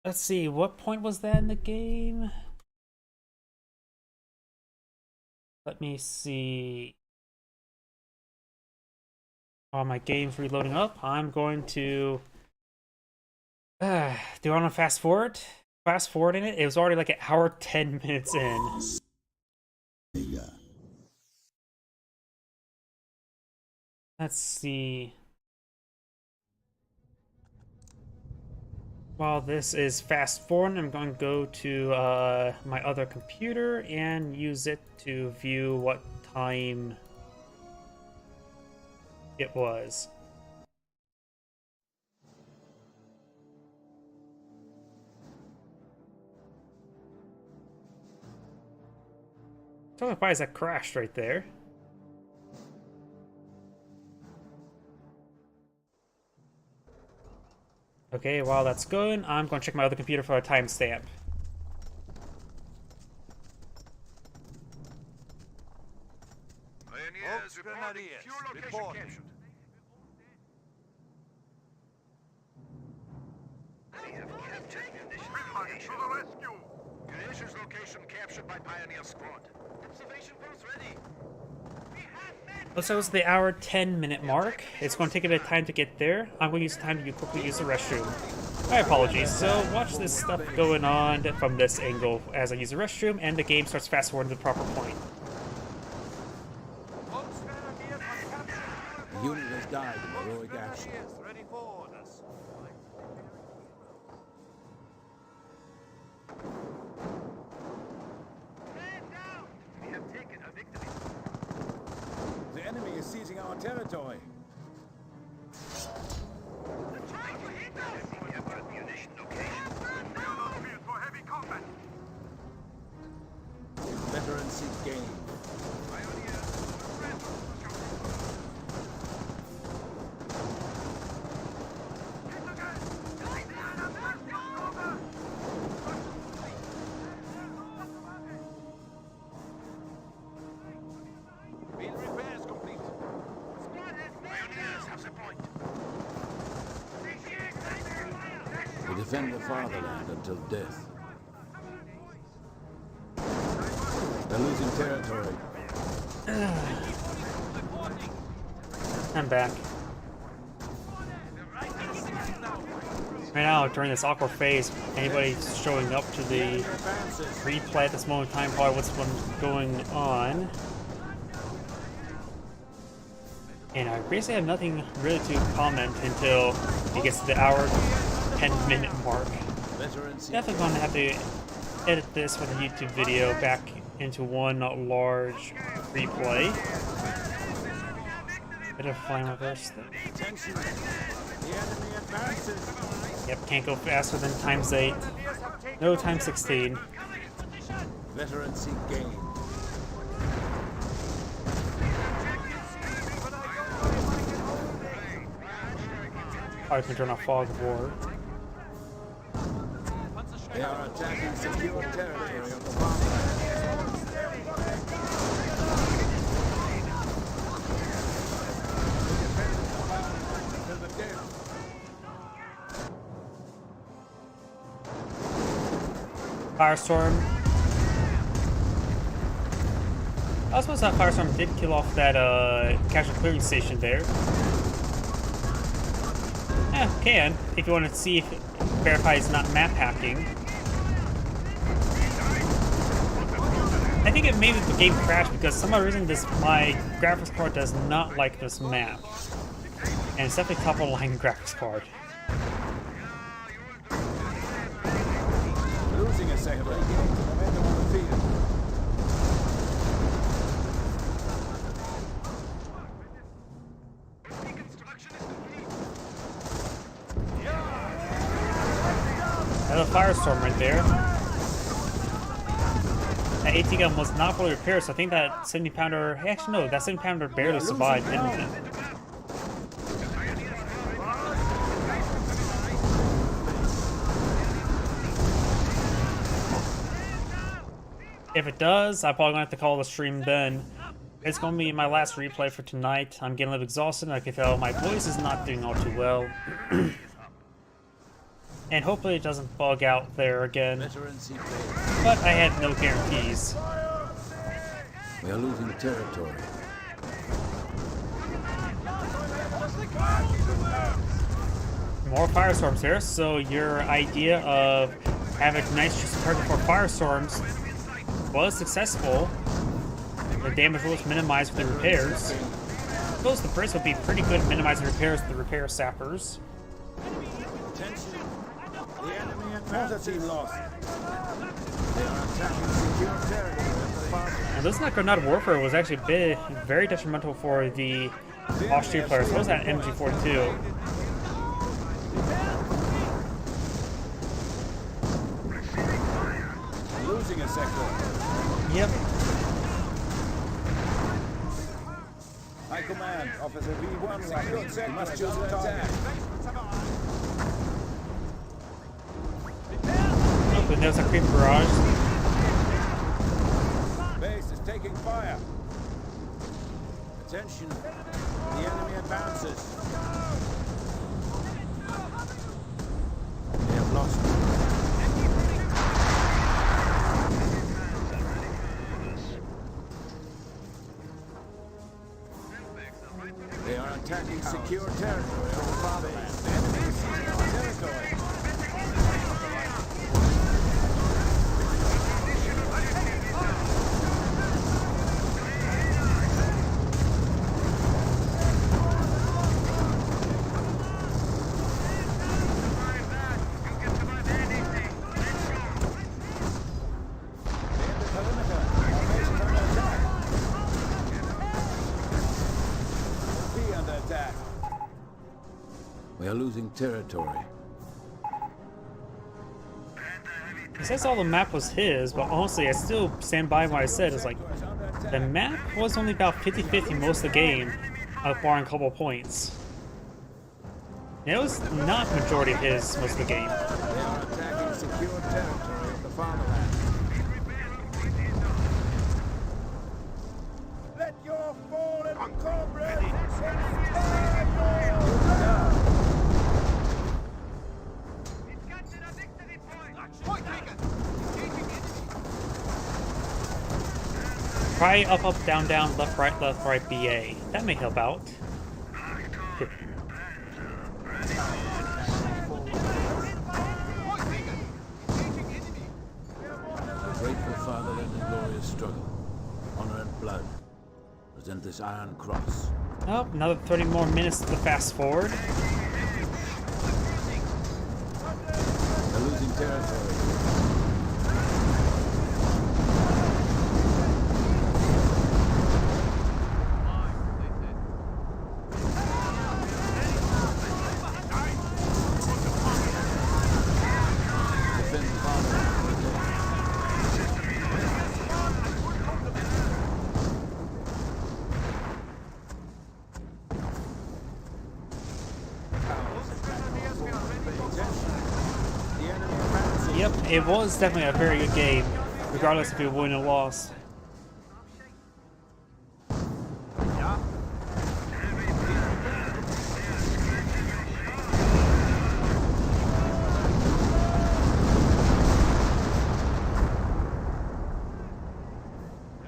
Let's see, what point was that in the game? Let me see. Oh, my game's reloading up. I'm going to... do I want to fast forward? Fast forward in it? It was already like an hour, 10 minutes in. Let's see. While this is fast forward, I'm going to go to my other computer and use it to view what time it was. So why is that crashed right there? Okay, while that's going, I'm going to check my other computer for a timestamp. Volks Grenadiers, report. They have captured munitions location. To the rescue! Munitions location captured by Pioneer Squad. Observation post ready. Looks like it was the hour 10-minute mark. It's going to take a bit of time to get there. I'm going to use the time to quickly use the restroom. My apologies. So watch this stuff going on from this angle as I use the restroom and the game starts fast forwarding to the proper point. The unit has died in heroic action. Ready for orders. We have taken a victory. The enemy is seizing our territory. We have got munition location. Field for heavy combat. Veterans seek gain. Field repairs complete. Pioneers have the point. defend the fatherland until death. They're losing territory. I'm back. Right now, during this awkward phase, anybody showing up to the replay at this moment in time, probably what's going on. And I basically have nothing really to comment until it gets to the hour 10-minute mark. Definitely gonna have to edit this for the YouTube video back into one large replay. Bit of flame reverse. Yep, can't go faster than times 8. No, times 16. Veterans seek gain. I can turn off fog of war. They are attacking secure territory of the farmland. Firestorm. I suppose that Firestorm did kill off that casual clearing station there. Yeah, can, if you want to see if it verifies not map hacking. I think it maybe the game crashed because for some odd reason my graphics card does not like this map. And it's definitely top of the line graphics card. Losing a second. Momentum on the field. Another Firestorm right there. That AT gun was not fully repaired, so I think that 70-pounder... Actually, no, that 70-pounder barely survived, didn't it? If it does, I'm probably going to have to call the stream then. It's going to be my last replay for tonight. I'm getting a little exhausted, and I can tell my voice is not doing all too well. And hopefully it doesn't bug out there again. But I had no guarantees. We are losing territory. More Firestorms here, so your idea of having a nice choosing target for Firestorms was successful. The damage was minimized with the repairs. I suppose the Brits would be pretty good at minimizing repairs with the repair sappers. The enemy advance team lost. They are attacking secure territory of the farmland. And this not Granada Warfare was actually very detrimental for the Austrian players. What was that MG42? Losing a sector. Yep. High command, Officer V1 right. You must choose an attack. Oh, but there's a creep barrage. Base is taking fire. Attention. The enemy advances. They have lost. They are attacking secure territory over farmland. The enemy is seizing our territory. We are losing territory. He says all the map was his, but honestly, I still stand by what I said. It's like, the map was only about 50-50 most of the game, barring a couple points. It was not majority of his most of the game. They are attacking secure territory of the farmland. Let your fallen comrades inspire you! try up, up, down, down, left, right, BA. That may help out. Grateful father in the glorious struggle. Honor and blood. Present this Iron Cross. Oh, another 30 more minutes to fast forward. They're losing territory. Defend the father. The enemy advances. Yep, it was definitely a very good game, regardless if you win or lost.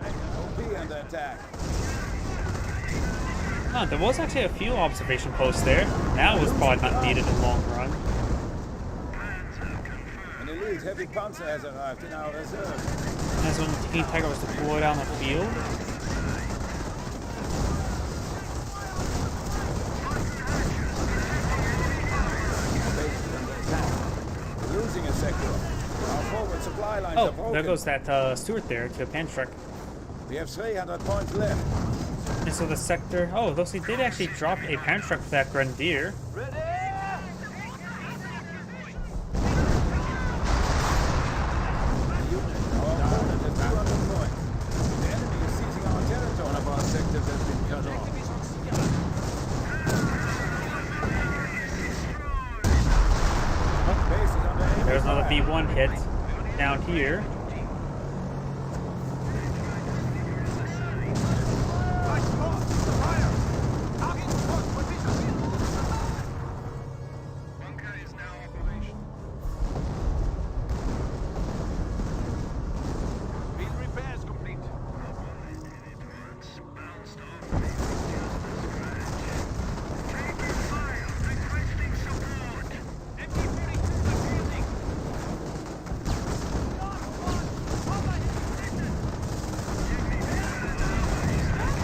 OP under attack. Huh, there was actually a few observation posts there. That was probably not needed in the long run. An elite heavy panzer has arrived in our reserve. As when the King Tiger was deployed on the field. Our base is under attack. We're losing a sector. Our forward supply lines are Oh, broken. there goes that Stewart there to Pantrek. We have 300 points left. And so the sector. Oh, looks like they did actually drop a Pantrek for that Grenadier. Our opponent has 200 points. The enemy is seizing our territory. One of our sectors has been cut off. Base is under enemy There's another fire. B1 hit down here. Bunker is now operational. Field repairs complete. Bounced off. Taking fire. Requesting support. MG-42 defusing.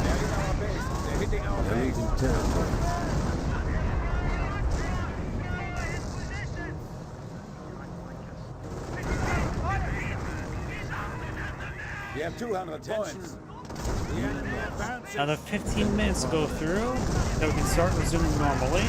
They're in our base. They're hitting our base. They're losing territory. We have 200 points. The enemy advances. Another 15 minutes to go through, so we can start resuming normally.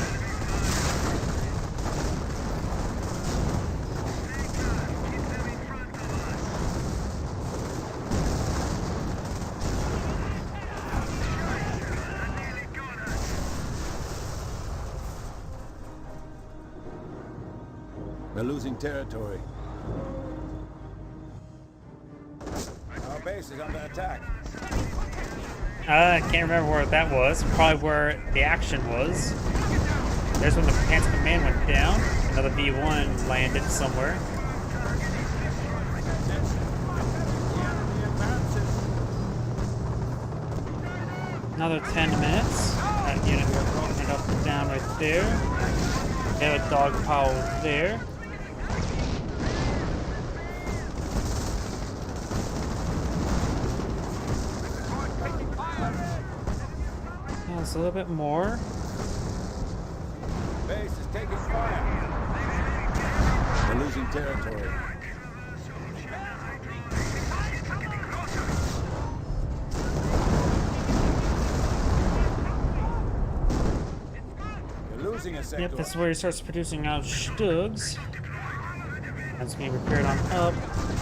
We're losing territory. Our base is under attack. I can't remember where that was. Probably where the action was. There's when the Panzer Command went down. Another B1 landed somewhere. The enemy advances. Another 10 minutes. That unit went up and down right there. They have a dog pile there. Yeah, it's a little bit more. Base is taking fire. We're losing territory. We're losing a sector. Yep, that's where he starts producing out Stugs. That's being repaired on up.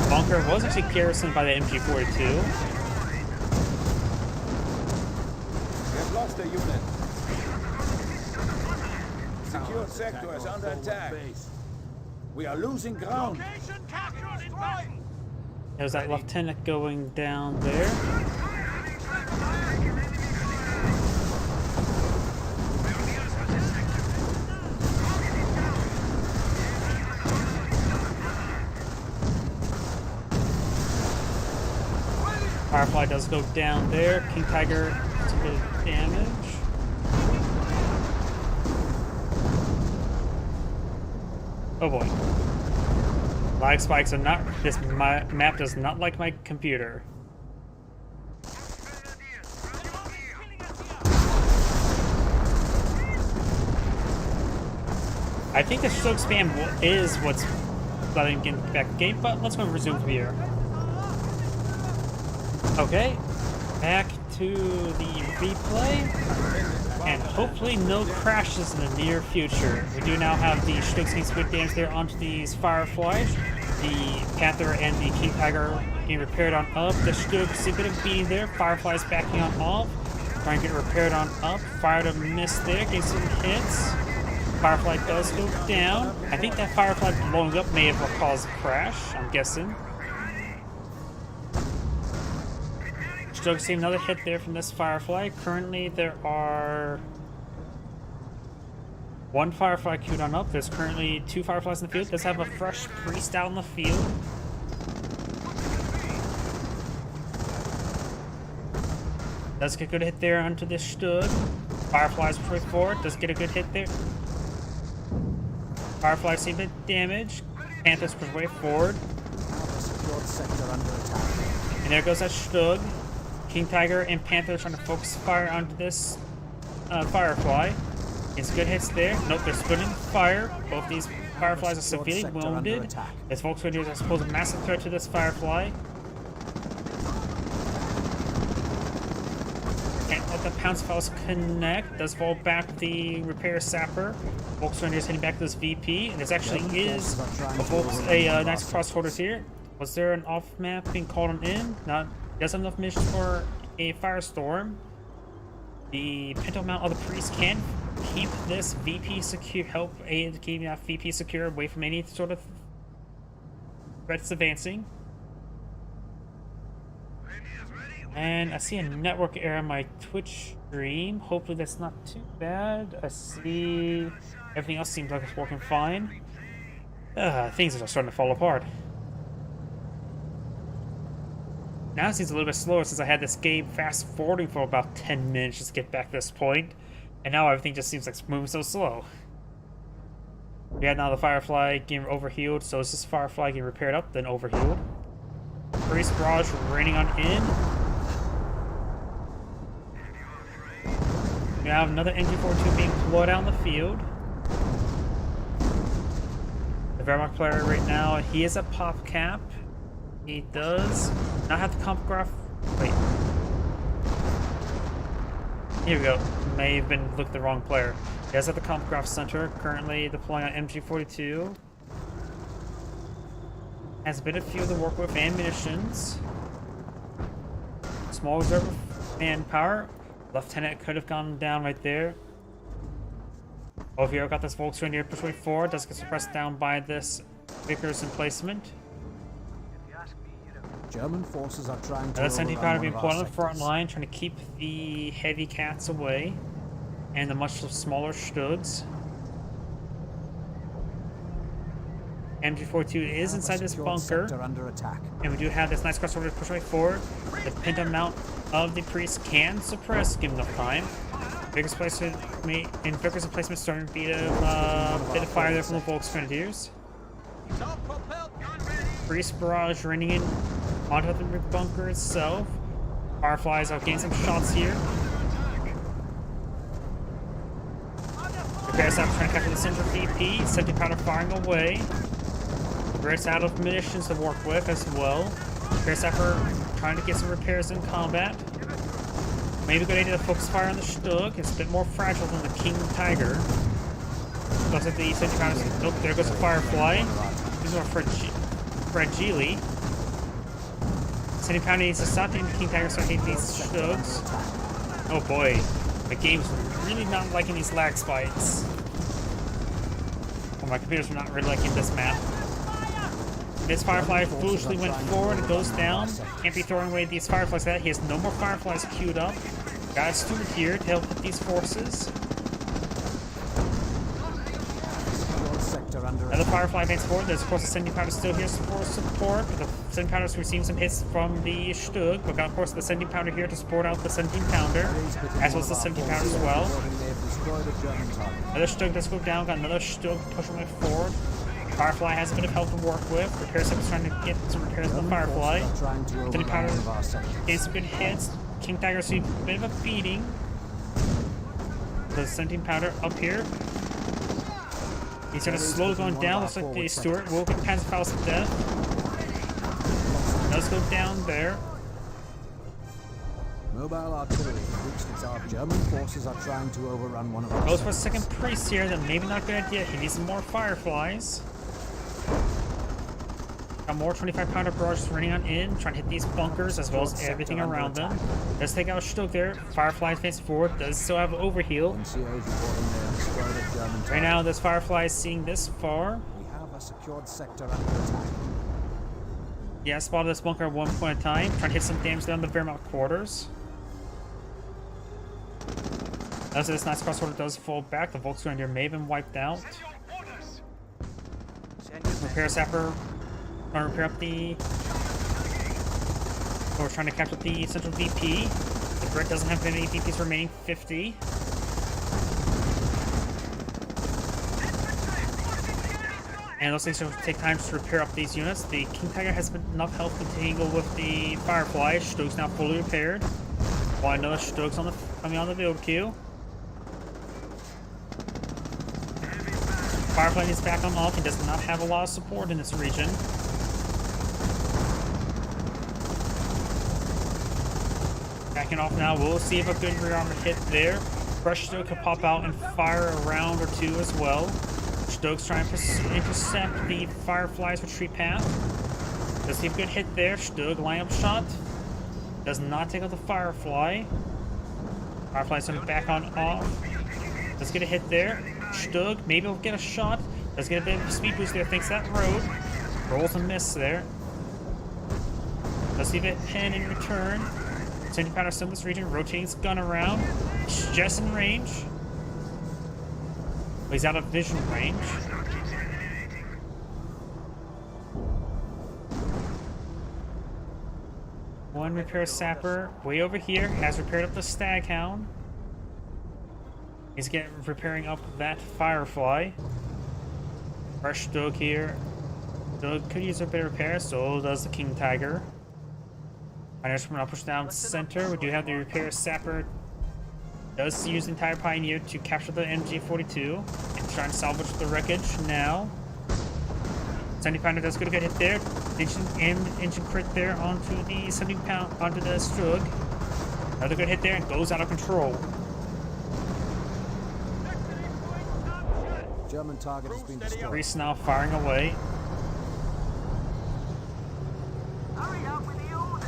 Bunker was actually garrisoned by the MG-42. We have lost a unit. Secured sector is under attack. We are losing ground. Location captured in time. There's that lieutenant going down there. Firefly does go down there. King Tiger does a bit of damage. Oh boy. Lag spikes are not. This map does not like my computer. I think the stroke spam is what's letting him get back the game, but let's go and resume from here. Okay, back to the replay, and hopefully no crashes in the near future. We do now have the Stroke getting some good damage there onto these Fireflies. The Panther and the King Tiger getting repaired on up. The Stroke see a bit of beating there. Fireflies backing on off. Trying to get repaired on up. Fire to miss there, getting some hits. Firefly does go down. I think that Firefly blowing up may have caused a crash, I'm guessing. Stroke seeing another hit there from this Firefly. Currently there are 1 Firefly queued on up. There's currently 2 Fireflies in the field. Does have a fresh Priest out in the field. Does get a good hit there onto this Stug. Fireflies push forward. Does get a good hit there. Firefly see a bit of damage. Panthers push way forward. And there goes that Stug. King Tiger and Panther trying to focus fire onto this Firefly. It's good hits there. Nope, they're splitting fire. Both these Fireflies are severely wounded. This Volkswagen is, I suppose, a massive threat to this Firefly. Can't let the Pounce Fellows connect. Does fall back the Repair Sapper. Volkswagen is heading back to this VP. And this actually is a nice crossroaders here. Was there an off map being called on in? Not. Does have enough missions for a Firestorm. The Pinto Mount of the Priest can keep this VP secure, help aid keeping that VP secure away from any sort of threats advancing. And I see a network error on my Twitch stream. Hopefully that's not too bad. I see everything else seems like it's working fine. Things are just starting to fall apart. Now it seems a little bit slower since I had this game fast forwarding for about 10 minutes just to get back to this point. And now everything just seems like it's moving so slow. We had now the Firefly getting overhealed, so it's just Firefly getting repaired up, then overhealed. Priest Barrage raining on in. We have another MG42 being deployed out in the field. The Wehrmacht player right now, he is a pop cap. He does not have the comp graph. Wait. Here we go. May have been looked at the wrong player. He does have the comp graph center. Currently deploying on MG42. Has a bit of fuel to work with and munitions. Small reserve of manpower. Lieutenant could have gone down right there. Over here, got this Volkswagen here pushing forward. Does get suppressed down by this Vickers emplacement. German forces are trying to The Senti Powder being put on the front sectors. line, trying to keep the heavy cats away, and the much smaller Stugs. MG42 is inside this bunker, Under attack. and we do have this nice crossover push right forward. The Pinto Mount of the Priest can suppress, given enough time. Biggest placement, in Vickers' placement, starting to beat a bit of fire there from the Volksgrenadiers. Priest Barrage raining in onto the bunker itself. Fireflies are getting some shots here. Repair Sapper trying to capture the center VP. Senti Powder firing away. Red's out of munitions to work with as well. Repair Sapper trying to get some repairs in combat. Maybe go to focus fire on the Stug. It's a bit more fragile than the King Tiger. Looks like the Senti Powder. Oh, there goes the Firefly. These are fragile. Senti Powder needs to stop the King Tiger so I hate these Stugs. Oh boy. The game's really not liking these lag spikes. Well, my computer's not really liking this map. This Firefly foolishly went forward and goes down. Can't be throwing away these Fireflies like that. He has no more Fireflies queued up. Got a steward here to help with these forces. sector under Another attack. Firefly advances forward. There's of course the Sending Powder still here for support, but the Sending Powder's receiving some hits from the Stug. We've got of course the Sending Powder here to support out the 17 Pounder, as well as the 17 Pounder as well. They've destroyed a German target. Another Stug does go down, got another Stug pushing way forward. Firefly has a bit of health to work with. Repair Sector's trying to get some repairs on the Firefly. Forces are trying to Sending overrun Powder one of our sectors. getting some good hits. King Tiger received a bit of a beating. The 17 Pounder up here. He's sort of slowly going down. Looks like the Stuart will get past Faust to death. Does go down there. Mobile artillery has reached its arc. German forces are trying to overrun one of our Goes for a sectors. second priest here. That maybe not a good idea. He needs some more Fireflies. Got more 25 Pounder barrages running on in, trying to hit these bunkers as well as everything around them. Does take out a Stug there. Firefly advances forward. Does still have overheal. NCO's reporting they have destroyed a German target. Right now, this Firefly is seeing this far. We have a secured sector under attack. Yeah, spotted this bunker at one point in time. Trying to hit some damage down the Wehrmacht quarters. As this nice crossover does fall back, the Volksgrenadier may have been wiped out. Repair Sapper. Trying to repair up the... We're trying to capture the central VP. The Brit doesn't have any VPs remaining, 50. And those things will take time to repair up these units. The King Tiger has enough health to tangle with the Firefly. Stug's now fully repaired. While another Stug's coming on the build queue. Firefly is back on off. He does not have a lot of support in this region. Backing off now. We'll see if a good rear armor hit there. Fresh Stug could pop out and fire a round or two as well. Stug's trying to intercept the Firefly's retreat path. Does he have a good hit there? Stug line-up shot. Does not take out the Firefly. Firefly's going to back on off. Does get a hit there. Stug, maybe he'll get a shot. Does get a bit of a speed boost there, thanks to that road. Rolls a miss there. Does he get pin in return. 70 Pounder still in this region, rotating his gun around. He's just in range. But he's out of vision range. One repair sapper way over here has repaired up the Staghound. He's repairing up that Firefly. Fresh Stug here. Stug could use a bit of repair, so does the King Tiger. Pioneers from push down center. We do have the repair sapper. Does use the entire Pioneer to capture the MG42 and try and salvage the wreckage now. 70 Pounder does get a good hit there. Engine crit there onto the 70 pound onto the Stug. Another good hit there and goes out of control. German target has been destroyed. Priest now firing away. Hurry up with the orders!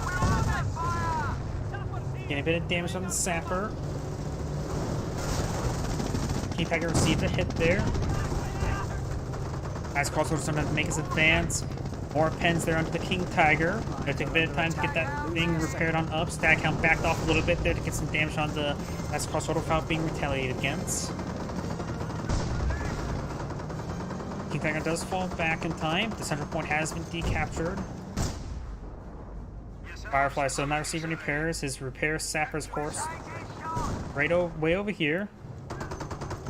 We're under fire! Getting a bit of damage on the sapper. King Tiger received a hit there. As Crossroads starting to make his advance. More pens there onto the King Tiger. Gonna take a bit of time to get that thing repaired on up. Staghound backed off a little bit there to get some damage on the as Crossroads without being retaliated against. King Tiger does fall back in time. The central point has been decaptured. Firefly still not receiving repairs. His repair sapper's course right way over here.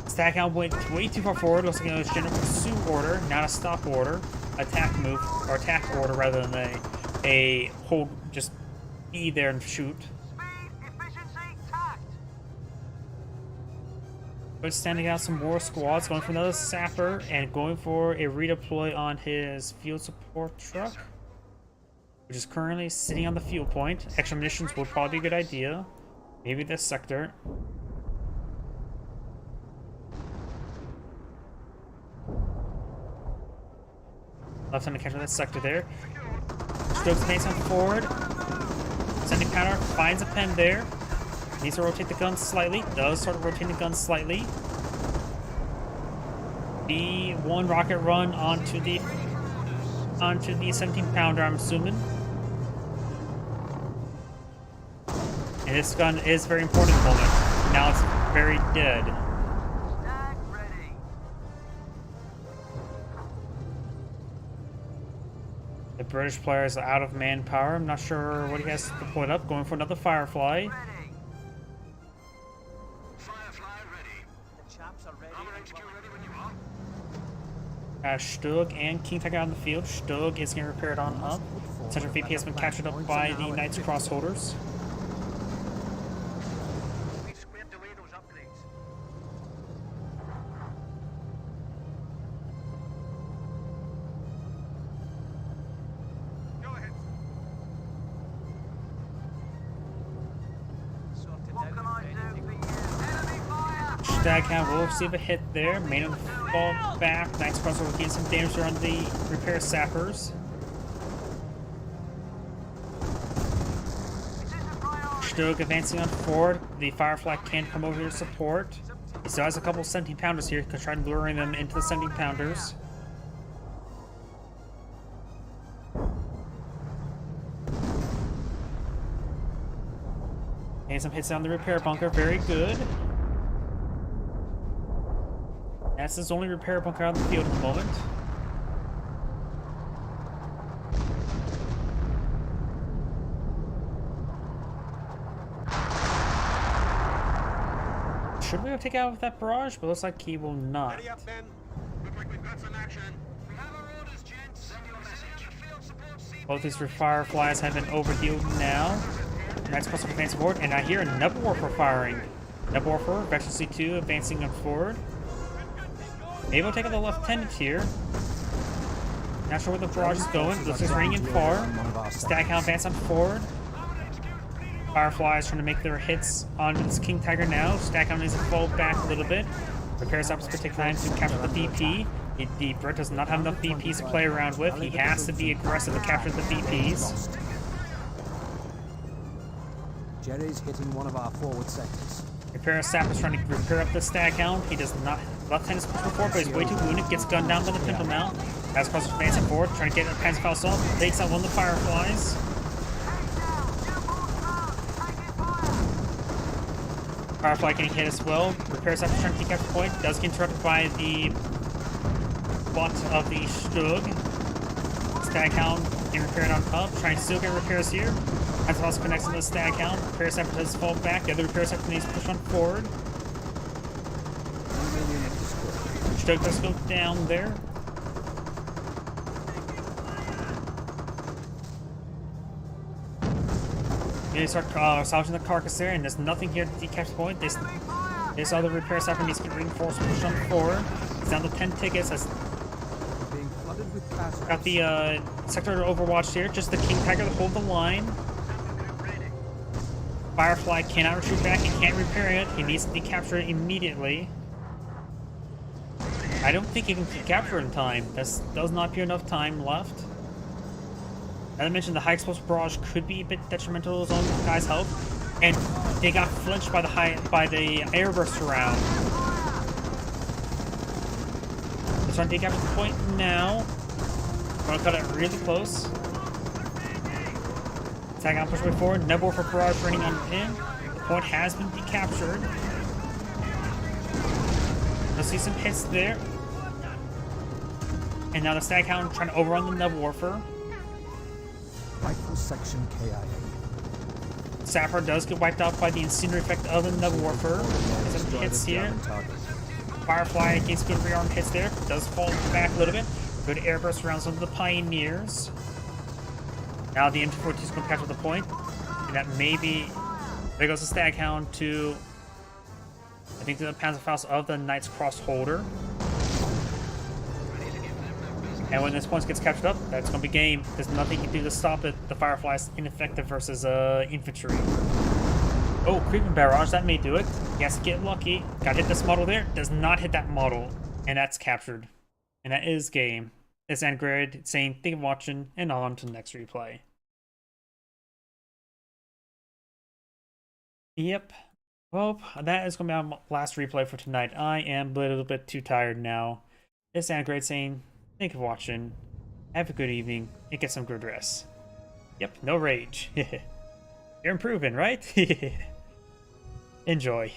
Staghound went way too far forward. Looks like it was general pursuit order, not a stop order. Attack move, or attack order rather than a hold, just be there and shoot. Speed, efficiency, tact! But standing out some more squads, going for another sapper and going for a redeploy on his field support truck, which is currently sitting on the fuel point. Extra munitions would probably be a good idea. Maybe this sector. Left hand to capture that sector there. Strokes pace on forward. Sending Pounder finds a pen there. Needs to rotate the gun slightly. Does start rotating the gun slightly. The one rocket run onto the 17 Pounder, I'm assuming. And this gun is very important at the moment. Now it's very dead. Stag ready. British player is out of manpower. I'm not sure what he has deployed up. Going for another Firefly. Ready. Firefly ready. The chaps are ready. Armor HQ ready when you are. Stug and King Tiger on the field. Stug is getting repaired on up. Central VP has been captured up by the Knights Crossholders. We've scraped away those upgrades. Go ahead. What can I do for you? Enemy fire! Staghound will receive a hit there. Main will fall back. Knights Crossholders will gain some damage there on the repair sappers. Stug advancing on forward. The Firefly can come over here to support. He still has a couple 17-pounders here. He can try luring them into the 17-pounders. And some hits on the repair bunker. Very good. That's his only repair bunker on the field at the moment. Should we take out that barrage? But looks like he will not. Ready up, men. Look like we've got some action. We have our orders, gents. Send your message. Field support C. Both these Fireflies have been overhealed now. Knights Crossholders advancing forward, and I hear a Nebelwerfer firing. Nebelwerfer, Veteran C2 advancing on forward. Maybe we'll take out the lieutenant here. Not sure where the barrage is going. Looks like it's raining in far. Staghound advance on forward. Fireflies trying to make their hits onto this King Tiger now. Staghound needs to fall back a little bit. Repair sappers could take time to capture the VP. The Brit does not have enough VPs to play around with. He has to be aggressive to capture the VPs. Jerry's hitting one of our forward sectors. Repair sappers trying to repair up the Staghound. He does not. Lieutenant's pushed before, but he's way too wounded. Gets gunned down by the Pimple Mount. As Cross advancing forward, trying to get a Panzerfaust off. Takes out one of the Fireflies. Firefly getting hit as well. Repair sappers trying to decapture the point. Does get interrupted by the butt of the Stug. Staghound getting repaired on up. Trying to still get repairs here. Panzerfaust connects to the Staghound. Repair sapper does fall back. The other repair sapper needs to push on forward. Stug does go down there. They start salvaging the carcass there, and there's nothing here to decapture the point. This other repair sapper needs to get reinforced and push on forward. It's down to 10 tickets. Has Being flooded with passengers. got the sector overwatched here. Just the King Tiger to hold the line. Firefly cannot retreat back. He can't repair it. He needs to decapture it immediately. I don't think he can capture it in time. There does not appear enough time left. As I mentioned, the high explosive barrage could be a bit detrimental to his own guy's health, and they got flinched by the airburst round. Let's try to decapture the point now. We're gonna cut it really close. Staghound push way forward. Nebelwerfer barrage raining on in. The point has been decaptured. Let's see some hits there. And now the Staghound trying to overrun the Nebelwerfer. Rifle section KIA. Sapper does get wiped out by the incendiary effect of the Nebelwerfer. Some hits here. Firefly gets good rearm hits there. Does fall back a little bit. Good airburst around some of the Pioneers. Now the MT-42 is going to capture the point. And that may be... There goes the Staghound to... I think to the Panzerfaust of the Knights Crossholder. And when this point gets captured up, that's going to be game. There's nothing you can do to stop it. The Firefly's ineffective versus infantry. Oh, Creeping Barrage, that may do it. He has to get lucky. Got to hit this model there. Does not hit that model. And that's captured. And that is game. It's Angrid saying thank you for watching, and on to the next replay. Yep. Well, that is going to be our last replay for tonight. I am a little bit too tired now. It's Angrid saying thank you for watching. Have a good evening and get some good rest. Yep, no rage. You're improving, right? Enjoy.